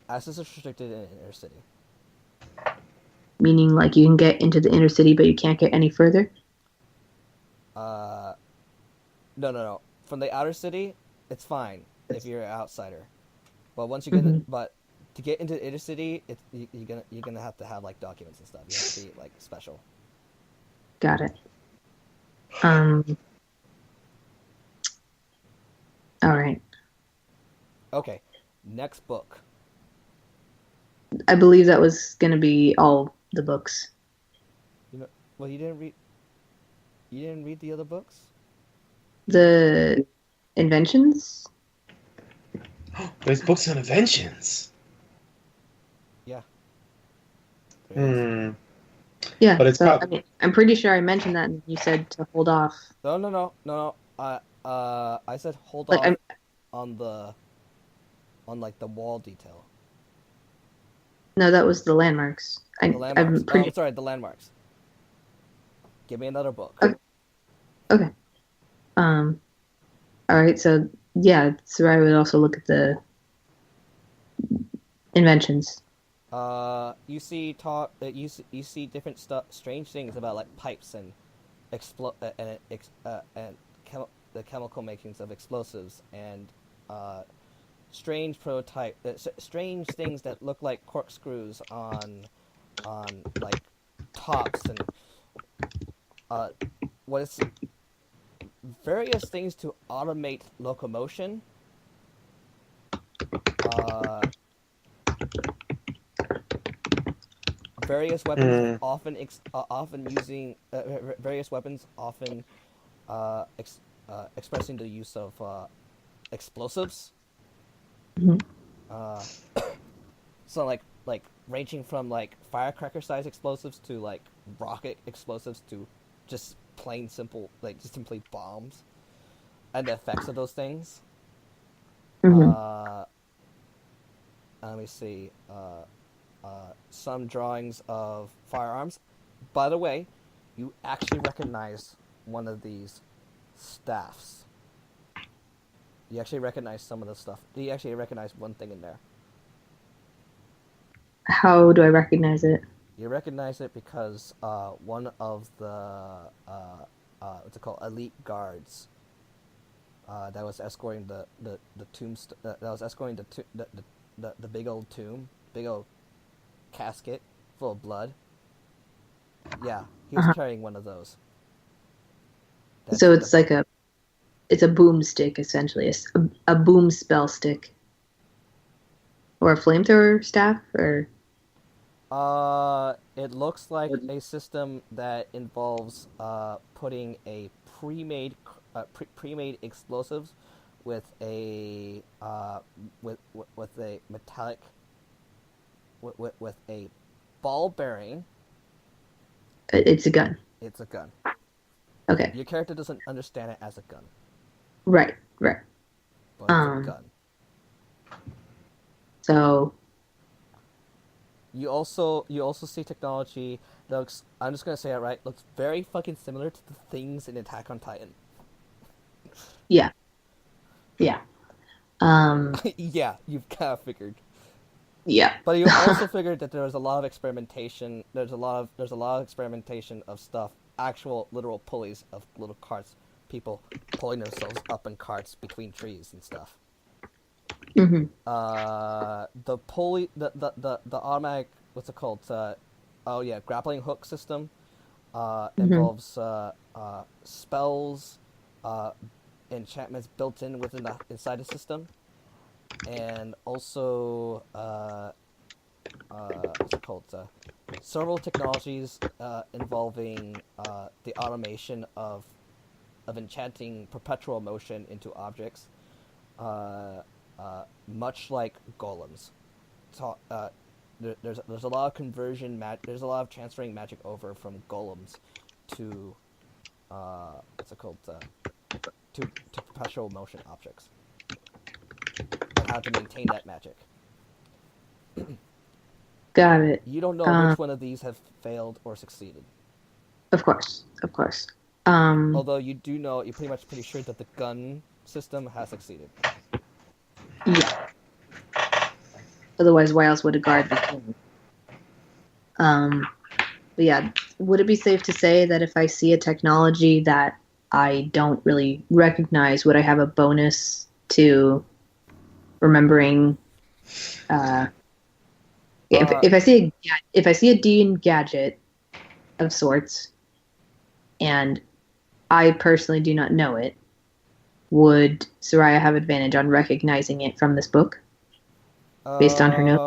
Access is restricted in the inner city. Meaning, like, you can get into the inner city, but you can't get any further? No. From the outer city, it's fine if you're an outsider. But once you get but to get into the inner city, you're gonna have to have like documents and stuff. You have to be like special. Got it. All right. Okay, next book. I believe that was going to be all the books. Well, you didn't read. You didn't read the other books. The inventions? There's books on inventions. Yeah. Hmm. Yeah, But it's so prob- I mean, I'm pretty sure I mentioned that, and you said to hold off. No. I said hold Like, off on like the wall detail. no, that was the landmarks. The landmarks. I'm pretty Oh, sorry, the landmarks. Give me another book. okay. All right. So yeah, Sarai would also look at the inventions. You see you see different strange things about like pipes and the chemical makings of explosives and strange strange things that look like corkscrews on like tops and what is various things to automate locomotion. Various weapons often using various weapons often expressing the use of explosives. Mhm. So like ranging from like firecracker size explosives to like rocket explosives to just plain simple like just simply bombs and the effects of those things. Mhm. Let me see. Some drawings of firearms. By the way, you actually recognize one of these staffs. You actually recognize some of the stuff. You actually recognize one thing in there. How do I recognize it? You recognize it because one of the what's it called, elite guards that was escorting the tomb that was escorting the big old tomb, big old casket full of blood. Yeah, he was carrying one of those. So it's like it's a boomstick essentially, a boom spell stick, or a flamethrower staff, or it looks like a system that involves putting a pre-made explosives with a with a metallic with a ball bearing. it's a gun. It's a gun. Okay, Your character doesn't understand it as a gun, right. but it's a gun. So You also see technology that looks, I'm just gonna say it right, looks very fucking similar to the things in Attack on Titan. yeah. Yeah, you've kind of figured. Yeah. But you also figured that there was a lot of experimentation. There's a lot of experimentation of stuff, actual literal pulleys of little carts, people pulling themselves up in carts between trees and stuff. Mhm. The pulley, the automatic, what's it called? Grappling hook system involves spells, enchantments built in within inside the system, and also what's it called? Several technologies involving the automation of enchanting perpetual motion into objects, much like golems. So, there's a lot of there's a lot of transferring magic over from golems to what's it called? To perpetual motion objects, and how to maintain that magic. Got it. You don't know which one of these have failed or succeeded. Of course. Although you do know, you're pretty sure that the gun system has succeeded. Yeah. Otherwise, why else would a guard be king? But yeah, would it be safe to say that if I see a technology that I don't really recognize, would I have a bonus to remembering? If I see a D&D gadget of sorts, and I personally do not know it, would Soraya have advantage on recognizing it from this book? Based on her notes?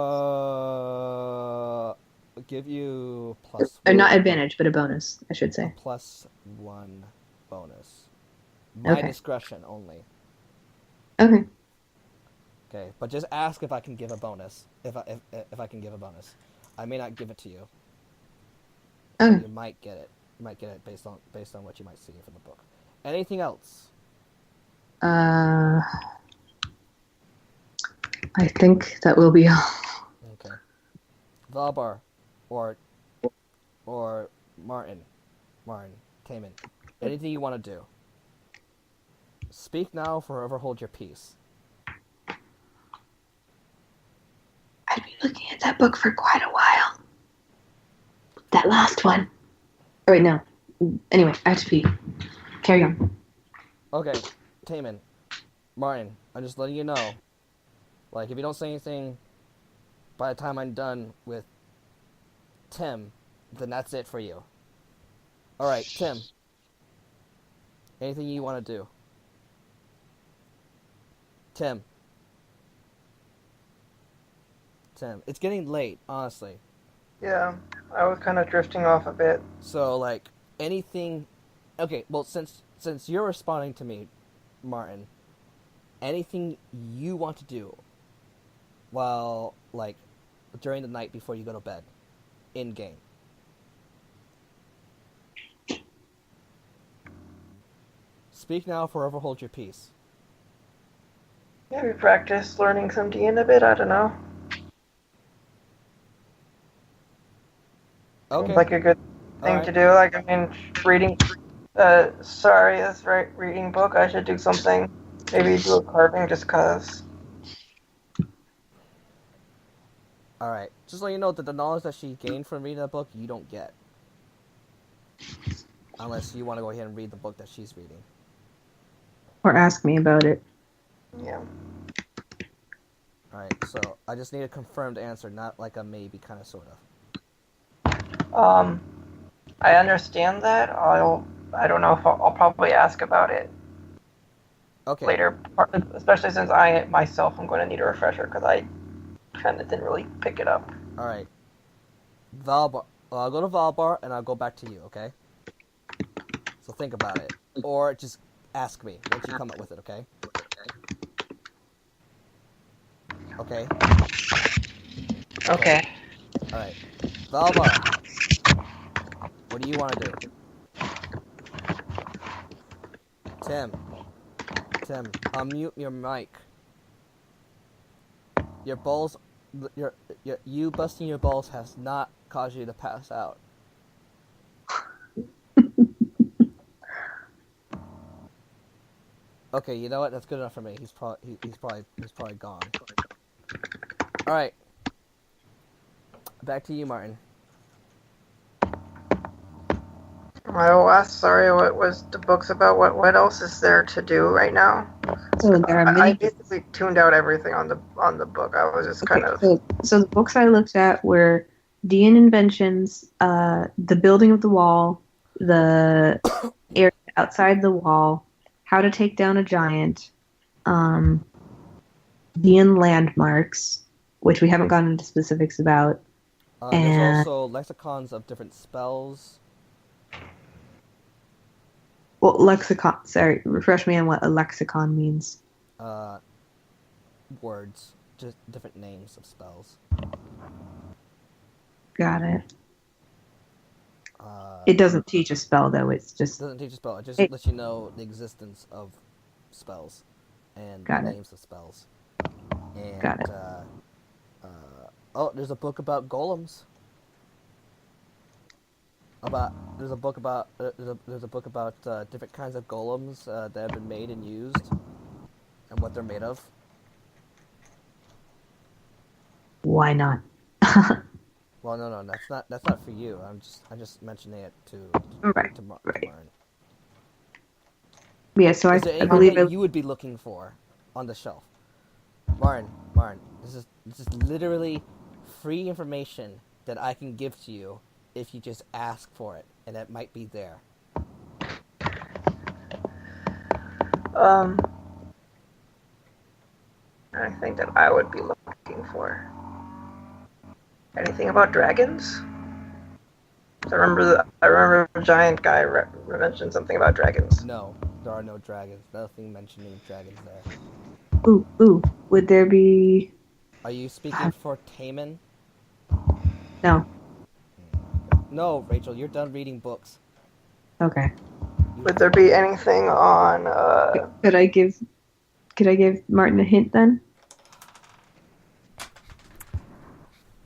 Give you plus Or one. not advantage, but a bonus, I should say. Plus 1 bonus. My Okay. discretion only. Okay. Okay, but just ask if I can give a bonus. If I can give a bonus, I may not give it to you. Okay. You might get it. You might get it based on what you might see from the book. Anything else? I think that will be all. Okay. Valbar, or Martin, Taman. Anything you want to do. Speak now, forever hold your peace. I've been looking at that book for quite a while. That last one. Oh, wait, no. Anyway, I have to pee. Carry on. Okay, Taman, Martin, I'm just letting you know. Like, if you don't say anything by the time I'm done with Tim, then that's it for you. Alright, Tim. Anything you want to do? Tim. It's getting late, honestly. Yeah, I was kind of drifting off a bit. So, like, anything... Okay, well, since you're responding to me, Martin, anything you want to do while, like, during the night before you go to bed, in-game. Speak now, forever hold your peace. Maybe practice learning some D in a bit, I don't know. Okay. Seems like a good thing to do. Like, I mean, reading, sorry, that's right, reading book, I should do something. Maybe do a carving just cause. Alright. Just so you know that the knowledge that she gained from reading that book, you don't get. Unless you want to go ahead and read the book that she's reading. Or ask me about it. Yeah. Alright, so I just need a confirmed answer, not like a maybe kind of sort of. I understand that. I don't know if I'll probably ask about it later, especially since I myself am going to need a refresher because I kind of didn't really pick it up. Alright. Valbar. I'll go to Valbar and I'll go back to you, okay? So think about it. Or just ask me once you come up with it, okay? Okay? Okay. Alright. Valbar. What do you want to do? Tim, unmute your mic. Your balls, you busting your balls has not caused you to pass out. Okay, you know what? That's good enough for me. He's probably gone. All right. Back to you, Martin. Well, last, sorry, what was the book's about? What else is there to do right now? So there are many. I basically tuned out everything on the book. I was just kind of. So the books I looked at were Dean Inventions, The Building of the Wall, The Area Outside the Wall, How to Take Down a Giant, Dean Landmarks, which we haven't gotten into specifics about. There's also lexicons of different spells. Well, lexicon. Sorry, refresh me on what a lexicon means. Words, just different names of spells. Got it. It doesn't teach a spell, though. It doesn't teach a spell. It just lets you know the existence of spells and names of spells. And, Got it. There's a book about golems. There's a book about different kinds of golems that have been made and used, and what they're made of. Why not? Well, no, that's not for you. I'm just mentioning it to Martin. Yeah, so I believe that you would be looking for on the shelf. Martin, this is literally free information that I can give to you if you just ask for it, and it might be there. Um, anything that I would be looking for. Anything about dragons? I remember the giant guy mentioned something about dragons. No, there are no dragons. Nothing mentioning dragons there. Ooh. Would there be? Are you speaking for Taman? No. No, Rachel, you're done reading books. Okay. Would there be anything on? Could I give Martin a hint then?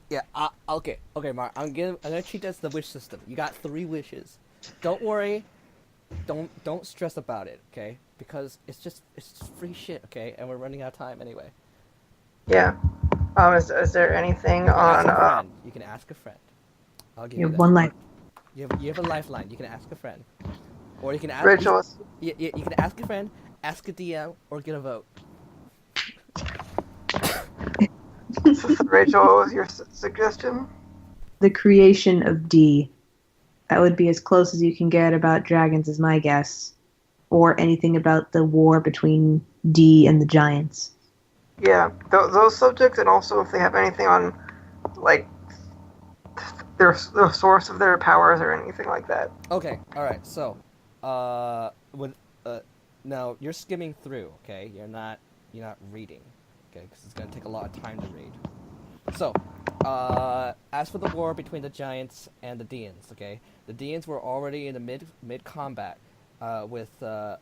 Yeah. Okay, Mark. I'm gonna treat this as the wish system. You got 3 wishes. Don't worry. Don't stress about it. Okay? Because it's just free shit. Okay? And we're running out of time anyway. Yeah. Is there anything You can on? ask a friend. You can ask a friend. I'll give You you have that. one life. You have a lifeline. You can ask a friend, or you can ask. Rachel. You can ask a friend, ask a DM, or get a vote. Rachel, what was your suggestion? The creation of D. That would be as close as you can get about dragons, is my guess, or anything about the war between D and the giants. Yeah, those subjects, and also if they have anything on, like, the source of their powers or anything like that. Okay. All right. So, now you're skimming through. Okay. You're not reading. Okay, because it's gonna take a lot of time to read. So, as for the war between the giants and the Deans, okay, the Deans were already in the mid combat with the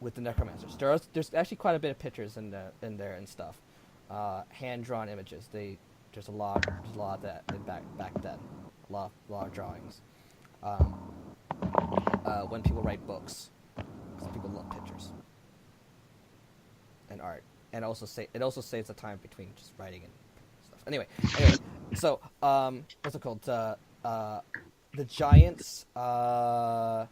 necromancers. There's actually quite a bit of pictures in there and stuff, hand drawn images. There's a lot of that back then, a lot of drawings. When people write books, because people love pictures and art, and it also saves the time between just writing and stuff. Anyway, so what's it called? The giants had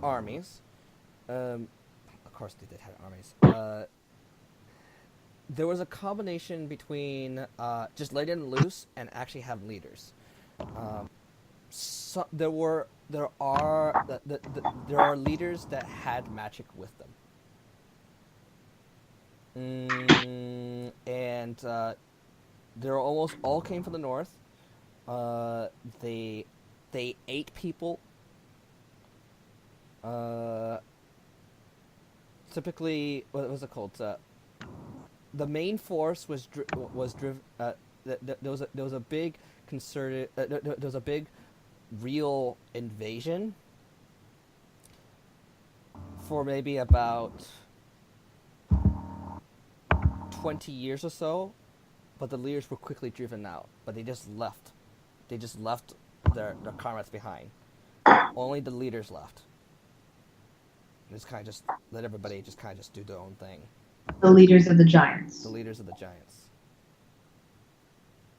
armies. Of course, they did have armies. There was a combination between just letting them loose and actually have leaders. So there are leaders that had magic with them. And they almost all came from the north. They ate people. Typically, what was it called? The main force was driven. There was a big concerted. There was a big, real invasion. For maybe about 20 years or so, but the leaders were quickly driven out. But they just left. They just left their comrades behind. Only the leaders left. Just kind of just let everybody just kind of just do their own thing. The leaders of the giants. The leaders of the giants.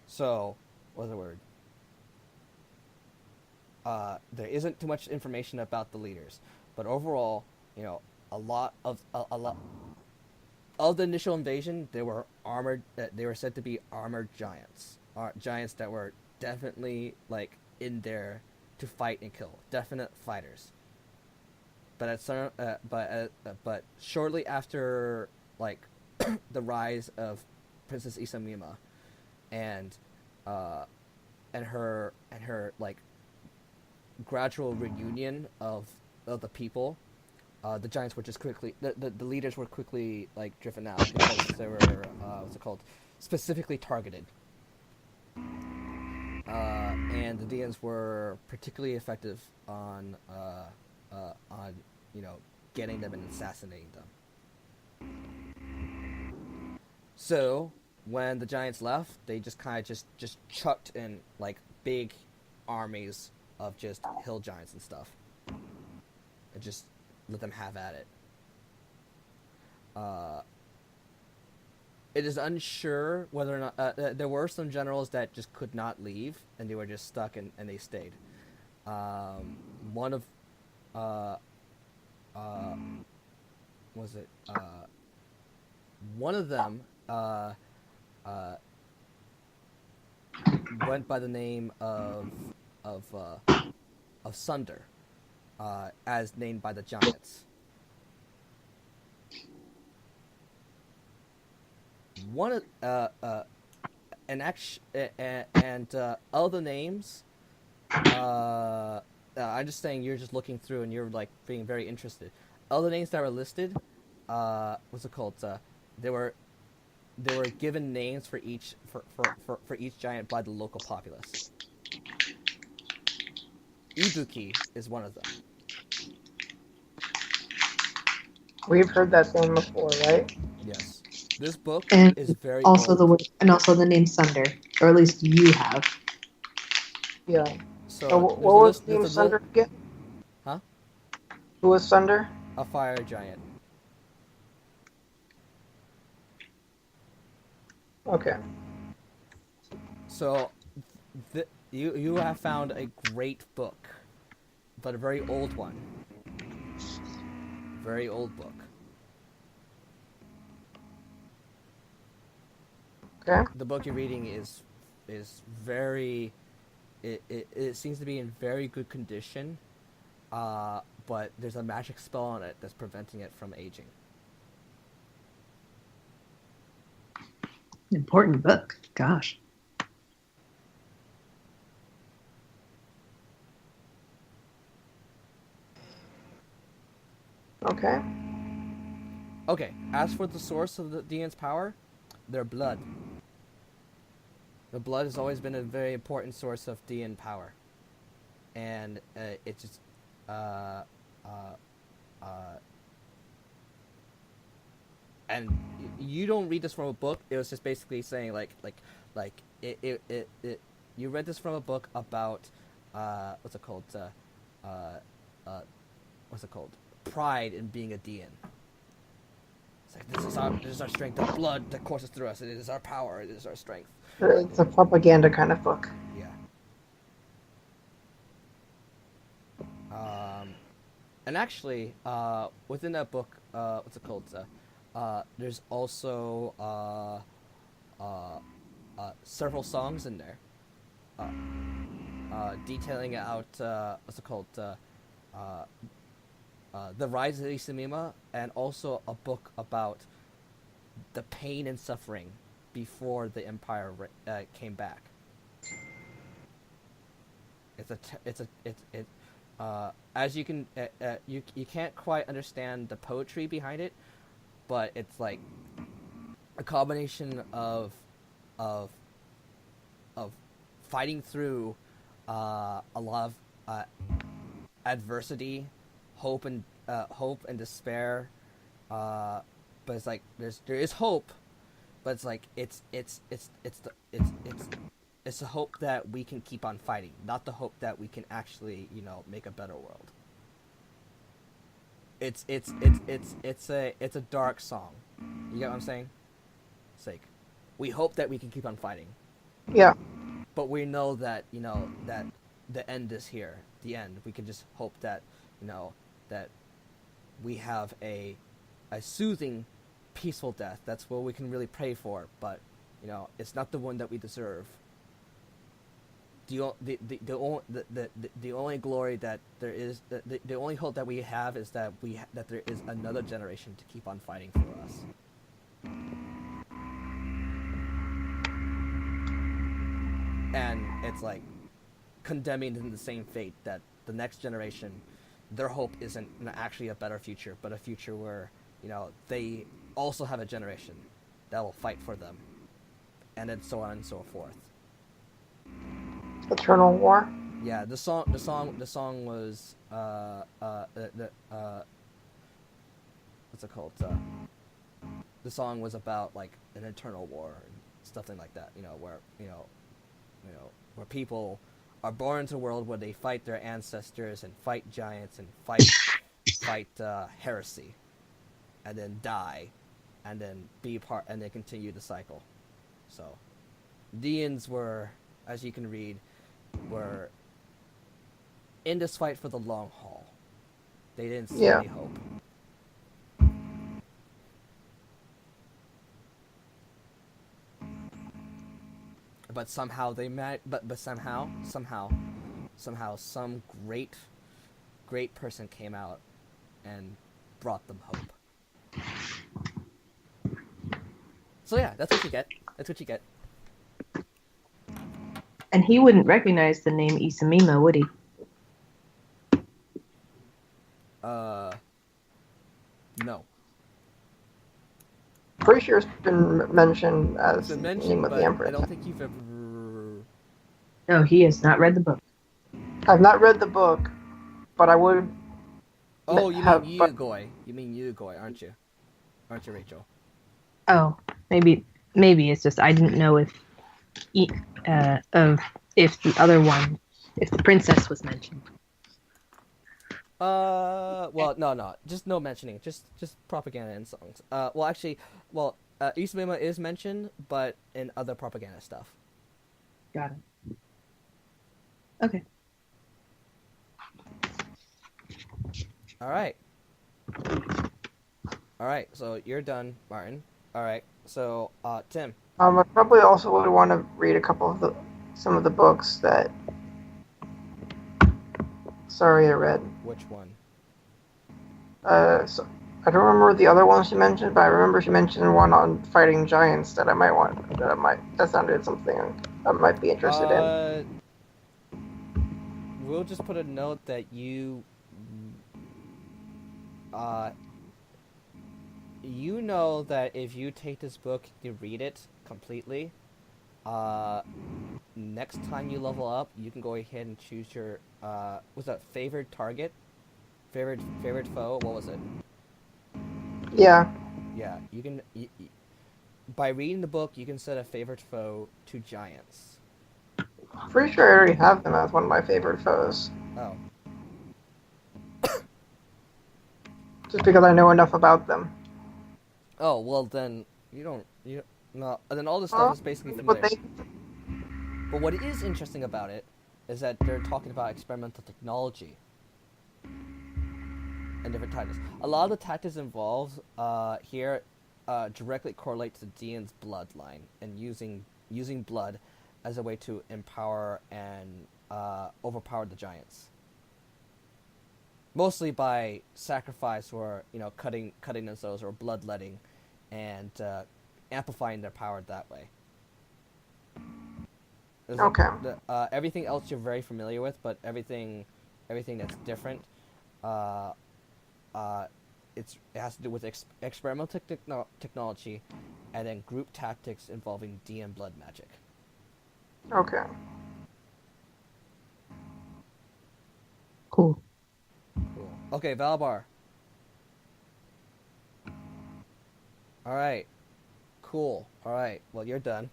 So, what's the word? There isn't too much information about the leaders, but overall, a lot of the initial invasion, they were armored. They were said to be armored giants, giants that were definitely like in there to fight and kill, definite fighters. But shortly after, like, the rise of Princess Isamima, and her like gradual reunion of the people, the giants were just quickly the leaders were quickly like driven out because they were what's it called, specifically targeted. And the Deans were particularly effective on getting them and assassinating them. So when the giants left, they just kind of just chucked in like big armies of just hill giants and stuff, and just let them have at it. It is unsure whether or not there were some generals that just could not leave, and they were just stuck and they stayed. One of one of them went by the name of of Sunder, as named by the giants. One of other names. I'm just saying, you're just looking through and you're like being very interested. Other names that were listed, what's it called? They were given names for each for each giant by the local populace. Ibuki is one of them. We've heard that name before, right? Yes. This book And is very also old. the word, and also the name Sunder, or at least you have. Yeah. So So there's what a was list- Team there's a Sunder again? Huh? Who was Sunder? A fire giant. Okay. So you have found a great book, but a very old one. Very old book. Okay. The book you're reading is very. It seems to be in very good condition, but there's a magic spell on it that's preventing it from aging. Important book. Gosh. Okay. Okay, as for the source of the Dian's power, their blood. The blood has always been a very important source of Dian power, and it just and you don't read this from a book. It was just basically saying like it you read this from a book about what's it called what's it called, pride in being a Dian. It's like this is our strength, the blood that courses through us. It is our power. It is our strength. It's a propaganda kind of book. Yeah. And actually, within that book, what's it called? There's also several songs in there, detailing out what's it called? The Rise of Isamima, and also a book about the pain and suffering before the Empire came back. As you can you can't quite understand the poetry behind it, but it's like a combination of fighting through a lot of adversity, hope and despair, but it's like there is hope, but it's like it's the hope that we can keep on fighting, not the hope that we can actually make a better world. It's a dark song. You get what I'm saying? It's like we hope that we can keep on fighting. Yeah. But we know that that the end is here. The end. We can just hope that that we have a soothing, peaceful death. That's what we can really pray for. But it's not the one that we deserve. The only glory that there is, the only hope that we have is that that there is another generation to keep on fighting for us. And it's like condemning them to the same fate that the next generation, their hope isn't actually a better future, but a future where they also have a generation that will fight for them, and then so on and so forth. Eternal War. Yeah, the song was what's it called? The song was about like an eternal war and something like that. Where people are born into a world where they fight their ancestors and fight giants and fight heresy, and then die, and then and then continue the cycle. So, Dians were, as you can read, were in this fight for the long haul. They didn't see any hope. But somehow they but somehow somehow some great person came out and brought them hope. So yeah, that's what you get. That's what you get. And he wouldn't recognize the name Isamima, would he? No. Pretty sure it's been mentioned as It's been the mentioned, name of but the Empress. I don't think you've ever. No, he has not read the book. I've not read the book, but I would. Oh, you have- mean but- Yugoi? You mean Yugoi, aren't you? Aren't you, Rachel? Oh, maybe it's just I didn't know if the other one, if the princess was mentioned. Well, no, just no mentioning, just propaganda and songs. Well, actually, Ismima is mentioned, but in other propaganda stuff. Got it. Okay. All right. So you're done, Martin. All right. So, Tim. I probably also would want to read some of the books that. Sorry, I read. Which one? So I don't remember the other ones she mentioned, but I remember she mentioned one on fighting giants that I might want. That sounded something I might be interested in. We'll just put a note that you know that if you take this book, you read it completely. Next time you level up, you can go ahead and choose your what's that, favored target, favorite foe. What was it? Yeah. Yeah, you can. By reading the book, you can set a favorite foe to giants. Pretty sure I already have them as one of my favorite foes. Oh. Just because I know enough about them. Oh, well then no. And then all this stuff is basically familiar. But what is interesting about it is that they're talking about experimental technology and different tactics. A lot of the tactics involved here directly correlate to Dian's bloodline and using blood as a way to empower and overpower the giants. Mostly by sacrifice or cutting themselves or bloodletting, and amplifying their power that way. Okay. Everything else you're very familiar with, but everything that's different, it has to do with experimental technology, and then group tactics involving DM blood magic. Okay. Cool. Okay, Valbar. All right. Cool. All right. Well, you're done.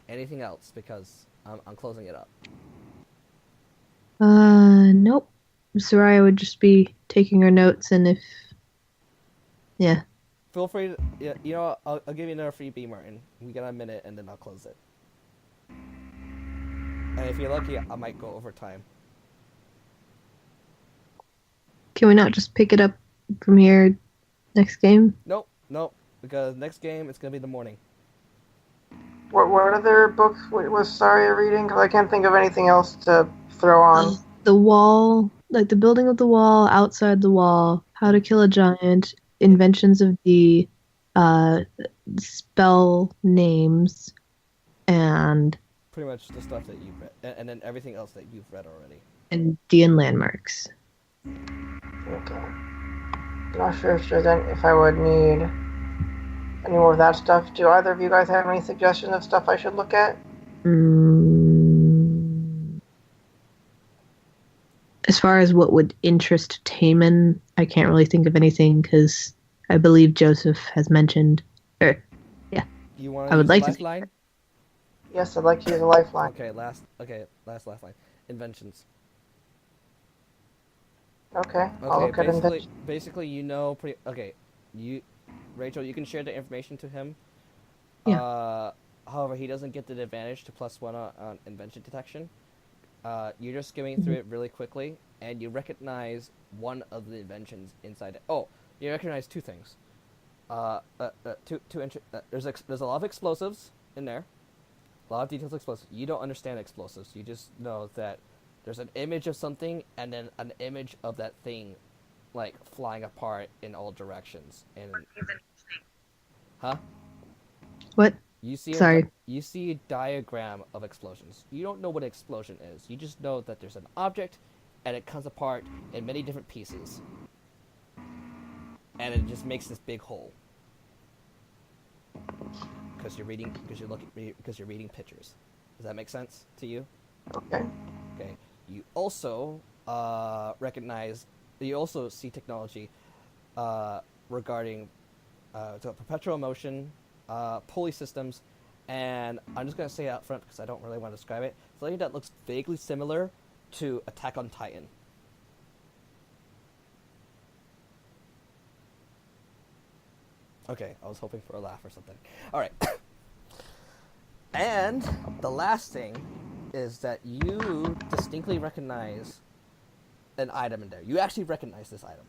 Anything else? Because I'm closing it up. Nope. Soraya would just be taking her notes, and yeah. Feel free to, yeah, I'll give you another freebie, Martin. We got a minute, and then I'll close it. And if you're lucky, I might go over time. Can we not just pick it up from here next game? Nope, because next game it's gonna be the morning. What other books was Saria reading? Because I can't think of anything else to throw on. The wall, like the building of the wall, outside the wall, how to kill a giant, inventions of the spell names, and Pretty much the stuff that you've read, and then everything else that you've read already. and DN landmarks. Okay. Not sure if I would need any more of that stuff. Do either of you guys have any suggestions of stuff I should look at? As far as what would interest Taman, I can't really think of anything because I believe Joseph has mentioned. You want I would like to lifeline? Yes, I'd like to use a lifeline. Okay, last lifeline. Inventions. Okay, I'll look at inventions. Basically, Rachel, you can share the information to him. Yeah. However, he doesn't get the advantage to +1 on invention detection. You're just skimming through it really quickly, and you recognize one of the inventions inside it. Oh, you recognize two things. There's a lot of explosives in there, A lot of details explosives. You don't understand explosives. You just know that there's an image of something and then an image of that thing, like, flying apart in all directions. And huh? What? You see Sorry. you see a diagram of explosions. You don't know what an explosion is. You just know that there's an object and it comes apart in many different pieces. And it just makes this big hole. Because you're reading pictures. Does that make sense to you? Okay. Okay. You also see technology regarding so perpetual motion, pulley systems, and I'm just gonna say it out front because I don't really want to describe it. Something that looks vaguely similar to Attack on Titan. Okay, I was hoping for a laugh or something. All right. And the last thing is that you distinctly recognize an item in there. You actually recognize this item.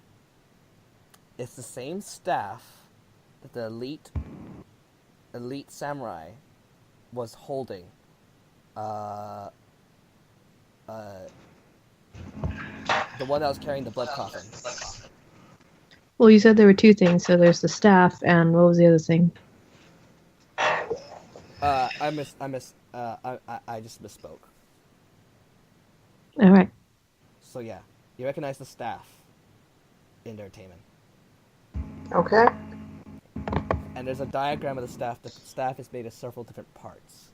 It's the same staff that the elite samurai was holding. The one that was carrying the blood coffin. Well, you said there were two things. So there's the staff, and what was the other thing? I just misspoke. All right. So yeah, you recognize the staff in Entertainment. Okay. And there's a diagram of the staff. The staff is made of several different parts.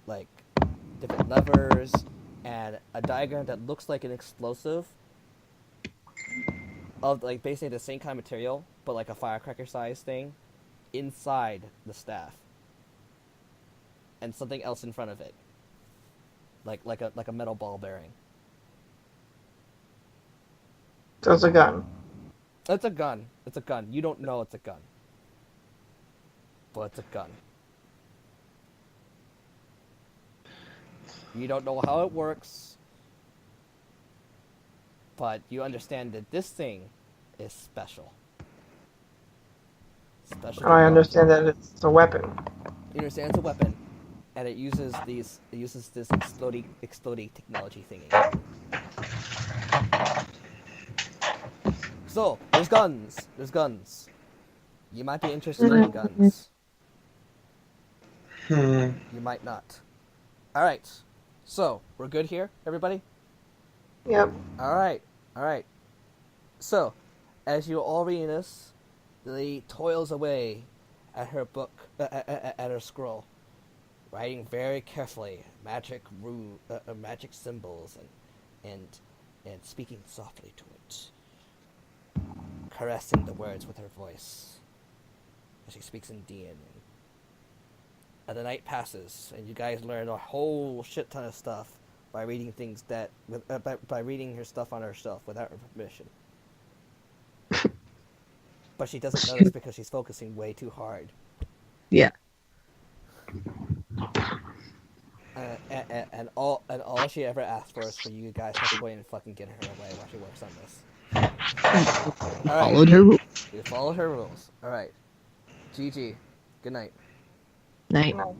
Like different levers and a diagram that looks like an explosive of like basically the same kind of material, but like a firecracker size thing inside the staff. And something else in front of it. Like a metal ball bearing. So it's a gun. It's a gun. It's a gun. You don't know it's a gun. But it's a gun. You don't know how it works. But you understand that this thing is special. Special. I understand that it's a weapon. You understand it's a weapon. And it uses this exploding technology thingy. So, there's guns. You might be interested in guns. You might not. Alright. So, we're good here, everybody? Yep. Alright. So, as you all reading this, Lily toils away at her book, at her scroll, writing very carefully magic symbols and speaking softly to it, caressing the words with her voice as she speaks in Dian. And the night passes, and you guys learn a whole shit ton of stuff by reading things by reading her stuff on her shelf without her permission. But she doesn't notice because she's focusing way too hard. Yeah. And all she ever asks for is for you guys to go in and fucking get her away while she works on this. Followed her rules. We followed her rules. All right. GG. Good night. Night. No.